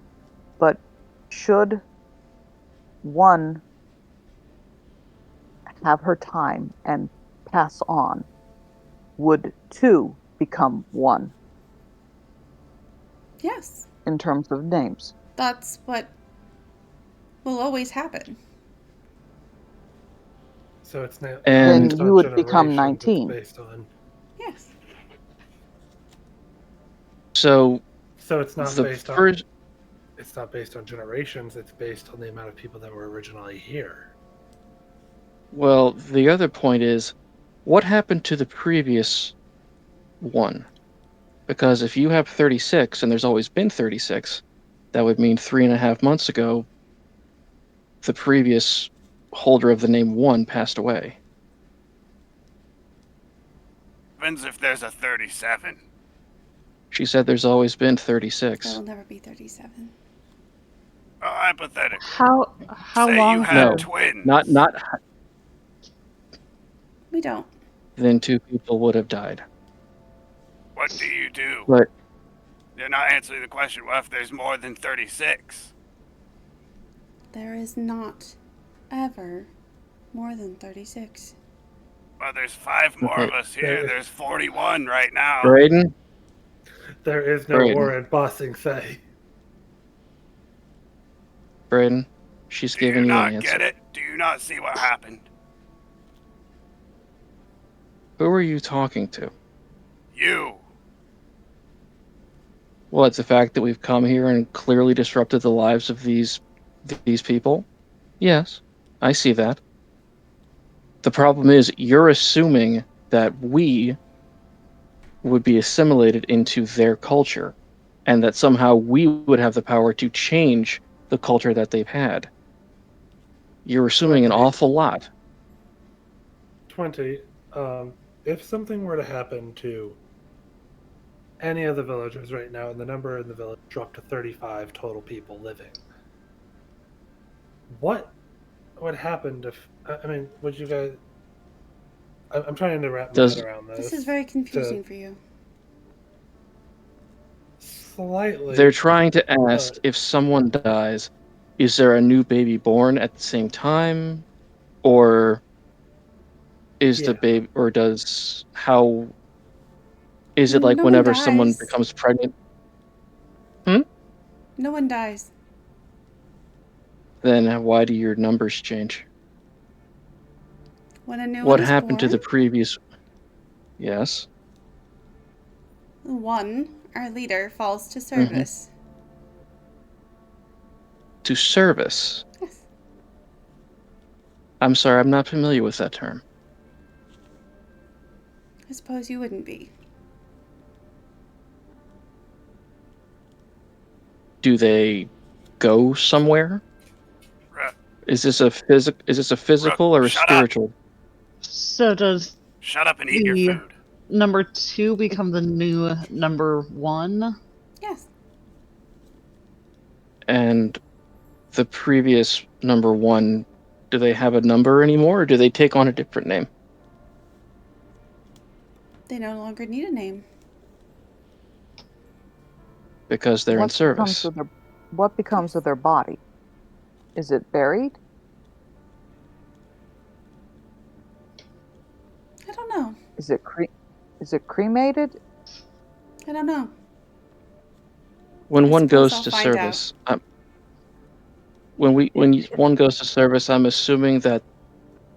but should one have her time and pass on, would 2 become 1? Yes. In terms of names. That's what will always happen. So it's not. And then you would become 19. Based on. Yes. So it's not based on. It's not based on generations. It's based on the amount of people that were originally here. Well, the other point is, what happened to the previous one? Because if you have 36 and there's always been 36, that would mean 3.5 months ago, the previous holder of the name 1 passed away. Depends if there's a 37. She said there's always been 36. There will never be 37. Hypothetically. How Say long? You had No, twins. Not. We don't. Then 2 people would have died. What do you do? But You're not answering the question. What if there's more than 36? There is not ever more than 36. Well, there's 5 more of us here. There's 41 right now. Braden? There is no war in Bossing Say. Braden, she's Do you giving you an not answer. get it? Do you not see what happened? Who are you talking to? You. What, the fact that we've come here and clearly disrupted the lives of these people? Yes, I see that. The problem is you're assuming that we would be assimilated into their culture, and that somehow we would have the power to change the culture that they've had. You're assuming an 20. awful lot. 20. If something were to happen to any of the villagers right now, and the number in the village dropped to 35 total people living, what would happen if? I mean, would you guys? I'm trying to wrap my head Does around this. This is very confusing for you. Slightly. they're trying to ask but if someone dies, is there a new baby born at the same time, or is the yeah. baby, or does how is it like No one whenever someone dies. becomes pregnant? Hmm? No one dies. Then why do your numbers change? When a new What one is happened to born, the previous? Yes. one, our leader, falls to Mm-hmm. service. To service. Yes. I'm sorry, I'm not familiar with that term. I suppose you wouldn't be. Do they go somewhere? Ruh, Is this a physical or a shut up. spiritual? So does Shut up and eat your the food. number 2 become the new number 1? Yes. And the previous number 1, do they have a number anymore, or do they take on a different name? They no longer need a name. Because they're in service. What becomes of their body? Is it buried? I don't know. Is it cremated? I don't know. When I one suppose goes I'll to find service, when one goes to service, I'm assuming that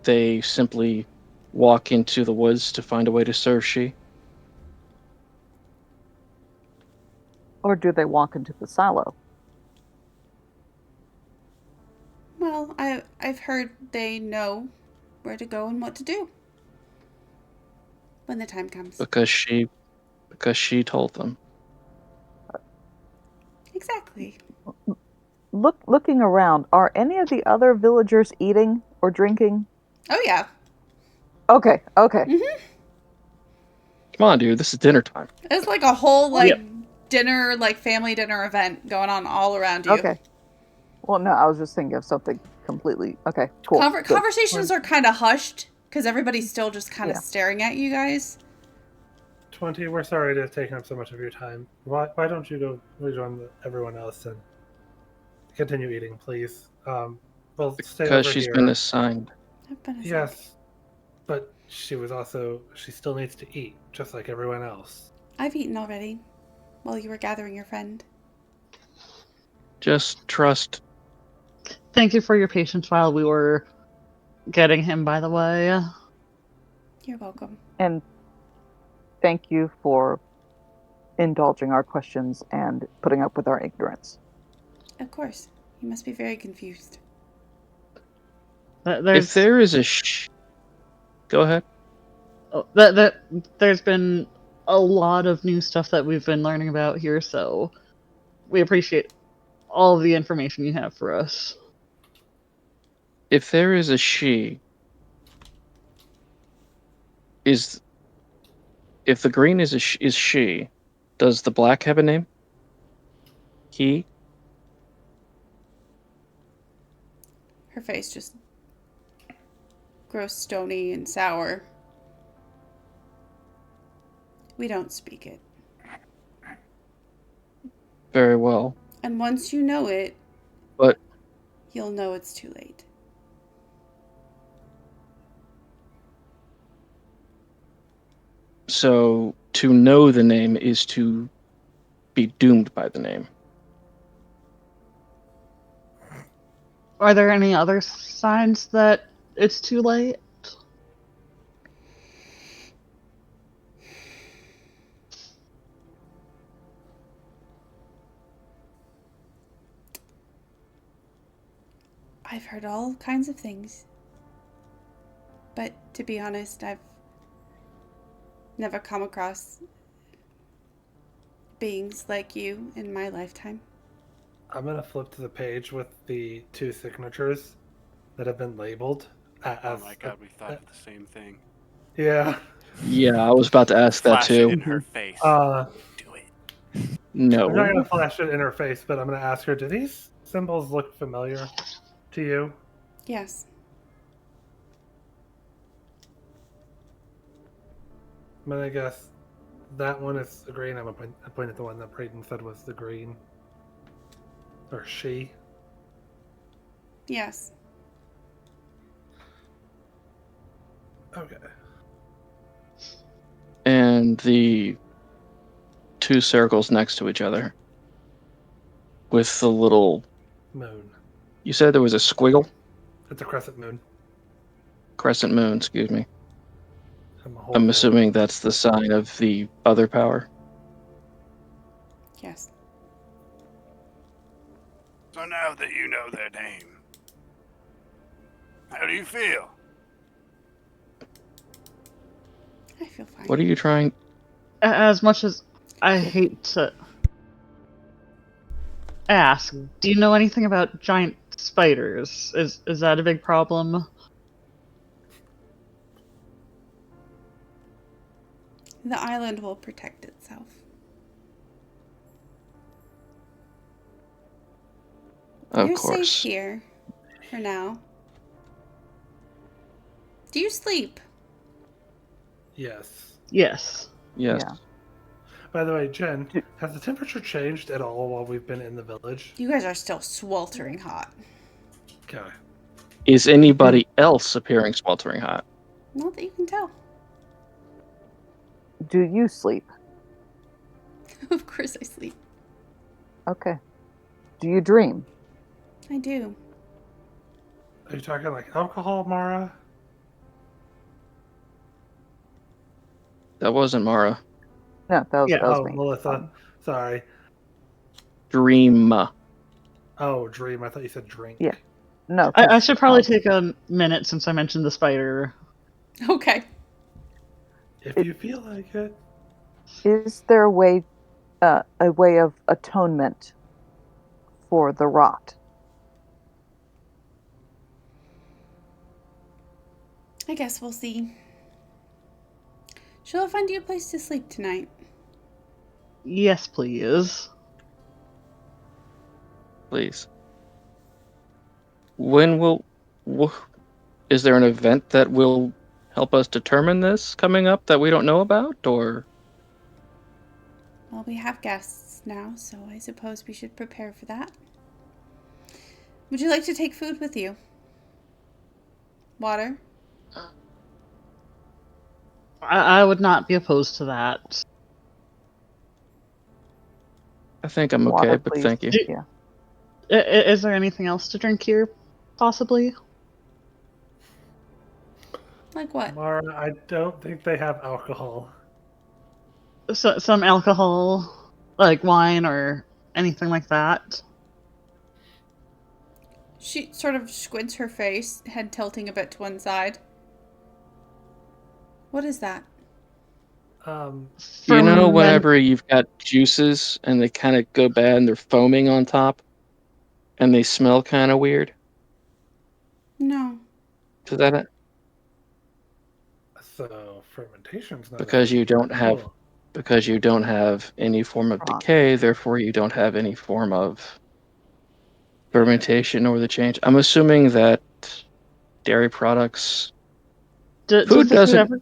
they simply walk into the woods to find a way to serve she. Or do they walk into the silo? Well, I've heard they know where to go and what to do when the time comes. Because she told them. Exactly. Looking around, are any of the other villagers eating or drinking? Oh yeah. Okay. Mm-hmm. Come on, dude, this is dinner time. It's like a whole Yep. dinner, family dinner event going on all around you. Okay. Well, no, I was just thinking of something completely. Okay, cool. Good. Conversations are kind of hushed because everybody's still just kind of Yeah. staring at you guys. 20. We're sorry to have taken up so much of your time. Why don't you go rejoin everyone else and continue eating, please? We'll stay Because over she's here. been assigned. I've been assigned. Yes, but she still needs to eat, just like everyone else. I've eaten already while you were gathering your friend. Just trust. Thank you for your patience while we were getting him, by the way. You're welcome. And thank you for indulging our questions and putting up with our ignorance. Of course. You must be very confused. If there is a go ahead. There's been a lot of new stuff that we've been learning about here, so we appreciate all of the information you have for us. If there is a she, if the green is she, does the black have a name? He? Her face just grows stony and sour. We don't speak it. Very well. And once you know it, But you'll know it's too late. so to know the name is to be doomed by the name. Are there any other signs that it's too late? I've heard all kinds of things. But to be honest, I've never come across beings like you in my lifetime. I'm gonna flip to the page with the 2 signatures that have been labeled. Oh my god, we thought of the same thing. Yeah. Yeah, I was about to ask that Flash it too. in her face. Do it. I'm not No. gonna flash it in her face, but I'm gonna ask her, do these symbols look familiar to you? Yes. I'm gonna guess that one is the green. I'm gonna point at the one that Brayden said was the green. Or she. Yes. Okay. And the 2 circles next to each other. With the little... Moon. You said there was a squiggle? It's a crescent moon. Crescent moon, excuse me. I'm I'm assuming that's the sign of the other power. Yes. So now that you know their name, how do you feel? I feel fine. What are you trying... As much as I hate to ask, do you know anything about giant spiders? Is that a big problem? The island will protect itself. Of You're course. safe here for now. Do you sleep? Yes. Yes. Yes. Yeah. By the way, Jen, has the temperature changed at all while we've been in the village? You guys are still sweltering hot. Okay. Is anybody else appearing sweltering hot? Not that you can tell. Do you sleep? Of course I sleep. Okay. Do you dream? I do. Are you talking like alcohol, Mara? That wasn't Mara. No, that was, Yeah. that was Oh, me. Melissa. Sorry. Dream. Oh, dream. I thought you said drink. Yeah. No. I 'Cause, should probably take a minute since I mentioned the spider. Okay. If you feel like it. Is there a way of atonement for the rot? I guess we'll see. Shall I find you a place to sleep tonight? Yes, please. Please. When will... Is there an event that will help us determine this coming up that we don't know about, or... Well, we have guests now, so I suppose we should prepare for that. Would you like to take food with you? Water? I would not be opposed to that. I think I'm Water, okay, but please. thank you. Yeah. Is there anything else to drink here, possibly? Like what? Mara, I don't think they have alcohol. So, some alcohol, like wine or anything like that. She sort of squints her face, head tilting a bit to one side. What is that? You know Ferment- whenever you've got juices and they kind of go bad and they're foaming on top? And they smell kind of weird? No. Does that... So fermentation's not Because you don't have... Cool. Because you don't have any form of Rot. decay, therefore you don't have any form of fermentation or the change. I'm assuming that dairy products... Does Food the doesn't... ever...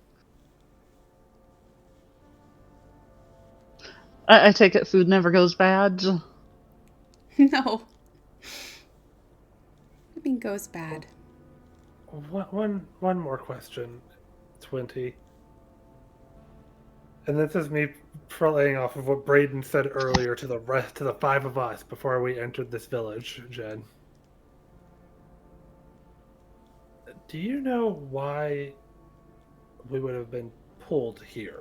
I take it food never goes bad. No. I mean, goes bad. One more question, 20. And this is me playing off of what Brayden said earlier to the 5 of us before we entered this village, Jen. Do you know why we would have been pulled here?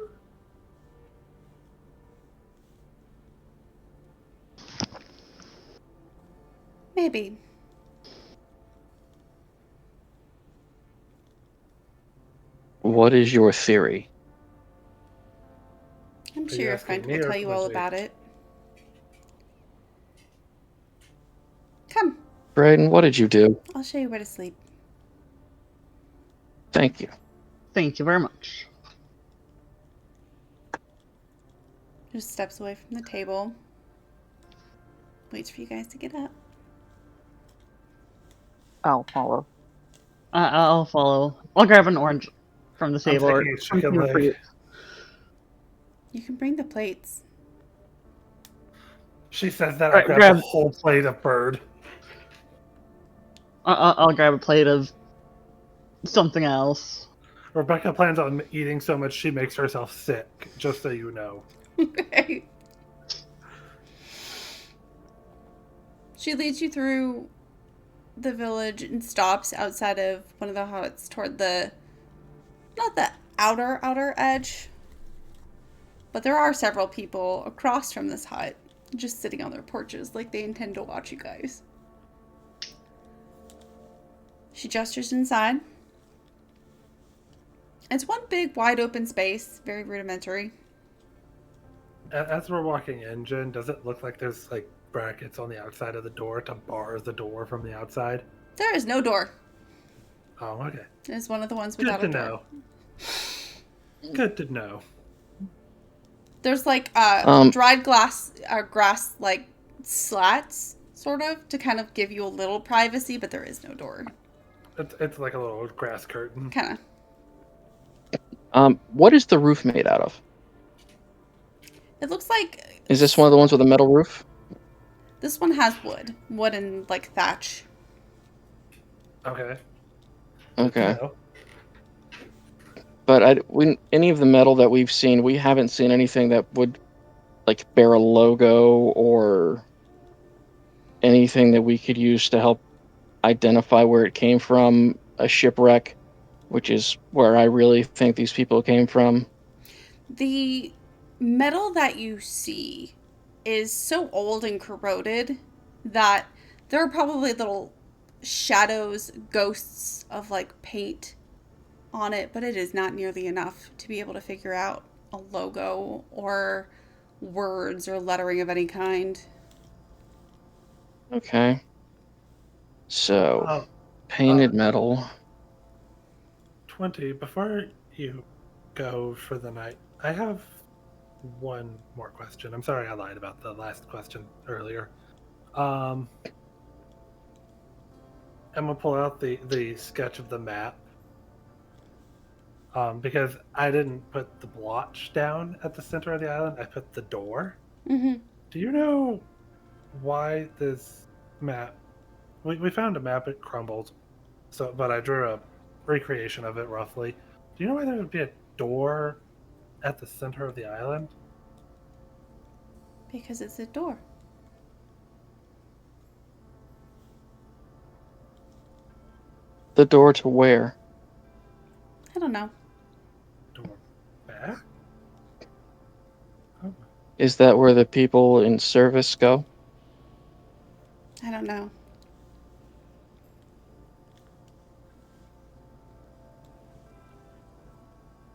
Maybe. What is your theory? I'm Are sure you your asking friend me will or tell you all Quincy? about it. Come, Brayden, what did you do? I'll show you where to sleep. Thank you. Thank you very much. Just steps away from the table. Waits for you guys to get up. I'll follow. I'll follow. I'll grab an orange from the I'm table or taking a something chicken for leg. you. You can bring the plates. She says that, I'll grab Grab. the whole plate of bird. I'll grab a plate of something else. Rebecca plans on eating so much she makes herself sick, just so you know. Okay. She leads you through the village and stops outside of one of the huts toward the, not the outer edge, but there are several people across from this hut just sitting on their porches like they intend to watch you guys. She gestures inside. It's one big wide open space, very rudimentary. As we're walking in, Jen, does it look like there's like brackets on the outside of the door to bar the door from the outside? There is no door. Oh, okay. It's one of the ones Good without to a door. know. Good to know. There's like dried grass like slats, sort of, to kind of give you a little privacy, but there is no door. It's like a little grass curtain. Kind of. What is the roof made out of? It looks like Is this one of the ones with a metal roof? this one has wood and like thatch. Okay. Good Okay. to know. But any of the metal that we've seen, we haven't seen anything that would like bear a logo or anything that we could use to help identify where it came from. A shipwreck, which is where I really think these people came from. The metal that you see is so old and corroded that there are probably little shadows, ghosts of like paint on it, but it is not nearly enough to be able to figure out a logo or words or lettering of any kind. Okay. So, Oh, painted metal. 20, before you go for the night, I have one more question. I'm sorry I lied about the last question earlier. I'm gonna pull out the sketch of the map. Because I didn't put the blotch down at the center of the island, I put the door. Mm-hmm. Do you know why this map? We found a map, it crumbled, so but I drew a recreation of it roughly. Do you know why there would be a door at the center of the island? Because it's a door. The door to where? I don't know. Door back? Oh. Is that where the people in service go? I don't know.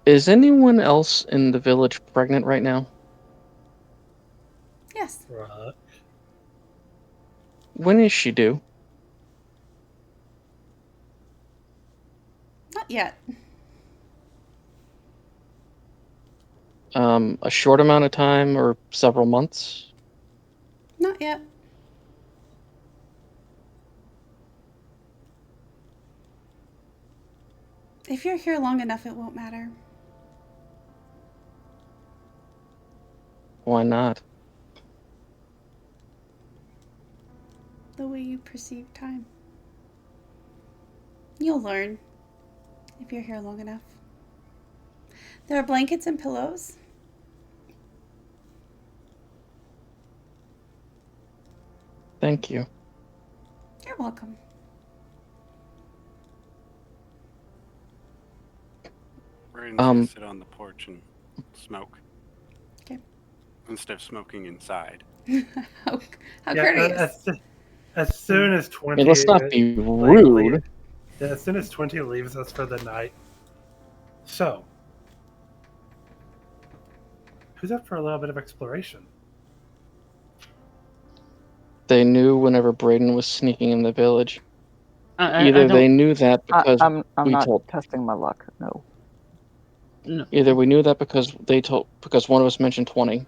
Is anyone else in the village pregnant right now? Yes. Right. When is she due? Not yet. A short amount of time or several months? Not yet. If you're here long enough, it won't matter. Why not? The way you perceive time. You'll learn if you're here long enough. There are blankets and pillows. Thank you. You're welcome. Brayden's gonna sit on the porch and smoke. Okay. Instead of smoking inside. how Yeah, courteous. as soon as I 20 mean, let's not be like, rude. yeah, as soon as 20 leaves us for the night. So, who's up for a little bit of exploration? They knew whenever Brayden was sneaking in the village. I Either they don't knew that because I'm we not told. testing my luck. No. know. Either we knew that because one of us mentioned 20,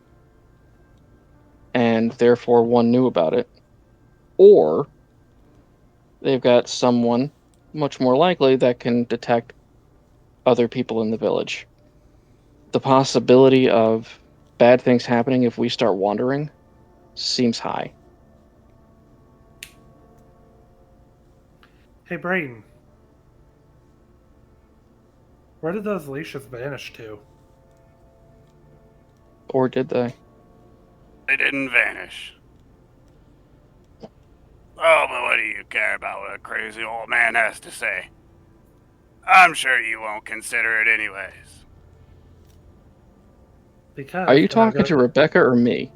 and therefore one knew about it, or they've got someone much more likely that can detect other people in the village. The possibility of bad things happening if we start wandering seems high. Hey, Brayden. Where did those leashes vanish to? Or did they? They didn't vanish. Oh, but what do you care about what a crazy old man has to say? I'm sure you won't consider it anyways. Because Are you talking to Rebecca or me?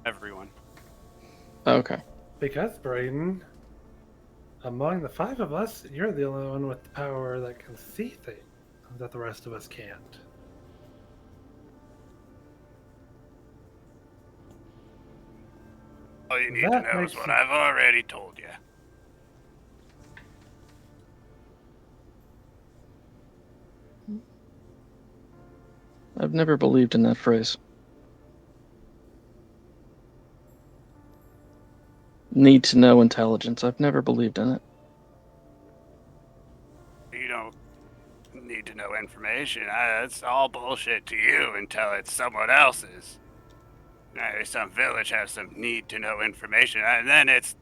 Everyone. Okay. Because, Brayden, among the 5 of us, you're the only one with the power that can see things that the rest of us can't. All you need That to know is makes what you- I've already told you. I've never believed in that phrase. Need to know intelligence. I've never believed in it. You don't need to know information. That's all bullshit to you until it's someone else's. Some village has some need to know information, and then it's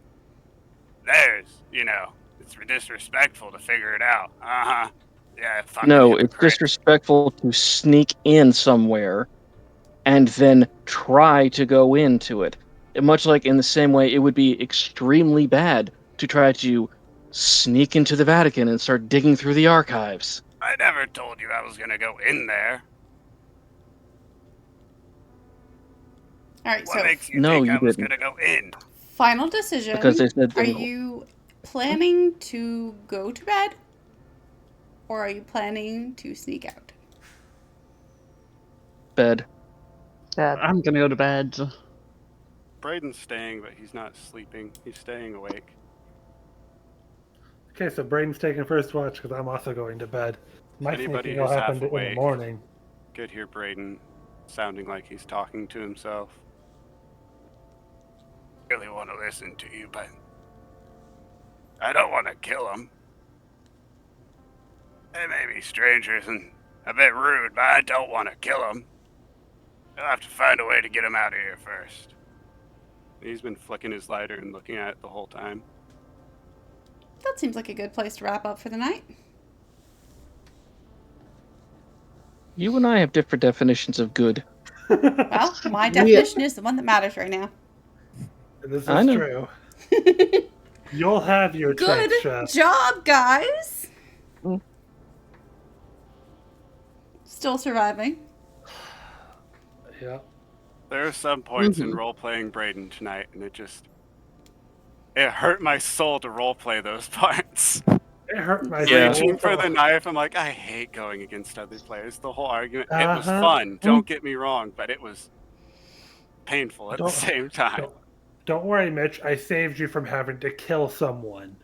theirs, you know. It's disrespectful to figure it out. Uh-huh. Yeah, fucking No, it's hypocrite. disrespectful to sneak in somewhere and then try to go into it. Much like in the same way, it would be extremely bad to try to sneak into the Vatican and start digging through the archives. I never told you I was gonna go in there. All right, What so makes you No, think you I was didn't. gonna go in? final decision. Because they said Are they you planning to go to bed? Or are you planning to sneak out? bed. Dad. I'm gonna go to bed. Brayden's staying, but he's not sleeping. He's staying awake. Okay, so Brayden's taking first watch because I'm also going to bed. My Anybody sneaking will who's half happen in the awake morning. could hear Brayden sounding like he's talking to himself. Really want to listen to you, but I don't want to kill him. They may be strangers and a bit rude, but I don't want to kill him. I'll have to find a way to get him out of here first. He's been flicking his lighter and looking at it the whole time. That seems like a good place to wrap up for the night. You and I have different definitions of good. Well, my definition is the one that matters right now. This I is know. true. You'll have your Good check, Chef. job, guys. Mm. Still surviving. Yeah. There are some points in role-playing Brayden tonight, and it hurt my soul to role-play those parts. It hurt my Yeah. soul. Reaching for the knife, I'm like, I hate going against other players. The whole argument, it was Uh-huh. fun, don't get me wrong, but it was painful at the Don't- same time. Don't worry, Mitch. I saved you from having to kill someone.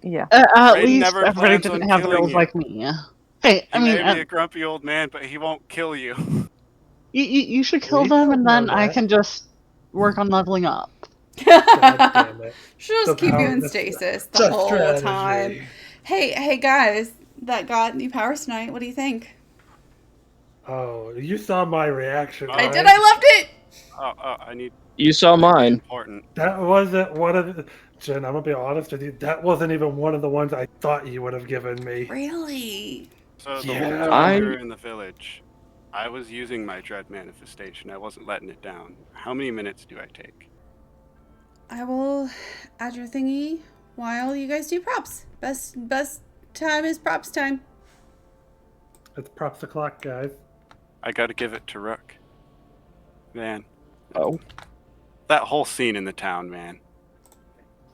Yeah. At Brayden least never everybody plans on didn't have killing roles you. like me. Hey, He I mean, may be a grumpy old man, but he won't kill you. you should kill We them, don't and know then I that. can just work on leveling up. God damn it. She'll just The keep you power- in the- stasis the the whole strategy. time. Hey guys, that got new powers tonight. What do you think? Oh, you saw my reaction. Oh. I right? did. I loved it. I need You saw to be mine. important. That wasn't one of the... Jen, I'm gonna be honest with you. That wasn't even one of the ones I thought you would have given me. Really? So the Yeah. whole time we were in the village, I was using my dread manifestation. I wasn't letting it down. How many minutes do I take? I will add your thingy while you guys do props. Best time is props time. It's props o'clock, guys. I gotta give it to Rook. Man, Oh, that whole scene in the town, man.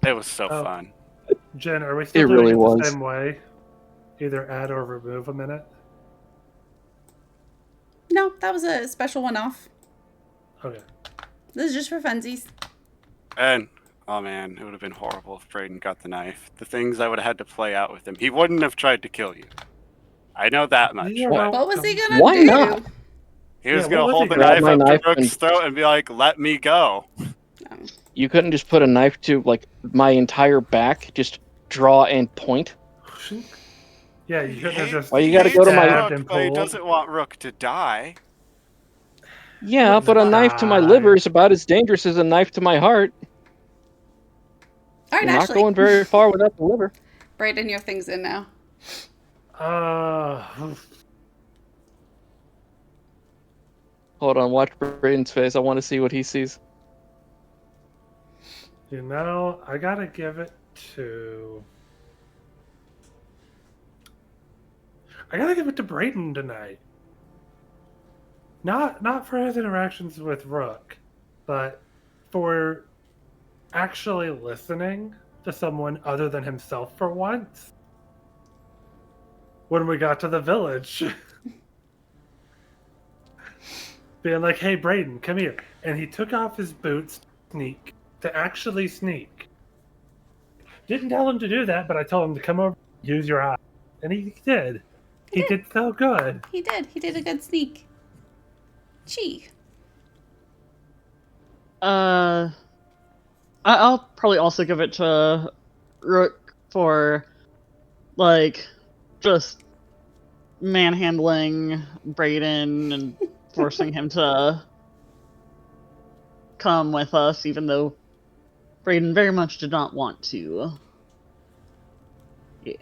It was so Oh. fun. Jen, are we still It doing really it was. the same way? Either add or remove a minute? No, that was a special one-off. Okay. This is just for funsies. And, oh man, it would have been horrible if Brayden got the knife. The things I would have had to play out with him. He wouldn't have tried to kill you. I know that much. You're But What was he gonna Why do? not? he was Yeah, gonna what was hold he the gonna knife Grab my up to knife Rook's and- throat and be like, "Let me go." No. you couldn't just put a knife to like my entire back, just draw and point. Yeah, you couldn't have just Why you gotta go to my- stabbed Rook, and but he pulled. doesn't want Rook to die. Yeah, Wouldn't but a die. knife to my liver is about as dangerous as a knife to my heart. All right, You're not Ashley. going very far without the liver. Brayden, your thing's in now. Hold on, watch Brayden's face. I want to see what he sees. You know, I gotta give it to. I gotta give it to Brayden tonight. Not for his interactions with Rook, but for actually listening to someone other than himself for once. When we got to the village. Being like, hey Brayden, come here. And he took off his boots to actually sneak. Didn't tell him to do that, but I told him to come over, use your eye. And he did. He did so good. He did. He did a good sneak. Gee. I'll probably also give it to Rook for, like, just manhandling Brayden and forcing him to come with us, even though Brayden very much did not want to. Yeah.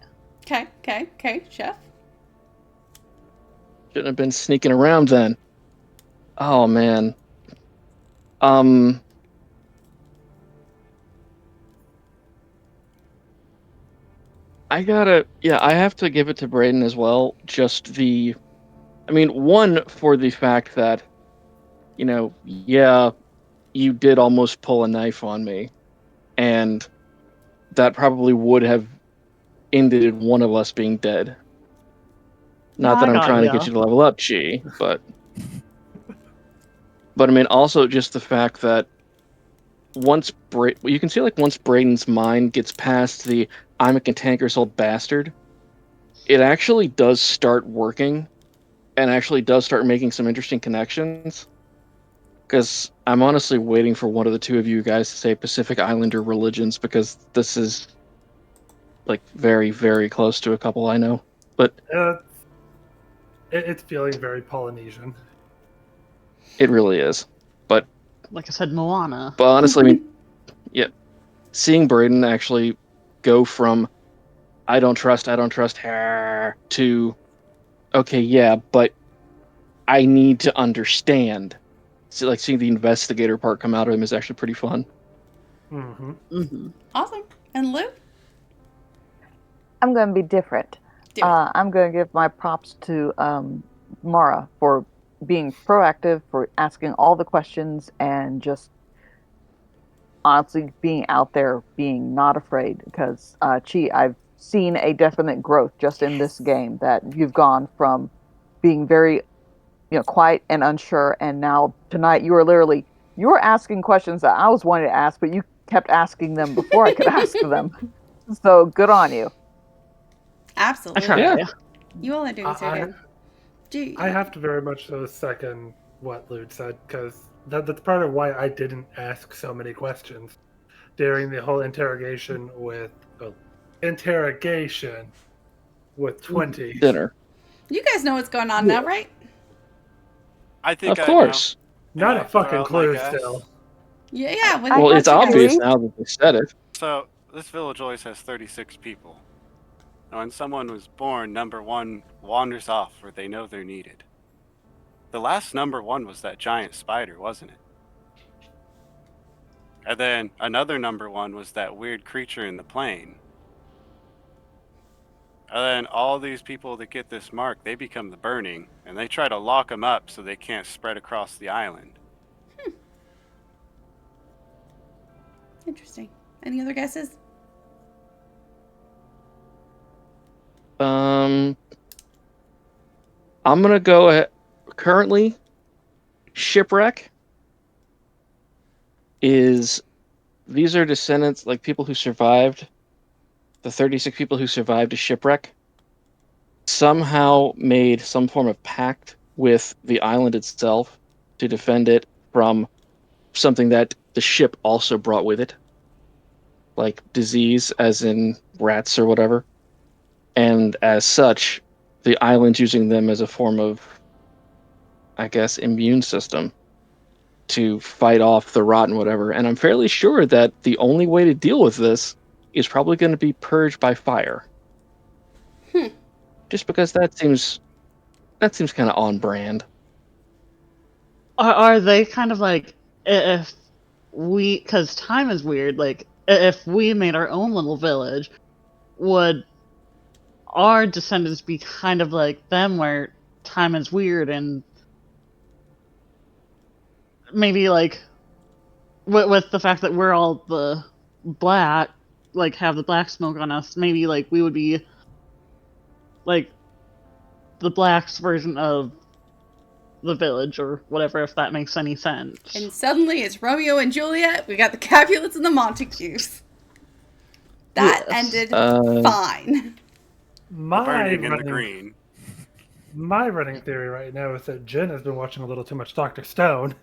Okay, Chef. Shouldn't have been sneaking around then. Oh man. I have to give it to Brayden as well. One, for the fact that, yeah, you did almost pull a knife on me, and that probably would have ended in one of us being dead. Not that I I'm got trying to ya. get you to level up, Chi, but also just the fact that you can see, like, once Brayden's mind gets past the I'm a cantankerous old bastard, it actually does start working and actually does start making some interesting connections. Because I'm honestly waiting for one of the two of you guys to say Pacific Islander religions, because this is, like, very, very close to a couple I know. But It's feeling very Polynesian. it really is. But Like I said, Moana. honestly, yeah, seeing Brayden actually go from I don't trust her to okay, yeah, but I need to understand. So, like, seeing the investigator part come out of him is actually pretty fun. Mm-hmm. Mm-hmm. Awesome. And Lou? I'm going to be different. Do it. I'm going to give my props to Mara for being proactive, for asking all the questions, and just honestly being out there, being not afraid. Because, Chi, I've seen a definite growth just in this game, that you've gone from being very, quiet and unsure, and now tonight you were asking questions that I was wanting to ask, but you kept asking them before I could ask them. So good on you. I Absolutely. try. Yeah. You all are doing so good. I have to very much so second what Lude said, because that's part of why I didn't ask so many questions during the whole interrogation with 20. Dinner. You guys know what's going on now, right? I think Of I course. know. Not Can I a fucking throw out my clue guess? still. Yeah. When I Well, got it's you, obvious Louis. now that they said it. So, this village always has 36 people. And when someone was born, number one wanders off where they know they're needed. The last number one was that giant spider, wasn't it? And then another number one was that weird creature in the plane. And then all these people that get this mark, they become the burning, and they try to lock them up so they can't spread across the island. Interesting. Any other guesses? I'm gonna go ahead. Currently, shipwreck is these are descendants, like people who survived, the 36 people who survived a shipwreck, somehow made some form of pact with the island itself to defend it from something that the ship also brought with it, like disease, as in rats or whatever. And as such, the island's using them as a form of, I guess, immune system to fight off the rot and whatever. And I'm fairly sure that the only way to deal with this is probably going to be purged by fire. Just because that seems kind of on brand. Are they kind of like, if we, because time is weird, like, if we made our own little village, would our descendants be kind of like them, where time is weird, and maybe like with the fact that we're all the black, like have the black smoke on us, maybe like we would be like the black's version of the village or whatever, if that makes any sense. And suddenly it's Romeo and Juliet. We got the Capulets and the Montagues. That Yes. ended fine. The My burning and the running, green. my running theory right now is that Jen has been watching a little too much Dr. Stone.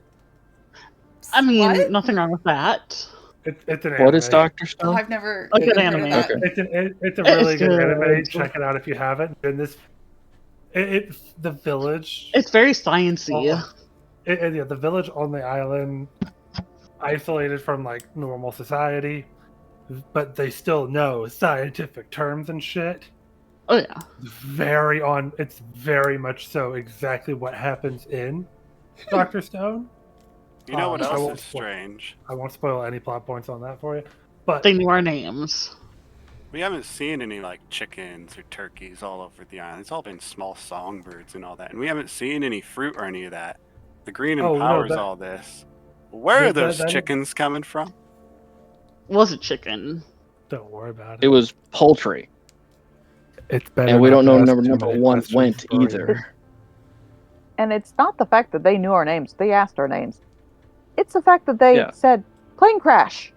I mean, What? nothing wrong with that. It's an anime. What is Dr. Oh, Stone? I've never A good even heard of anime. that. Okay. It's a really It's good anime. good. Check it out if you haven't. And this, it's the village. It's very sciencey. Yeah, the village on the island, isolated from like normal society, but they still know scientific terms and shit. Oh yeah. It's very much so exactly what happens in Dr. Stone. You know what I else won't is spoil- strange? I won't spoil any plot points on that for you. But They knew our names. We haven't seen any like chickens or turkeys all over the island. It's all been small songbirds and all that. And we haven't seen any fruit or any of that. The green Oh, no, empowers that- all this. Where are that- those that- chickens coming from? Was it chicken? don't worry about It was poultry. It's better. And we not don't to know ask number too many one questions went for you. either. And it's not the fact that they knew our names. They asked our names. It's the fact that they Yeah. said plane crash.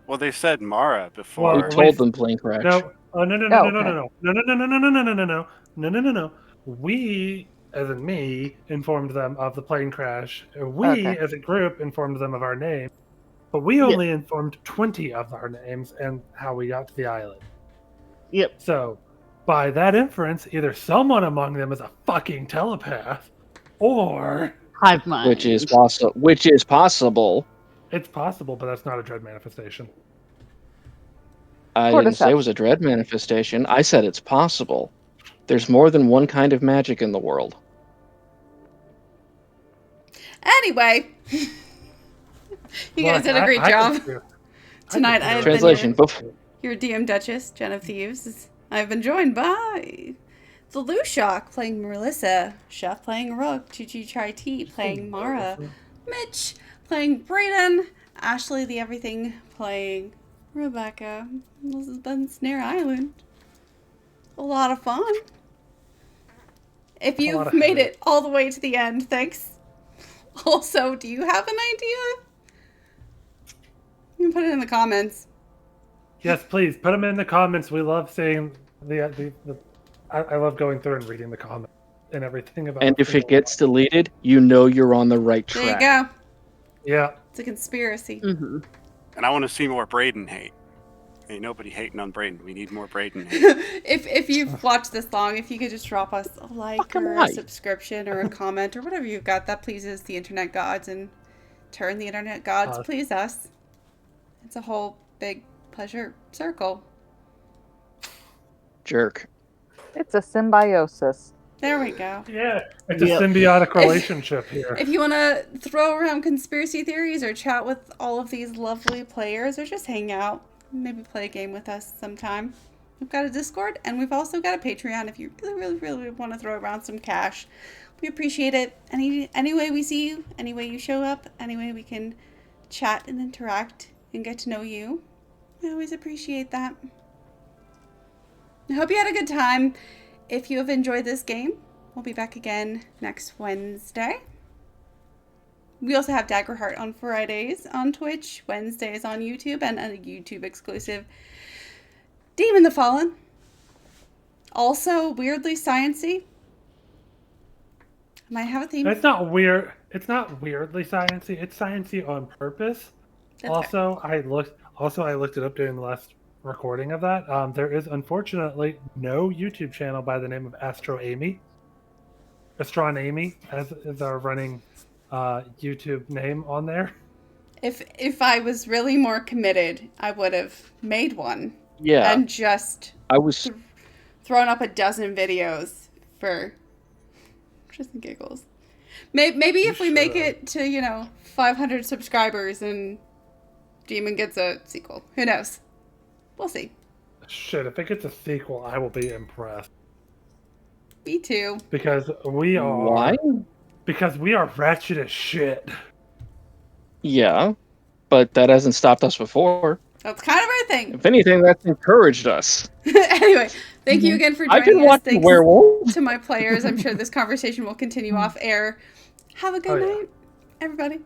Well, they said Mara Who before. Well, told them plane crash? No. Oh no no Oh, no no okay. no no no no no no no no no no no no no no no no. We, as in me, informed them of the plane crash. We, Okay. as a group, informed them of our name. But we only informed 20 of our names and how we got to the island. Yep. So, by that inference, either someone among them is a fucking telepath, or Hive mind. Which is possible. it's possible, but that's not a dread manifestation. I Or didn't say it deception. was a dread manifestation. I said it's possible. There's more than one kind of magic in the world. Anyway, you guys did a great job tonight. I have been Translation. your DM Duchess, JenOfThieves. I've been joined by the Lushok playing Melissa, Chef playing Rook, Chi Chai Tea playing Mara, Mitch playing Brayden, Ashley the Everything playing Rebecca. This has been Snare Island. A lot of fun. If lot you've of made fun. it all the way to the end, thanks. Also, do you have an idea? You can put it in the comments. Yes, please put them in the comments. We love seeing the I love going through and reading the comments and everything about. And if it gets deleted, you know you're on the right There you track. go. yeah, It's a conspiracy. Mm-hmm. And I want to see more Brayden hate. Ain't nobody hating on Brayden. We need more Brayden hate. if you've watched this long, if you could just drop us a like Fucking or a right. subscription or a comment or whatever you've got that pleases the internet gods and turn the internet gods please us. It's a whole big pleasure circle. Jerk. It's a symbiosis. There we go. yeah, it's a Yep. symbiotic relationship here. If you want to throw around conspiracy theories or chat with all of these lovely players or just hang out, maybe play a game with us sometime, We've got a Discord, and we've also got a Patreon if you really want to throw around some cash. We appreciate it. Any way we see you, any way you show up, any way we can chat and interact and get to know you. I always appreciate that. I hope you had a good time. If you have enjoyed this game, we'll be back again next Wednesday. We also have Daggerheart on Fridays on Twitch, Wednesdays on YouTube, and a YouTube exclusive Demon the Fallen. Also weirdly sciencey. Might have a theme. It's not weird. It's not weirdly sciencey. It's sciencey on purpose. That's Also, I looked it up during the last recording of that. There is unfortunately no YouTube channel by the name of Astronomy as is our running YouTube name on there. If I was really more committed, I would have made one. Yeah. And just I was thrown up a dozen videos for just the giggles. Maybe if we make it to, 500 subscribers and Demon gets a sequel. Who knows? We'll see. Shit, if it gets a sequel, I will be impressed. Me too. Because we are Why? Because we are ratchet as shit. Yeah, but that hasn't stopped us before. That's kind of our thing. If anything, that's encouraged us. Anyway, thank you again for I joining can us. watch Thanks Werewolf. to my players. I'm sure this conversation will continue off air. Have a good night, everybody.